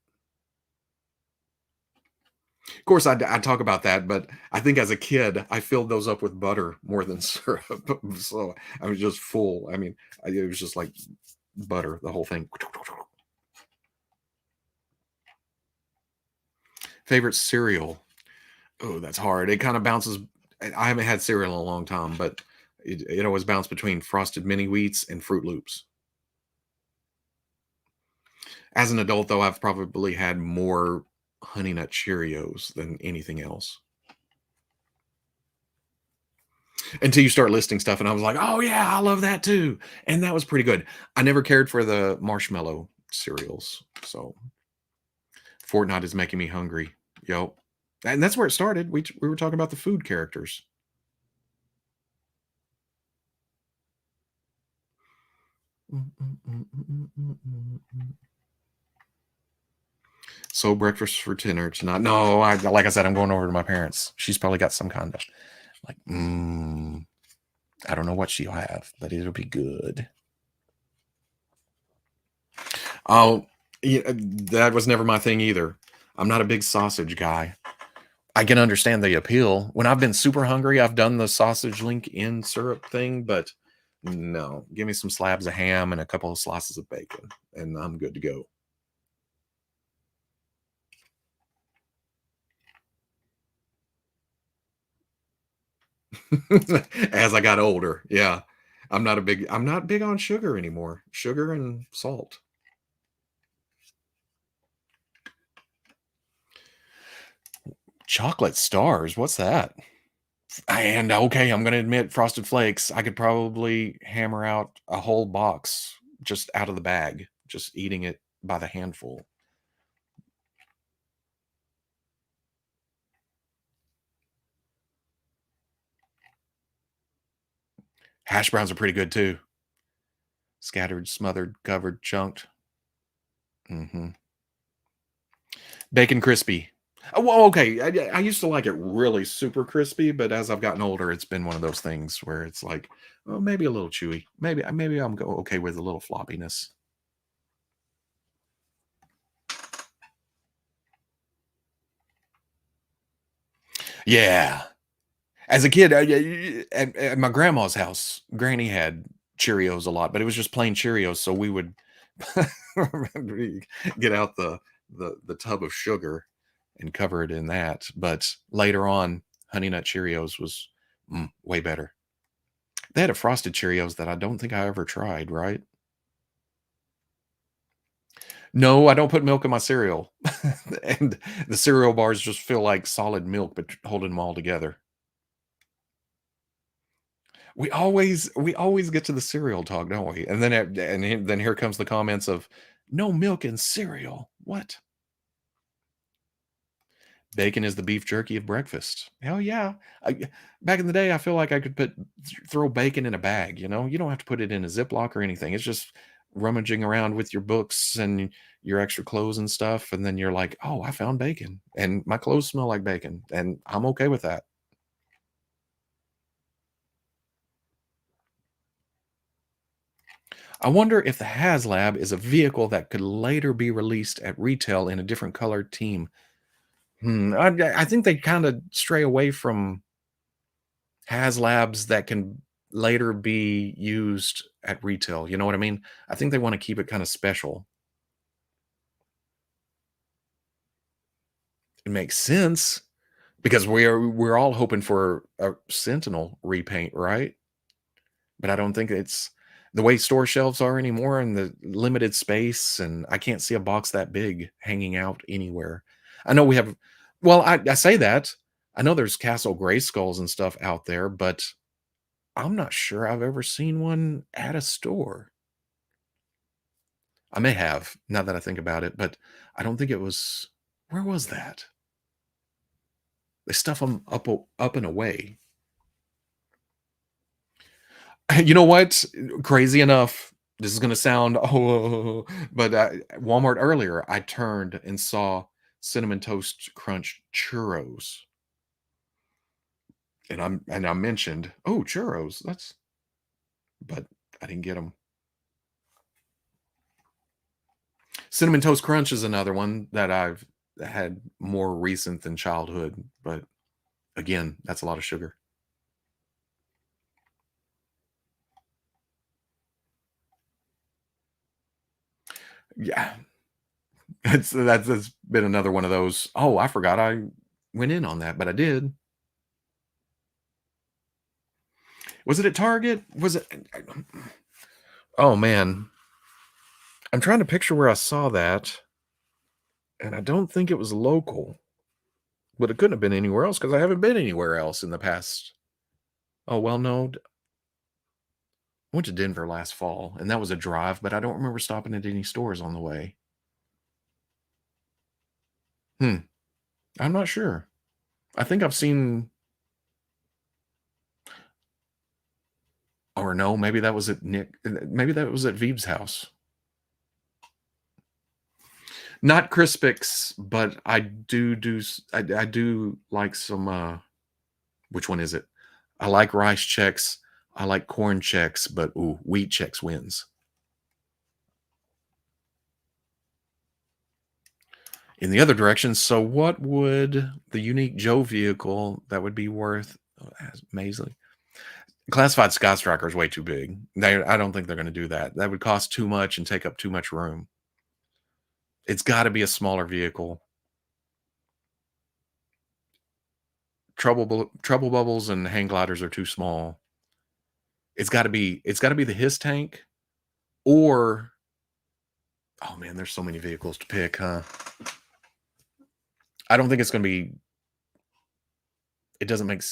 Of course, I talk about that, but I think as a kid, I filled those up with butter more than syrup. So I was just full. I mean, it was just like butter, the whole thing. Favorite cereal? Oh, that's hard. It kind of bounces. I haven't had cereal in a long time, but it always bounced between Frosted Mini Wheats and Fruit Loops. As an adult, though, I've probably had more Honey Nut Cheerios than anything else. Until you start listing stuff, and I was like, "Oh yeah, I love that too," and that was pretty good. I never cared for the marshmallow cereals, so Fortnite is making me hungry. Yep, and that's where it started. We were talking about the food characters. So breakfast for dinner tonight. No, like I said, I'm going over to my parents. She's probably got some kind of like, I don't know what she'll have, but it'll be good. Oh, yeah, that was never my thing either. I'm not a big sausage guy. I can understand the appeal. When I've been super hungry, I've done the sausage link in syrup thing, but no, give me some slabs of ham and a couple of slices of bacon, and I'm good to go. As I got older, yeah, I'm not big on sugar anymore. Sugar and salt. Chocolate stars, what's that? And okay, I'm gonna admit, Frosted Flakes, I could probably hammer out a whole box just out of the bag, just eating it by the handful. Hash browns are pretty good too. Scattered, smothered, covered, chunked. Bacon crispy. Oh, well, okay. I used to like it really super crispy, but as I've gotten older, it's been one of those things where it's like, oh, maybe a little chewy. Maybe I'm okay with a little floppiness. Yeah. As a kid, at my grandma's house, Granny had Cheerios a lot, but it was just plain Cheerios. So we would get out the tub of sugar and cover it in that. But later on, Honey Nut Cheerios was way better. They had a frosted Cheerios that I don't think I ever tried, right? No, I don't put milk in my cereal. And the cereal bars just feel like solid milk, but holding them all together. We always get to the cereal talk, don't we? And then here comes the comments of no milk in cereal. What? Bacon is the beef jerky of breakfast. Hell yeah. Back in the day, I feel like I could throw bacon in a bag, you know? You don't have to put it in a Ziploc or anything. It's just rummaging around with your books and your extra clothes and stuff, and then you're like, "Oh, I found bacon, and my clothes smell like bacon," and I'm okay with that. I wonder if the HasLab is a vehicle that could later be released at retail in a different colored team. I think they kinda stray away from HasLabs that can later be used at retail, you know what I mean? I think they wanna keep it kinda special. It makes sense because we're all hoping for a Sentinel repaint, right? But I don't think it's the way store shelves are anymore and the limited space, and I can't see a box that big hanging out anywhere. I know we have well, I say that. I know there's Castle Grayskulls and stuff out there, but I'm not sure I've ever seen one at a store. I may have, now that I think about it, but I don't think it was where was that? They stuff them up and away. You know what? Crazy enough, this is gonna sound but Walmart earlier, I turned and saw Cinnamon Toast Crunch churros, and I mentioned, "Oh, churros, that's" but I didn't get them. Cinnamon Toast Crunch is another one that I've had more recent than childhood, but again, that's a lot of sugar. Yeah, that's been another one of those, "Oh, I forgot I went in on that," but I did. Was it at Target? Was it Oh, man. I'm trying to picture where I saw that, and I don't think it was local, but it couldn't have been anywhere else because I haven't been anywhere else in the past. Oh, well, no. I went to Denver last fall, and that was a drive, but I don't remember stopping at any stores on the way. Hmm. I'm not sure. I think I've seen, or no, maybe that was at maybe that was at Veebs' house. Not Crispix, but I do like some, which one is it? I like rice checks. I like corn checks, but ooh, wheat checks wins. In the other direction, so what would the unique Joe vehicle that would be worth Maisley? Classified Sky Striker is way too big. I don't think they're going to do that. That would cost too much and take up too much room. It's got to be a smaller vehicle. Trouble bubbles and hang gliders are too small. It's got to be the his tank or oh man, there's so many vehicles to pick, huh? I don't think it's going to be it doesn't make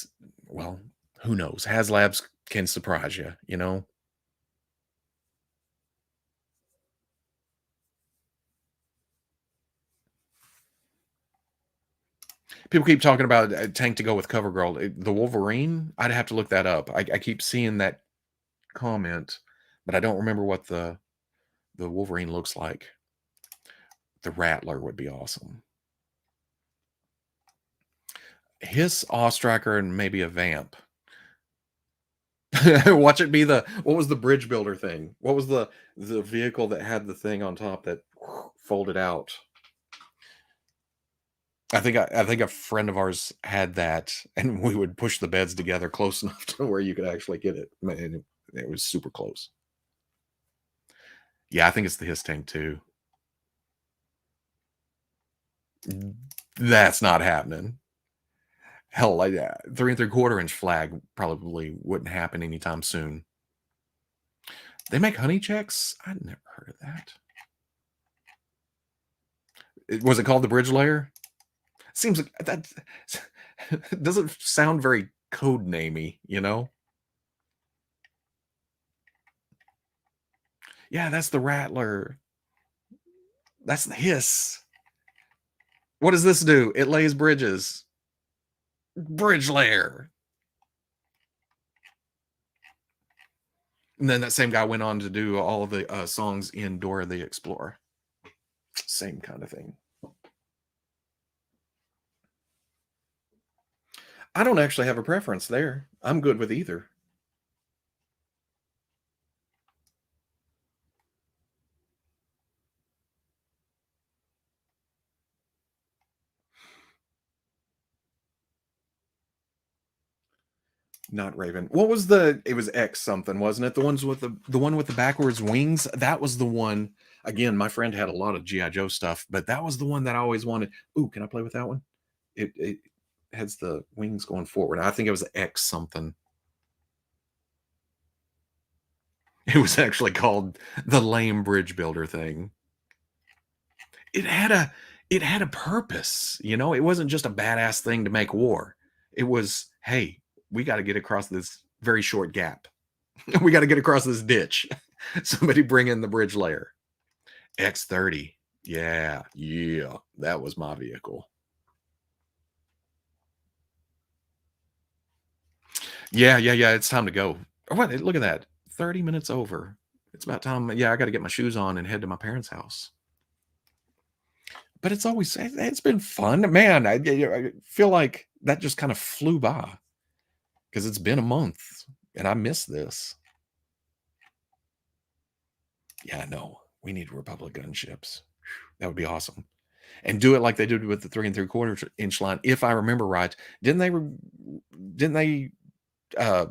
well, who knows? HasLabs can surprise you, you know? People keep talking about a tank to go with CoverGirl. The Wolverine, I'd have to look that up. I keep seeing that comment, but I don't remember what the Wolverine looks like. The Rattler would be awesome. His Ostracker and maybe a Vamp. Watch it be the what was the bridge builder thing? What was the vehicle that had the thing on top that folded out? I think a friend of ours had that, and we would push the beds together close enough to where you could actually get it. Man, it was super close. Yeah, I think it's the His tank too. That's not happening. Hell, like that 3 3/4 inch flag probably wouldn't happen anytime soon. They make honey checks? I'd never heard of that. Was it called the bridge layer? Seems like that doesn't sound very code namey, you know? Yeah, that's the rattler. That's the hiss. What does this do? It lays bridges. Bridge layer. And then that same guy went on to do all of the songs in Dora the Explorer. Same kind of thing. I don't actually have a preference there. I'm good with either. Not Raven. What was it was X something, wasn't it? The one with the backwards wings? That was the one. Again, my friend had a lot of G.I. Joe stuff, but that was the one that I always wanted. Ooh, can I play with that one? It has the wings going forward. I think it was X something. It was actually called the lame bridge builder thing. It had a purpose, you know. It wasn't just a badass thing to make war. It was, hey, we got to get across this very short gap. We got to get across this ditch. Somebody bring in the bridge layer. X30. Yeah, that was my vehicle. Yeah. It's time to go. Oh, what? Look at that. 30 minutes over. It's about time. Yeah, I got to get my shoes on and head to my parents' house. But it's been fun, man. I feel like that just kind of flew by because it's been a month and I miss this. Yeah, no, we need Republic gunships. That would be awesome. And do it like they did with the 3 3/4 inch line. If I remember right, didn't they uh,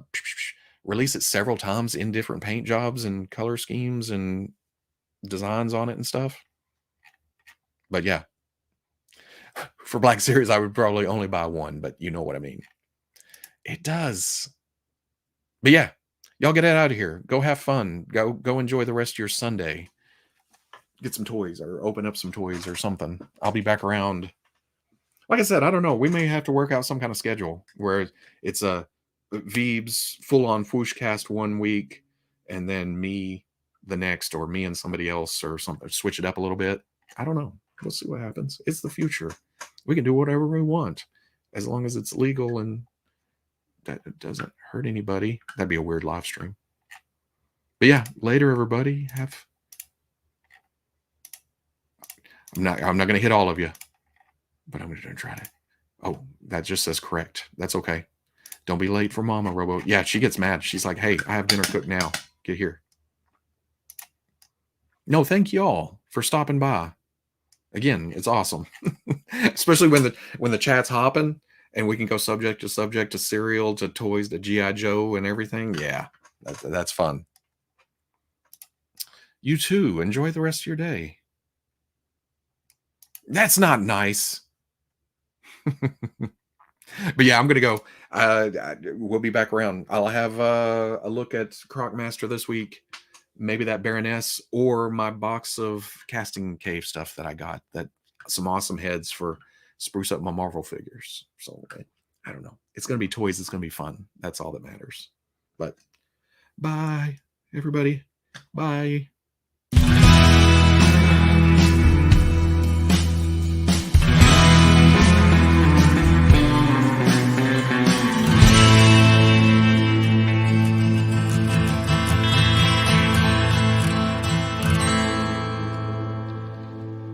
release it several times in different paint jobs and color schemes and designs on it and stuff? But yeah, for Black Series, I would probably only buy one, but you know what I mean. It does. But yeah, y'all get it out of here. Go have fun. Go enjoy the rest of your Sunday. Get some toys or open up some toys or something. I'll be back around. Like I said, I don't know. We may have to work out some kind of schedule where it's a Veebs full on FwooshCast 1 week and then me the next, or me and somebody else or something. Switch it up a little bit. I don't know. We'll see what happens. It's the future. We can do whatever we want as long as it's legal and that it doesn't hurt anybody. That'd be a weird live stream. But yeah, later everybody. I'm not going to hit all of you, but I'm going to try to. Oh, that just says correct. That's okay. Don't be late for Mama, Robo. Yeah, she gets mad. She's like, "Hey, I have dinner cooked now. Get here." No, thank y'all for stopping by. Again, it's awesome, especially when the chat's hopping and we can go subject to cereal to toys to GI Joe and everything. Yeah, that's fun. You too. Enjoy the rest of your day. That's not nice. But yeah, I'm gonna go. We'll be back around. I'll have a look at Crocmaster this week. Maybe that Baroness or my box of casting cave stuff that I got. That some awesome heads for spruce up my Marvel figures. So I don't know. It's gonna be toys. It's gonna be fun. That's all that matters. But bye, everybody. Bye.